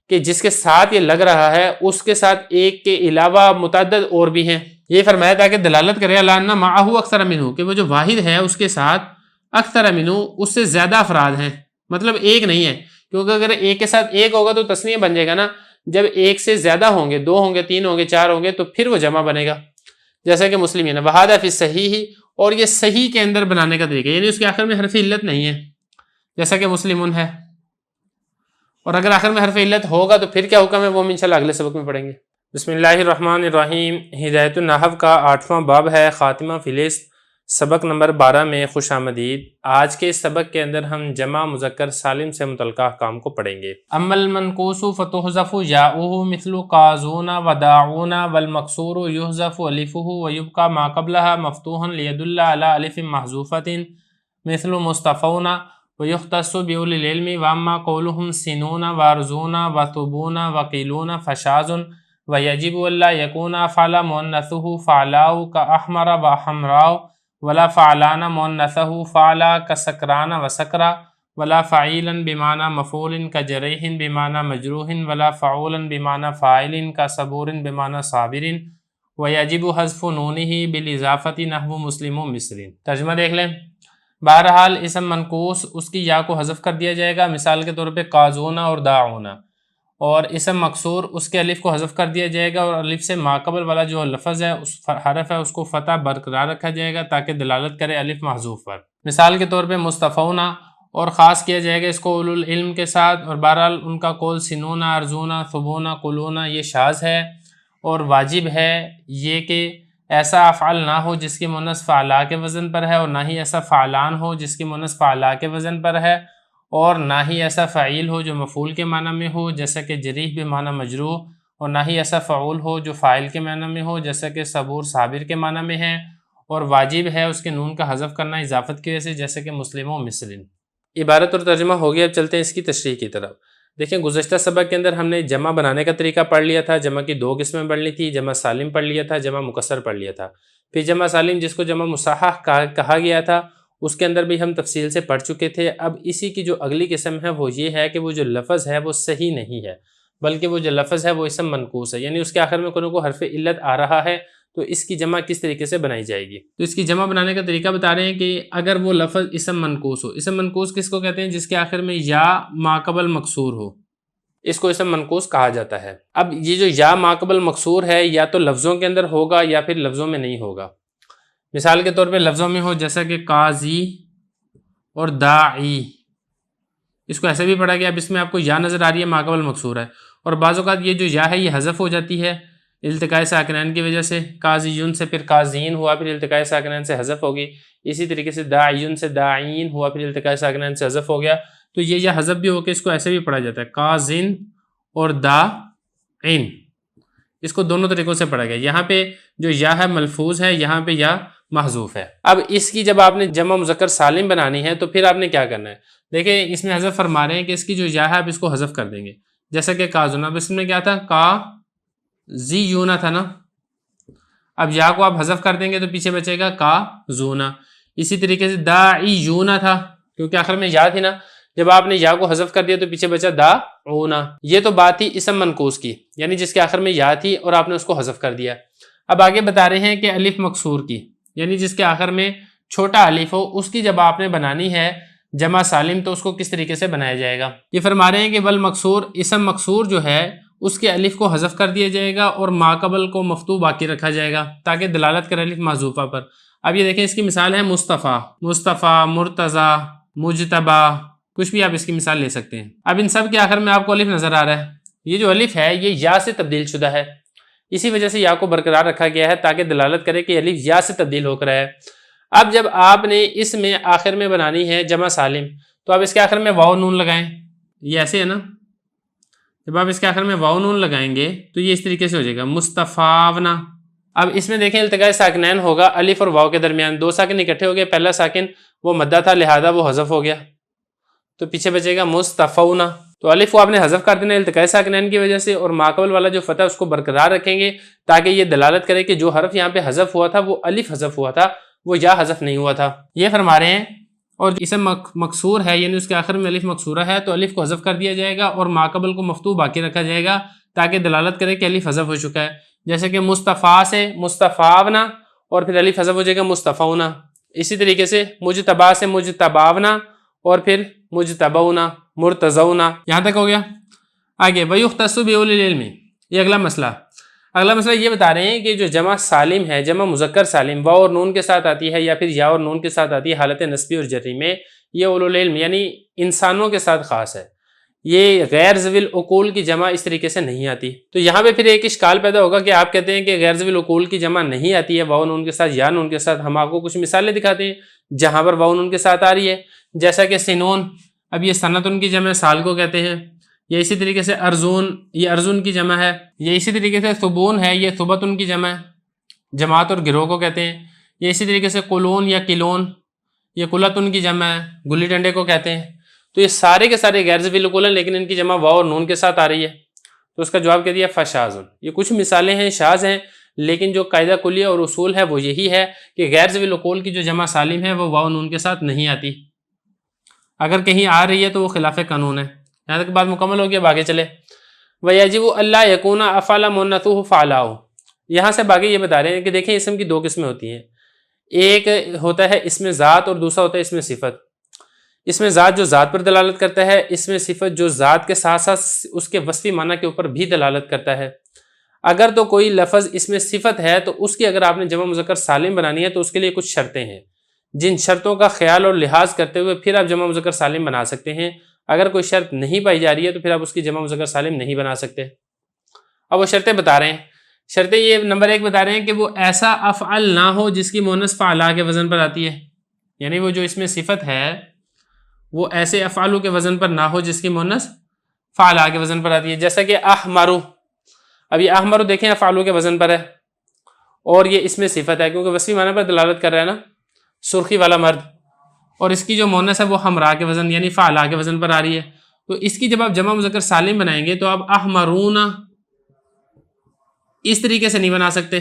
Speaker 2: کہ جس کے ساتھ یہ لگ رہا ہے اس کے ساتھ ایک کے علاوہ متعدد اور بھی ہیں۔ یہ فرمایا تاکہ دلالت کرے علی معہ اکثر منہ، کہ وہ جو واحد ہے اس کے ساتھ اکثر منہ، اس سے زیادہ افراد ہیں، مطلب ایک نہیں ہے، کیونکہ اگر ایک کے ساتھ ایک ہوگا تو تثنیہ بن جائے گا نا، جب ایک سے زیادہ ہوں گے، دو ہوں گے، تین ہوں گے، چار ہوں گے، تو پھر وہ جمع بنے گا، جیسا کہ مسلمین ہے۔ وہذا فی الصحیح، اور یہ صحیح کے اندر بنانے کا طریقہ، یعنی اس کے آخر میں حرف علت نہیں ہے، جیسا کہ مسلمون ہے، اور اگر آخر میں حرف علت ہوگا تو پھر کیا حکم ہے وہ ہم انشاءاللہ اگلے سبق میں پڑھیں گے۔ بسم اللہ الرحمن الرحیم۔ ہدایت النحو کا 8واں باب ہے خاتمہ فہرست، سبق نمبر 12 میں خوش آمدید۔ آج کے اس سبق کے اندر ہم جمع مذکر سالم سے متعلقہ احکام کو پڑھیں گے۔ اما المنقوص فتحذف یاؤہ مثل قاضون وداعون، والمکسور یحذف الفہ ویبقى ما قبلها مفتوحا لیدل علی الف محذوفۃ مثل مصطفون، ویختص باولی العلم، واما قولهم سنون وارزون وطبون وقیلون فشاذ، ویجب الا یکون فعل مؤنثہ فعلاء کاحمر وحمراء، ولا فعلان مؤنثہ فعلا کسکران وسکرا، ولا فعیلا بمعنى مفعول کجریح بمعنى مجروح، ولا فعولا بمعنى فاعل کصبور بمعنى صابر، ویجب حذف نونہ بالاضافۃ نحو مسلم مصر۔ ترجمہ دیکھ لیں۔ بہرحال اسم منقوص اس کی یا کو حذف کر دیا جائے گا، مثال کے طور پہ قاضونا اور داعونا، اور اسم مکسور اس کے الف کو حذف کر دیا جائے گا، اور الف سے ماقبل والا جو لفظ ہے اس حرف ہے اس کو فتح برقرار رکھا جائے گا تاکہ دلالت کرے الف محذوف پر۔ مثال کے طور پہ مصطفونا، اور خاص کیا جائے گا اس کو اولو العلم کے ساتھ، اور بہرحال ان کا قول سنونا، ارزونا، ثبونا، قلونا یہ شاذ ہے، اور واجب ہے یہ کہ ایسا افعال نہ ہو جس کی مؤنث فعلا کے وزن پر ہے، اور نہ ہی ایسا فعلان ہو جس کی مؤنث فعلا کے وزن پر ہے، اور نہ ہی ایسا فعیل ہو جو مفعول کے معنی میں ہو جیسا کہ جریح بمعنی مجروح، اور نہ ہی ایسا فعول ہو جو فاعل کے معنی میں ہو جیسا کہ صبور صابر کے معنی میں ہے، اور واجب ہے اس کے نون کا حذف کرنا اضافت کی وجہ سے جیسے کہ مسلم و مصرن۔ عبارت اور ترجمہ ہو گیا، اب چلتے ہیں اس کی تشریح کی طرف۔ دیکھیں گزشتہ سبق کے اندر ہم نے جمع بنانے کا طریقہ پڑھ لیا تھا، جمع کی دو قسمیں پڑھ لی تھی، جمع سالم پڑھ لیا تھا، جمع مکسر پڑھ لیا تھا، پھر جمع سالم جس کو جمع مصحح کہا گیا تھا اس کے اندر بھی ہم تفصیل سے پڑھ چکے تھے۔ اب اسی کی جو اگلی قسم ہے وہ یہ ہے کہ وہ جو لفظ ہے وہ صحیح نہیں ہے، بلکہ وہ جو لفظ ہے وہ اسم منقوص ہے، یعنی اس کے آخر میں کوئی حرف علت آ رہا ہے، تو اس کی جمع کس طریقے سے بنائی جائے گی۔ تو اس کی جمع بنانے کا طریقہ بتا رہے ہیں کہ اگر وہ لفظ اسم منقوص ہو، اسم منقوص کس کو کہتے ہیں؟ جس کے آخر میں یا ماقبل مکسور ہو، اس کو اسم منقوص کہا جاتا ہے۔ اب یہ جو یا ماقبل مکسور ہے یا تو لفظوں کے اندر ہوگا یا پھر لفظوں میں نہیں ہوگا۔ مثال کے طور پہ لفظوں میں ہو جیسا کہ قاضی اور داعی، اس کو ایسے بھی پڑھا گیا، اب اس میں آپ کو یا نظر آ رہی ہے ماقبل مکسور ہے، اور بعض اوقات یہ جو یا ہے یہ حذف ہو جاتی ہے التقاء ساکنین کی وجہ سے، قاضیون سے پھر قاضین ہوا پھر التقاء ساکنین سے حذف ہوگی، اسی طریقے سے داعیون سے داعین ہوا پھر التقاء ساکنین سے حذف ہو گیا، تو یہ یا حذف بھی ہو کے اس کو ایسے بھی پڑھا جاتا ہے قاضین اور داعین، اس کو دونوں طریقوں سے پڑھا گیا۔ یہاں پہ جو یا ہے ملفوظ ہے، یہاں پہ یا محذوف ہے۔ اب اس کی جب آپ نے جمع مذکر سالم بنانی ہے تو پھر آپ نے کیا کرنا ہے؟ دیکھیں اس میں حذف فرما رہے ہیں کہ اس کی جو یا ہے اب اس کو حذف کر دیں گے، جیسا کہ قاضون، اب اس میں کیا تھا؟ قاضیون تھا نا، اب یا کو آپ حذف کر دیں گے تو پیچھے بچے گا قاضون۔ اسی طریقے سے داعیون تھا، کیونکہ آخر میں یا تھی نا، جب آپ نے یا کو حذف کر دیا تو پیچھے بچا داعون۔ یہ تو بات تھی اسم منقوص کی، یعنی جس کے آخر میں یا تھی اور آپ نے اس کو حذف کر دیا۔ اب آگے بتا رہے ہیں کہ الف مکسور کی، یعنی جس کے آخر میں چھوٹا الف ہو، اس کی جب آپ نے بنانی ہے جمع سالم تو اس کو کس طریقے سے بنایا جائے گا؟ یہ فرما رہے ہیں کہ والمکسور، اسم مکسور جو ہے اس کے الف کو حذف کر دیا جائے گا اور ماقبل کو مفتوح باقی رکھا جائے گا تاکہ دلالت کرے الف محذوفہ پر۔ اب یہ دیکھیں اس کی مثال ہے مصطفیٰ، مرتضیٰ، مجتبیٰ، کچھ بھی آپ اس کی مثال لے سکتے ہیں۔ اب ان سب کے آخر میں آپ کو الف نظر آ رہا ہے، یہ جو الف ہے یہ یا سے تبدیل شدہ ہے، اسی وجہ سے یا کو برقرار رکھا گیا ہے تاکہ دلالت کرے کہ الف یا سے تبدیل ہو کر ہے۔ اب جب آپ نے اس میں آخر میں بنانی ہے جمع سالم تو آپ اس کے آخر میں واو نون لگائیں، یہ ایسے ہے نا، جب آپ اس کے آخر میں واو نون لگائیں گے تو یہ اس طریقے سے ہو جائے گا مصطفاونا۔ اب اس میں دیکھیں التقاء ساکنین ہوگا الف اور واو کے درمیان، دو ساکن اکٹھے ہو گئے، پہلا ساکن وہ مدہ تھا لہذا وہ حذف ہو گیا، تو پیچھے بچے گا مصطفونا۔ تو الف کو آپ نے حذف کر دینا التقاء ساکنین کی وجہ سے، اور ماقبل والا جو فتح اس کو برقرار رکھیں گے تاکہ یہ دلالت کرے کہ جو حرف یہاں پہ حذف ہوا تھا وہ الف حذف ہوا تھا، وہ یا حذف نہیں ہوا تھا، یہ فرما رہے ہیں۔ اور اسم مکسور ہے یعنی اس کے آخر میں الف مکسورہ ہے تو الف کو حذف کر دیا جائے گا اور ماقبل کو مفتوح باقی رکھا جائے گا تاکہ دلالت کرے کہ الف حذف ہو چکا ہے، جیسے کہ مصطفیٰ سے مصطفاونا اور پھر الف حذف ہو جائے گا مصطفونا۔ اسی طریقے سے مجتبیٰ سے مجتباونا اور پھر مجتبونا مرتضونا، یہاں تک ہو گیا۔ آگے وَيُخْتَصُّ بِأُولِي الْعِلْمِ، یہ اگلا مسئلہ یہ بتا رہے ہیں کہ جو جمع سالم ہے، جمع مذکر سالم واو اور نون کے ساتھ آتی ہے یا پھر یا اور نون کے ساتھ آتی ہے حالت نسبی اور جری میں، یہ اولو العلم یعنی انسانوں کے ساتھ خاص ہے، یہ غیر ذوی العقول کی جمع اس طریقے سے نہیں آتی۔ تو یہاں پہ پھر ایک اشکال پیدا ہوگا کہ آپ کہتے ہیں کہ غیر ذوی العقول کی جمع نہیں آتی ہے واو نون کے ساتھ یا نون کے ساتھ، ہم آپ کو کچھ مثالیں دکھاتے ہیں جہاں پر واو نون کے ساتھ آ رہی ہے، جیسا کہ سنون، اب یہ سنتن کی جمع سال کو کہتے ہیں، یہ اسی طریقے سے ارزون، یہ ارزون کی جمع ہے، یہ اسی طریقے سے ثبون ہے، یہ ثبتن کی جمع ہے، جماعت اور گروہ کو کہتے ہیں، یہ اسی طریقے سے قلون یا قلون، یہ قلتن کی جمع ہے، گلی ڈنڈے کو کہتے ہیں۔ تو یہ سارے کے سارے غیر ذوی العقول ہیں لیکن ان کی جمع واو اور نون کے ساتھ آ رہی ہے، تو اس کا جواب کہہ دیا فشاذن۔ یہ کچھ مثالیں ہیں شاذ ہیں لیکن جو قاعدہ کلیہ اور اصول ہے وہ یہی ہے کہ غیر ذوی العقول کی جو جمع سالم ہے وہ واو نون کے ساتھ نہیں آتی، اگر کہیں آ رہی ہے تو وہ خلاف قانون ہے۔ یہاں تک بات مکمل ہو گیا، آگے چلے۔ وَيَجِبُ أَلَّا يَكُونَ أَفْعَالَ مُؤَنَّثُهُ فَعْلَاهُ، یہاں سے باقی یہ بتا رہے ہیں کہ دیکھیں اسم کی دو قسمیں ہوتی ہیں، ایک ہوتا ہے اسم ذات اور دوسرا ہوتا ہے اسم صفت۔ اسم ذات جو ذات پر دلالت کرتا ہے، اسم صفت جو ذات کے ساتھ ساتھ اس کے وصفی معنی کے اوپر بھی دلالت کرتا ہے۔ اگر تو کوئی لفظ اسم صفت ہے تو اس کی اگر آپ نے جمع مذکر سالم بنانی ہے تو اس کے لیے کچھ شرطیں ہیں، جن شرطوں کا خیال اور لحاظ کرتے ہوئے پھر آپ جمع مذکر سالم بنا سکتے ہیں۔ اگر کوئی شرط نہیں پائی جا رہی ہے تو پھر آپ اس کی جمع مذکر سالم نہیں بنا سکتے۔ اب وہ شرطیں بتا رہے ہیں، شرطیں یہ نمبر 1 بتا رہے ہیں کہ وہ ایسا افعل نہ ہو جس کی مونث فعلا کے وزن پر آتی ہے، یعنی وہ جو اس میں صفت ہے وہ ایسے افعالو کے وزن پر نہ ہو جس کی مونث فعلا کے وزن پر آتی ہے، جیسا کہ احمرو، اب یہ احمرو دیکھیں افعالو کے وزن پر ہے اور یہ اس میں صفت ہے کیونکہ وصفی معنی پر دلالت کر رہا ہے نا، سرخی والا مرد، اور اس کی جو مونث ہے وہ ہمراہ کے وزن یعنی فعلا کے وزن پر آ رہی ہے، تو اس کی جب آپ جمع مذکر سالم بنائیں گے تو آپ احمرون اس طریقے سے نہیں بنا سکتے۔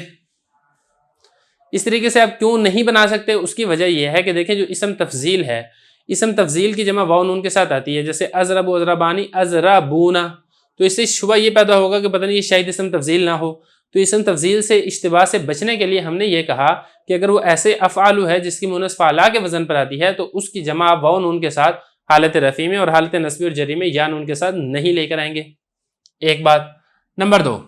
Speaker 2: اس طریقے سے آپ کیوں نہیں بنا سکتے؟ اس کی وجہ یہ ہے کہ دیکھیں جو اسم تفضیل ہے، اسم تفضیل کی جمع واو نون کے ساتھ آتی ہے، جیسے ازرب و ازربانی ازربونا، تو اس سے شبہ یہ پیدا ہوگا کہ پتہ نہیں یہ شاید اسم تفضیل نہ ہو، تو اسم تفضیل سے اشتباہ سے بچنے کے لیے ہم نے یہ کہا کہ اگر وہ ایسے افعالو ہے جس کی مونث فعلا کے وزن پر آتی ہے تو اس کی جمع آپ واو نون کے ساتھ حالت رفع میں اور حالت نصبی اور جری میں یا نون کے ساتھ نہیں لے کر آئیں گے، ایک بات۔ نمبر 2،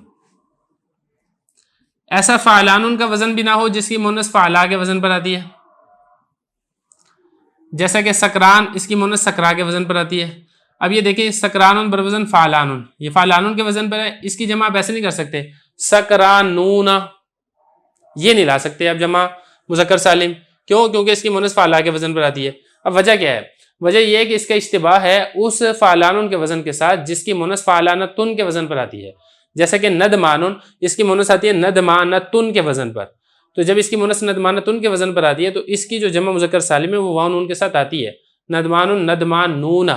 Speaker 2: ایسا فعلان کا وزن بھی نہ ہو جس کی مونث فعلا کے وزن پر آتی ہے، جیسا کہ سکران، اس کی مونث سکرا کے وزن پر آتی ہے۔ اب یہ دیکھیں سکران بروزن فعلان، یہ فعلان کے وزن پر ہے، اس کی جمع آپ ایسے نہیں کر سکتے سکرانون، یہ نہیں لا سکتے آپ جمع مذکر سالم، کیوں؟ کیونکہ اس کی مونث فعلا کے وزن پر آتی ہے۔ اب وجہ کیا ہے؟ وجہ یہ ہے کہ اس کا اشتباہ ہے اس فعلان کے وزن کے ساتھ جس کی مونث فعلانتن کے وزن پر آتی ہے، جیسا کہ ندمان، اس کی مونث آتی ہے ندمانتن کے وزن پر، تو جب اس کی مونث ندمانتن کے وزن پر آتی ہے تو اس کی جو جمع مذکر سالم ہے وہ واو نون کے ساتھ آتی ہے، ندمان ندمانون،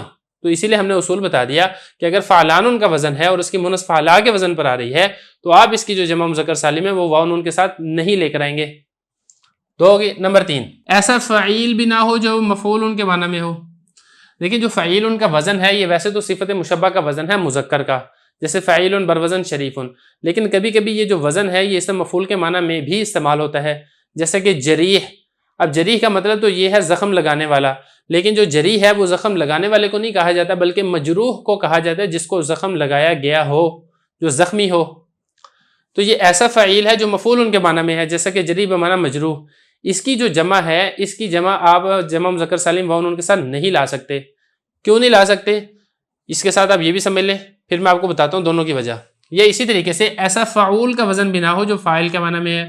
Speaker 2: تو اسی لیے ہم نے اصول بتا دیا کہ اگر فعلان کا وزن ہے اور اس کی مونث فعلا کے وزن پر آ رہی ہے تو آپ اس کی جو جمع مذکر سالم ہے وہ واو نون کے ساتھ نہیں لے کر آئیں گے۔ دو ہوگی۔ نمبر 3، ایسا فعیل بھی نہ ہو جو مفعول ان کے معنی میں ہو۔ دیکھیں جو فعیل ان کا وزن ہے یہ ویسے تو صفت مشبہ کا وزن ہے مذکر کا، جیسے فعیل بروزن شریف، لیکن کبھی کبھی یہ جو وزن ہے یہ اسم مفعول کے معنی میں بھی استعمال ہوتا ہے، جیسے کہ جریح۔ اب جریح کا مطلب تو یہ ہے زخم لگانے والا، لیکن جو جریح ہے وہ زخم لگانے والے کو نہیں کہا جاتا بلکہ مجروح کو کہا جاتا ہے، جس کو زخم لگایا گیا ہو، جو زخمی ہو۔ تو یہ ایسا فعیل ہے جو مفعول ان کے معنی میں ہے، جیسا کہ جریح بمعنی مجروح، اس کی جو جمع ہے اس کی جمع آپ جمع مذکر سالم واو نون کے ساتھ نہیں لا سکتے۔ کیوں نہیں لا سکتے؟ اس کے ساتھ آپ یہ بھی سمجھ لیں، پھر میں آپ کو بتاتا ہوں دونوں کی وجہ۔ یہ اسی طریقے سے ایسا فعول کا وزن بھی نہ ہو جو فاعل کے معنی میں ہے،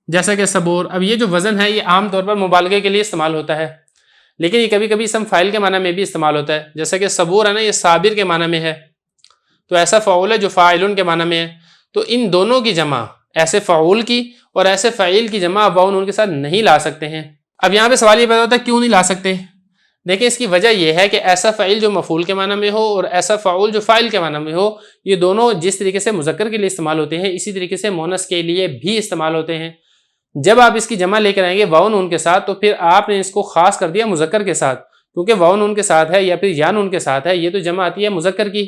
Speaker 2: جیسا کہ صبور۔ اب یہ جو وزن ہے یہ عام طور پر مبالغے کے لیے استعمال ہوتا ہے، لیکن یہ کبھی کبھی اسم فاعل کے معنی میں بھی استعمال ہوتا ہے، جیسا کہ صبور ہے نا، یہ صابر کے معنی میں ہے، تو ایسا فعول ہے جو فاعلن کے معنی میں ہے، تو ان دونوں کی جمع، ایسے فعول کی اور ایسے فعیل کی جمع واو نون کے ساتھ نہیں لا سکتے ہیں۔ اب یہاں پہ سوال یہ پیدا ہوتا ہے کیوں نہیں لا سکتے؟ دیکھیں اس کی وجہ یہ ہے کہ ایسا فعیل جو مفعول کے معنی میں ہو اور ایسا فعول جو فاعل کے معنی میں ہو، یہ دونوں جس طریقے سے مذکر کے لیے استعمال ہوتے ہیں اسی طریقے سے مؤنث کے لیے بھی استعمال ہوتے ہیں۔ جب آپ اس کی جمع لے کر آئیں گے واو نون کے ساتھ تو پھر آپ نے اس کو خاص کر دیا مذکر کے ساتھ، کیونکہ واو نون کے ساتھ ہے یا پھر یا نون کے ساتھ ہے، یہ تو جمع آتی ہے مذکر کی،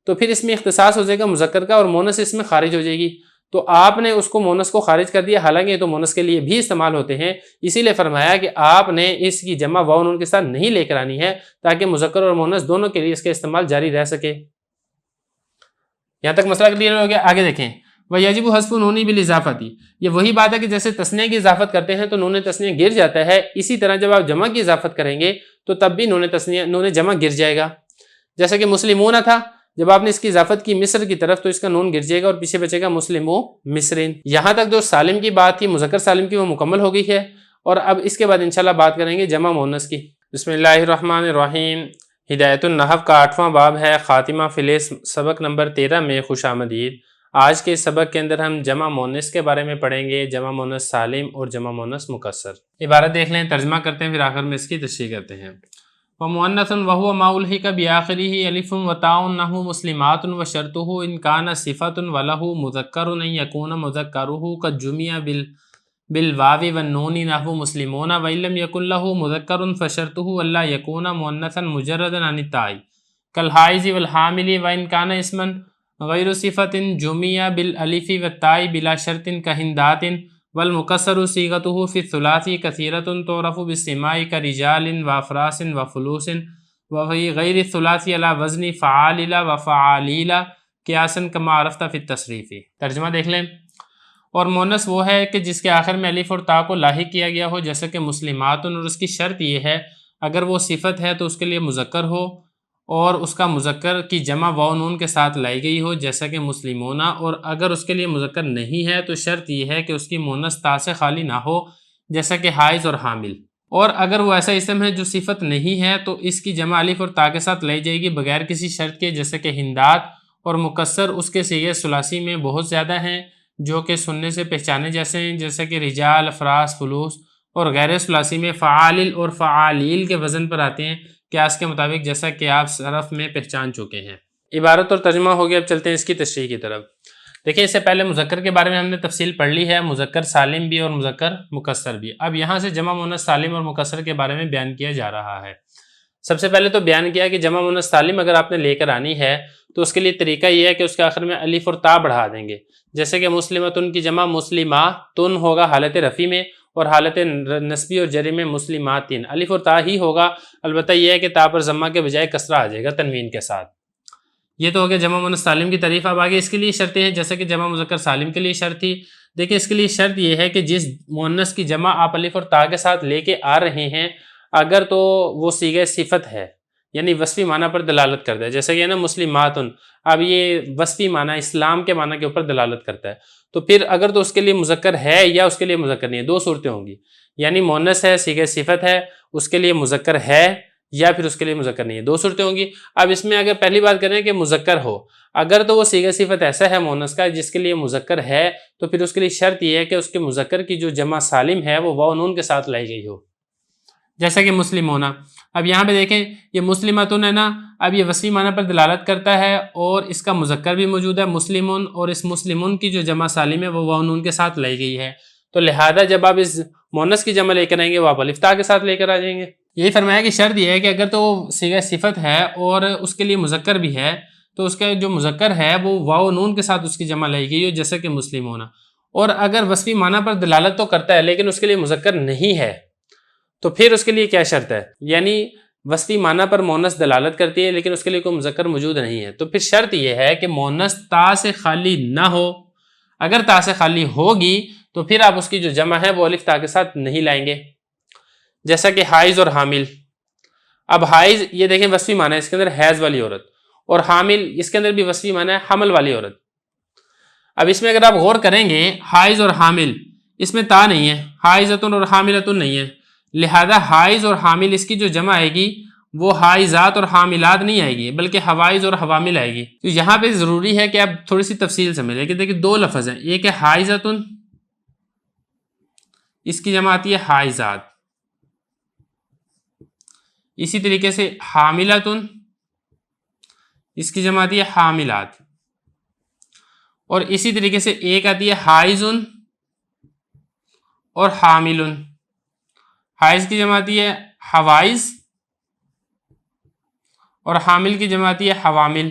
Speaker 2: تو پھر اس میں اختصاص ہو جائے گا مذکر کا اور مؤنث اس میں خارج ہو جائے گی، تو آپ نے اس کو مؤنث کو خارج کر دیا، حالانکہ یہ تو مؤنث کے لیے بھی استعمال ہوتے ہیں، اسی لیے فرمایا کہ آپ نے اس کی جمع واو نون کے ساتھ نہیں لے کر آنی ہے تاکہ مذکر اور مؤنث دونوں کے لیے اس کا استعمال جاری رہ سکے۔ یہاں تک مسئلہ کلیئر ہو گیا؟ آگے دیکھیں، وَيَجِبُ حَذْفُ نُونِ بِالْإِضَافَةِ، یہ وہی بات ہے کہ جیسے تثنیہ کی اضافت کرتے ہیں تو نون تثنیہ گر جاتا ہے، اسی طرح جب آپ جمع کی اضافت کریں گے تو تب بھی نون جمع گر جائے گا۔ جیسا کہ مسلمون تھا، جب آپ نے اس کی اضافت کی مصر کی طرف تو اس کا نون گر جائے گا اور پیچھے بچے گا مسلمو مصرین۔ یہاں تک جو سالم کی بات تھی، مذکر سالم کی، وہ مکمل ہو گئی ہے، اور اب اس کے بعد انشاءاللہ بات کریں گے جمع مؤنث کی۔ بسم اللہ الرحمن الرحیم۔ ہدایت النحو کا 8واں باب ہے، خاتمہ فی الاسم، سبق نمبر 13 میں خوش آمدید۔ آج کے سبق کے اندر ہم جمع مؤنث کے بارے میں پڑھیں گے، جمع مؤنث سالم اور جمع مؤنث مکسر۔ عبارت دیکھ لیں، ترجمہ کرتے ہیں، پھر آخر میں اس کی تشریح کرتے ہیں۔ وَمُؤَنَّثٌ وَهُوَ مَا أُلْحِقَ بِآخِرِهِ أَلِفٌ وَتَاءٌ نَحْوُ مُسْلِمَاتٌ وَشَرْطُهُ إِنْ كَانَ صِفَةٌ وَلَهُ مُذَكَّرٌ أَنْ يَكُونَ مُذَكَّرُهُ قَدْ جُمِعَ بِالْوَاوِ وَالنُّونِ نَحْوُ مُسْلِمُونَ وَإِنْ لَمْ يَكُنْ لَهُ مُذَكَّرٌ فَشَرْطُهُ أَلَّا يَكُونَ مُؤَنَّثًا مُجَرَّدًا عَنِ التَّاءِ كَالْحَائِضِ وَالْحَامِلِ وَإِنْ كَانَ اسْمًا غَيْرُ صِفَةٍ جُمِعَ بِالْأَلِفِ وَالتَّاءِ بِلَا شَرْطٍ كَهِنْدَاتٍ والمكسر صيغته في الثلاثي كثيرة تعرف بالسماع كرجال وافراس وفلوس وفي غير الثلاثي على وزن فعالل وفعاليل قياسا كما عرفت في التصريف۔ ترجمہ دیکھ لیں، اور مؤنث وہ ہے کہ جس کے آخر میں الف اور تا کو لاحق کیا گیا ہو، جیسا کہ مسلمات، اور اس کی شرط یہ ہے اگر وہ صفت ہے تو اس کے لیے مذکر ہو اور اس کا مذکر کی جمع واو نون کے ساتھ لائی گئی ہو، جیسا کہ مسلمونہ، اور اگر اس کے لیے مذکر نہیں ہے تو شرط یہ ہے کہ اس کی مؤنث تا سے خالی نہ ہو، جیسا کہ حائض اور حامل، اور اگر وہ ایسا اسم ہے جو صفت نہیں ہے تو اس کی جمع الف اور تا کے ساتھ لائی جائے گی بغیر کسی شرط کے، جیسے کہ ہندات، اور مکسر اس کے صیغے ثلاثی میں بہت زیادہ ہیں جو کہ سننے سے پہچانے جیسے ہیں، جیسے کہ رجال، افراس، فلوس، اور غیر ثلاثی میں فعالل اور فعالیل کے وزن پر آتے ہیں قیاس کے مطابق، جیسا کہ آپ صرف میں پہچان چکے ہیں۔ عبارت اور ترجمہ ہو گیا، اب چلتے ہیں اس کی تشریح کی طرف۔ دیکھیں، اس سے پہلے مذکر کے بارے میں ہم نے تفصیل پڑھ لی ہے، مذکر سالم بھی اور مذکر مکسر بھی۔ اب یہاں سے جمع مؤنث سالم اور مکسر کے بارے میں بیان کیا جا رہا ہے۔ سب سے پہلے تو بیان کیا کہ جمع مؤنث سالم اگر آپ نے لے کر آنی ہے تو اس کے لیے طریقہ یہ ہے کہ اس کے آخر میں الف اور تا بڑھا دیں گے، جیسے کہ مسلمتن کی جمع مسلماتن ہوگا حالت رفع میں، اور حالت نسبی اور جری میں مسلماتن، الف اور تا ہی ہوگا، البتہ یہ ہے کہ تا پر ضمہ کے بجائے کسرہ آ جائے گا تنوین کے ساتھ۔ یہ تو ہو گیا جمع مؤنث سالم کی تعریف۔ اب آگے اس کے لیے شرطیں ہیں، جیسے کہ جمع مذکر سالم کے لیے شرط تھی۔ دیکھیں، اس کے لیے شرط یہ ہے کہ جس مؤنث کی جمع آپ الف اور تا کے ساتھ لے کے آ رہے ہیں، اگر تو وہ صیغہ صفت ہے، یعنی وصفی معنی پر دلالت کرتا ہے، جیسے کہ نا مسلماتن، اب یہ وصفی معنی اسلام کے معنی کے اوپر دلالت کرتا ہے، تو پھر اگر تو اس کے لیے مذکر ہے یا اس کے لیے مذکر نہیں ہے، دو صورتیں ہوں گی، یعنی مؤنث ہے، صیغہ صفت ہے، اس کے لیے مذکر ہے یا پھر اس کے لیے مذکر نہیں ہے، دو صورتیں ہوں گی۔ اب اس میں اگر پہلی بات کریں کہ مذکر ہو، اگر تو وہ صیغہ صفت ایسا ہے مؤنث کا جس کے لیے مذکر ہے، تو پھر اس کے لیے شرط یہ ہے کہ اس کے مذکر کی جو جمع سالم ہے وہ واو نون کے ساتھ لائی گئی ہو، جیسا کہ مسلمونہ۔ اب یہاں پہ دیکھیں، یہ مسلمتن ہے نا، اب یہ وصفی معنی پر دلالت کرتا ہے اور اس کا مذکر بھی موجود ہے مسلمون، اور اس مسلمون کی جو جمع سالم ہے وہ واو نون کے ساتھ لائی گئی ہے، تو لہذا جب آپ اس مؤنث کی جمع لے کر آئیں گے وہ آپ الف تا کے ساتھ لے کر آ جائیں گے۔ یہی فرمایا کہ شرط یہ ہے کہ اگر تو صیغہ صفت ہے اور اس کے لیے مذکر بھی ہے تو اس کا جو مذکر ہے وہ واو نون کے ساتھ اس کی جمع لائی گئی ہو، جیسے کہ مسلمون، اور اگر وصفی معنی پر دلالت تو کرتا ہے لیکن اس کے لیے مذکر نہیں ہے تو پھر اس کے لیے کیا شرط ہے، یعنی وصفی معنی پر مؤنث دلالت کرتی ہے لیکن اس کے لیے کوئی مذکر موجود نہیں ہے، تو پھر شرط یہ ہے کہ مؤنث تا سے خالی نہ ہو۔ اگر تا سے خالی ہوگی تو پھر آپ اس کی جو جمع ہے وہ الف تا کے ساتھ نہیں لائیں گے، جیسا کہ حائض اور حامل۔ اب حائض یہ دیکھیں وصفی معنی ہے، اس کے اندر حیض والی عورت، اور حامل اس کے اندر بھی وصفی معنی ہے حمل والی عورت۔ اب اس میں اگر آپ غور کریں گے، حائض اور حامل اس میں تا نہیں ہے، حائضتن اور حاملتن نہیں ہے، لہذا حائض اور حامل اس کی جو جمع آئے گی وہ حائضات اور حاملات نہیں آئے گی بلکہ حوائض اور حوامل آئے گی۔ تو یہاں پہ ضروری ہے کہ آپ تھوڑی سی تفصیل سمجھ لیں کہ دیکھیں دو لفظ ہیں، ایک ہے حائضتن، اس کی جمع آتی ہے حائضات، اسی طریقے سے حاملتن، اس کی جمع آتی ہے حاملات، اور اسی طریقے سے ایک آتی ہے حائضن اور حاملن۔ حائض کی جمع آتی ہے حوائض اور حامل کی جمع آتی ہے حوامل۔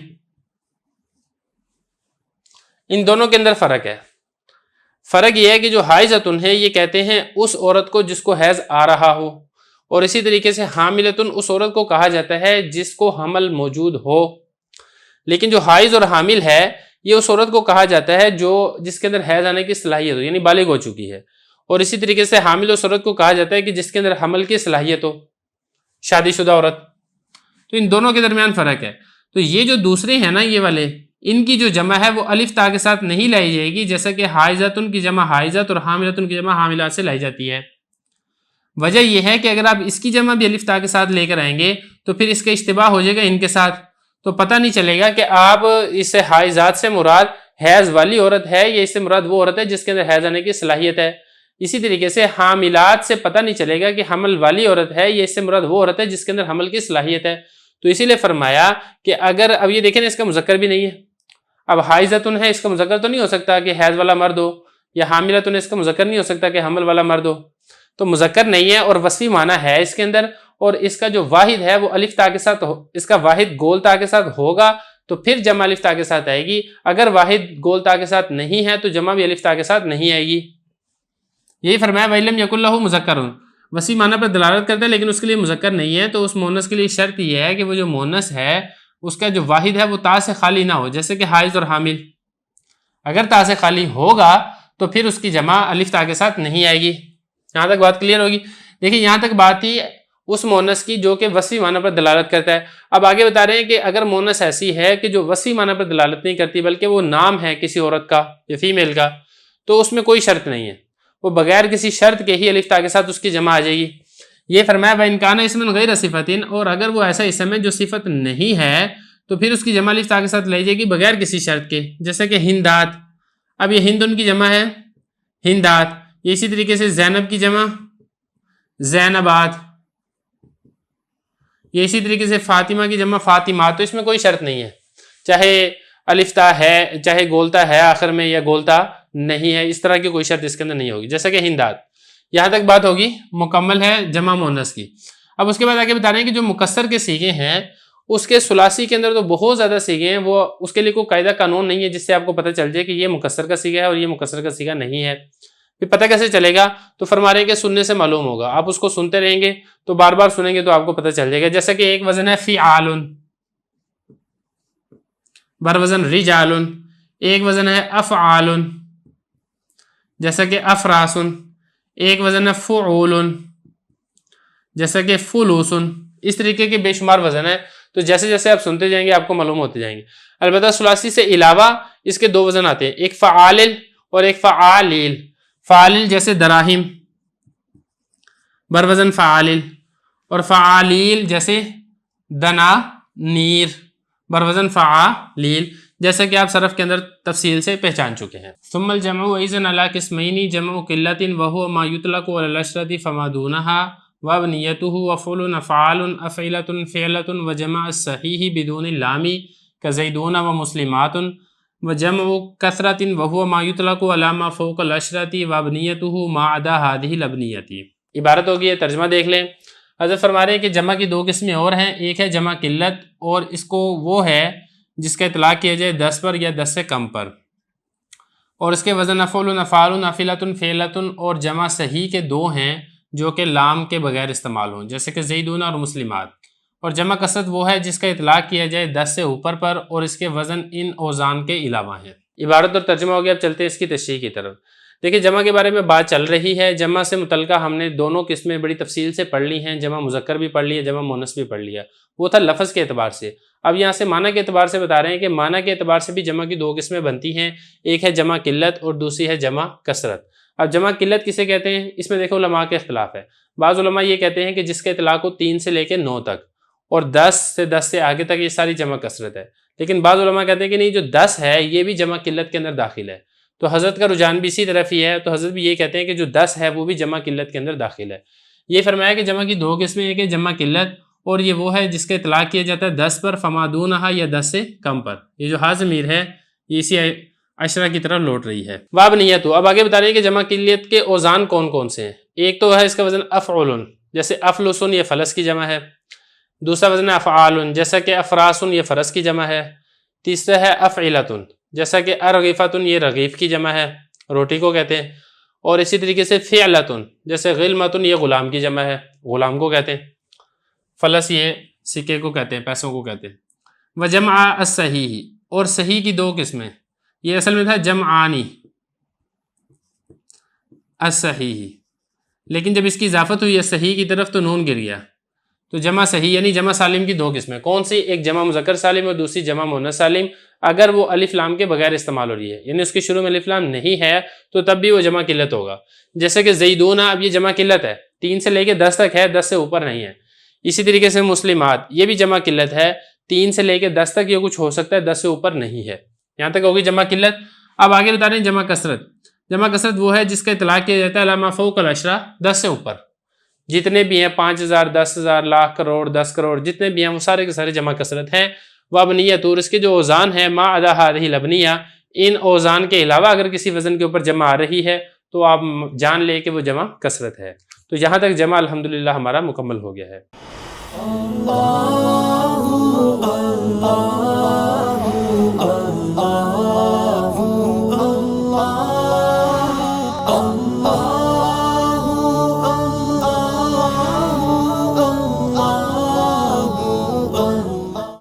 Speaker 2: ان دونوں کے اندر فرق ہے۔ فرق یہ ہے کہ جو حائضتن ہے یہ کہتے ہیں اس عورت کو جس کو حیض آ رہا ہو، اور اسی طریقے سے حاملتن اس عورت کو کہا جاتا ہے جس کو حمل موجود ہو۔ لیکن جو حائض اور حامل ہے یہ اس عورت کو کہا جاتا ہے جس کے اندر حیض آنے کی صلاحیت ہو، یعنی بالغ ہو چکی ہے، اور اسی طریقے سے حامل اس عورت کو کہا جاتا ہے کہ جس کے اندر حمل کی صلاحیت ہو، شادی شدہ عورت۔ تو ان دونوں کے درمیان فرق ہے۔ تو یہ جو دوسرے ہیں نا یہ والے، ان کی جو جمع ہے وہ الف تا کے ساتھ نہیں لائی جائے گی، جیسا کہ حائضتن کی جمع حائضات اور حاملتن کی جمع حاملات سے لائی جاتی ہے۔ وجہ یہ ہے کہ اگر آپ اس کی جمع بھی الف تا کے ساتھ لے کر آئیں گے تو پھر اس کا اشتباہ ہو جائے گا ان کے ساتھ، تو پتہ نہیں چلے گا کہ آپ اس سے حائضات سے مراد حیض والی عورت ہے یا اس سے مراد وہ عورت ہے جس کے اندر حیض آنے کی صلاحیت ہے۔ اسی طریقے سے حاملات سے پتہ نہیں چلے گا کہ حمل والی عورت ہے یا اس سے مراد وہ عورت ہے جس کے اندر حمل کی صلاحیت ہے۔ تو اسی لیے فرمایا کہ اگر اب یہ دیکھیں اس کا مذکر بھی نہیں ہے، اب حائضتن ہے اس کا مذکر تو نہیں ہو سکتا کہ حیض والا مرد ہو، یا حاملتن اس کا مذکر نہیں ہو سکتا کہ حمل والا مرد ہو، تو مذکر نہیں ہے اور وصفی معنی ہے اس کے اندر، اور اس کا جو واحد ہے وہ الف تا کے ساتھ اس کا واحد گول تا کے ساتھ ہوگا تو پھر جمع الف تا کے ساتھ آئے گی، اگر واحد گول تا کے ساتھ نہیں ہے تو جمع بھی الف تا کے ساتھ نہیں آئے گی۔ یہی فرمایا وَإِلَّمْ يَكُنْ لَهُ مُذَكَّرٌ، وصی معنی پر دلالت کرتا ہے لیکن اس کے لیے مذکر نہیں ہے، تو اس مؤنث کے لیے شرط یہ ہے کہ وہ جو مؤنث ہے اس کا جو واحد ہے وہ تا سے خالی نہ ہو، جیسے کہ حائض اور حامل۔ اگر تا سے خالی ہوگا تو پھر اس کی جمع الف تا کے ساتھ نہیں آئے گی۔ یہاں تک بات کلیئر ہوگی؟ دیکھیں یہاں تک بات تھی اس مؤنث کی جو کہ وصفی معنی پر دلالت کرتا ہے۔ اب آگے بتا رہے ہیں کہ اگر مؤنث ایسی ہے کہ جو وصفی معنی پر دلالت نہیں کرتی بلکہ وہ نام ہے کسی عورت کا یا فیمیل کا، تو اس میں کوئی شرط نہیں ہے، وہ بغیر کسی شرط کے ہی الف تا کے ساتھ اس کی جمع آ جائے گی۔ یہ فرمایا وَإِنْ كَانَ اسْمًا غَيْرَ صِفَةٍ، اور اگر وہ ایسا اسم ہے جو صفت نہیں ہے تو پھر اس کی جمع الف تا کے ساتھ لائی جائے گی بغیر کسی شرط کے، جیسے کہ ہندات۔ اب یہ ہند ان کی جمع ہے ہندات، یہ اسی طریقے سے زینب کی جمع زینبات، یہ اسی طریقے سے فاطمہ کی جمع فاطمات۔ تو اس میں کوئی شرط نہیں ہے، چاہے الف تا ہے چاہے گولتا ہے آخر میں یا گولتا نہیں ہے، اس طرح کی کوئی شرط اس کے اندر نہیں ہوگی، جیسا کہ ہندات۔ یہاں تک بات ہوگی، مکمل ہے جمع مؤنث کی۔ اب اس کے بعد آگے بتا رہے ہیں کہ جو مکسر کے صیغے ہیں اس کے ثلاثی کے اندر تو بہت زیادہ صیغے ہیں، وہ اس کے لیے کوئی قاعدہ قانون نہیں ہے جس سے آپ کو پتہ چل جائے کہ یہ مکسر کا صیغہ ہے اور یہ مکسر کا صیغہ نہیں ہے۔ پھر پتہ کیسے چلے گا؟ تو فرما رہے ہیں کہ سننے سے معلوم ہوگا، آپ اس کو سنتے رہیں گے تو بار بار سنیں گے تو آپ کو پتہ چل جائے گا۔ جیسا کہ ایک وزن ہے فعال بر وزن رجال، ایک وزن ہے افعال جیسا کہ افراس، ایک وزن ہے فعول جیسا کہ فلوس، اس طریقے کے بے شمار وزن ہے، تو جیسے جیسے آپ سنتے جائیں گے آپ کو معلوم ہوتے جائیں گے۔ البتہ ثلاثی سے علاوہ اس کے دو وزن آتے ہیں، ایک فعال اور ایک فعالیل۔ فعالیل جیسے دراہم بر وزن فعال، اور فعالیل جیسے دنانیر بر وزن فعالیل، جیسا کہ آپ صرف کے اندر تفصیل سے پہچان چکے ہیں۔ ثم الجمع اذن علی قسمین، جمع قلۃ وهو ما یطلق علی العشرۃ فما دونها وابنیته وفعل افعال افعلۃ فعلۃ وجمع الصحیح بدون اللام كزیدون ومسلمات، وجمع کثرۃ وهو ما یطلق علی ما فوق العشرۃ وابنیته ما عدا هذه الابنیۃ۔ عبارت ہوگی ہے، ترجمہ دیکھ لیں۔ حضرت فرما رہے ہیں کہ جمع کی دو قسمیں اور ہیں، ایک ہے جمع قلت، اور اس کو وہ ہے جس کا اطلاق کیا جائے 10 پر یا 10 سے کم پر، اور اس کے وزن افعل افعال افعلۃ فعلۃ، اور جمع صحیح کے دو ہیں جو کہ لام کے بغیر استعمال ہوں، جیسے کہ زیدون اور مسلمات، اور جمع کثرت وہ ہے جس کا اطلاق کیا جائے 10 سے اوپر پر اور اس کے وزن ان اوزان کے علاوہ ہیں۔ عبارت اور ترجمہ ہو گیا، اب چلتے ہیں اس کی تشریح کی طرف۔ دیکھیں جمع کے بارے میں بات چل رہی ہے، جمع سے متعلقہ ہم نے دونوں قسمیں بڑی تفصیل سے پڑھ لی ہیں، جمع مذکر بھی پڑھ لی ہے، جمع مؤنث بھی پڑھ لیا، وہ تھا لفظ کے اعتبار سے۔ اب یہاں سے معنی کے اعتبار سے بتا رہے ہیں کہ معنی کے اعتبار سے بھی جمع کی دو قسمیں بنتی ہیں، ایک ہے جمع قلت اور دوسری ہے جمع کثرت۔ اب جمع قلت کسے کہتے ہیں؟ اس میں دیکھو علماء کے اختلاف ہے. بعض علماء یہ کہتے ہیں کہ جس کا اطلاق ہو 3 سے لے کے 9 تک، اور 10 سے آگے تک، یہ ساری جمع کثرت ہے. لیکن بعض علماء کہتے ہیں کہ نہیں، جو 10 ہے یہ بھی جمع قلت کے اندر داخل ہے. تو حضرت کا رجحان بھی اسی طرف ہی ہے. تو حضرت بھی یہ کہتے ہیں کہ جو 10 ہے وہ بھی جمع قلت کے اندر داخل ہے. یہ فرمایا کہ جمع کی 2 قسمیں ہیں، کہ جمع قلت، اور یہ وہ ہے جس کا اطلاق کیا جاتا ہے 10 پر، فما دونہا، یا 10 سے کم پر. یہ جو ہا ضمیر ہے یہ اسی عشرہ کی طرف لوٹ رہی ہے. واب نیت. اب آگے بتا رہے ہیں کہ جمع قلت کے اوزان کون کون سے ہیں. ایک تو ہے اس کا وزن افعل، جیسے افلسن، یہ فلس کی جمع ہے. دوسرا وزن افعال، جیسا کہ افراسن، یہ فرس کی جمع ہے. تیسرا ہے افعلتن، جیسا کہ ارغیفتن، یہ رغیف کی جمع ہے، روٹی کو کہتے ہیں. اور اسی طریقے سے فعلتن، جیسے غلمتن، یہ غلام کی جمع ہے، غلام کو کہتے ہیں. فلس یہ سکے کو کہتے ہیں، پیسوں کو کہتے ہیں. وجمع الصحیح، اور صحیح کی 2 قسمیں. یہ اصل میں تھا جمعانی الصحیح، لیکن جب اس کی اضافت ہوئی ہے صحیح کی طرف تو نون گر گیا. تو جمع صحیح یعنی جمع سالم کی 2 قسمیں. کون سی؟ ایک جمع مذکر سالم اور دوسری جمع مؤنث سالم. اگر وہ الف لام کے بغیر استعمال ہو رہی ہے، یعنی اس کے شروع میں الف لام نہیں ہے، تو تب بھی وہ جمع قلت ہوگا. جیسے کہ زیدون، اب یہ جمع قلت ہے، 3 سے لے کے 10 تک ہے، 10 سے اوپر نہیں ہے. اسی طریقے سے مسلمات، یہ بھی جمع قلت ہے، 3 سے لے کے 10 تک یہ کچھ ہو سکتا ہے، 10 سے اوپر نہیں ہے. یہاں تک ہوگی جمع قلت. اب آگے بتا رہے ہیں جمع کثرت. جمع کثرت وہ ہے جس کا اطلاق کیا جاتا ہے علی ما فوق العشرہ، 10 سے اوپر. جتنے بھی ہیں 5000، 10,000، لاکھ، کروڑ، 10 کروڑ، جتنے بھی ہیں وہ سارے کے سارے جمع کثرت ہیں. وابنیت، اور اس کے جو اوزان ہیں، ما عدا هذه الابنیہ، ان اوزان کے علاوہ اگر کسی وزن کے اوپر جمع آ رہی ہے تو آپ جان لے کہ وہ جمع کثرت ہے. تو یہاں تک جمع الحمدللہ ہمارا مکمل ہو گیا ہے.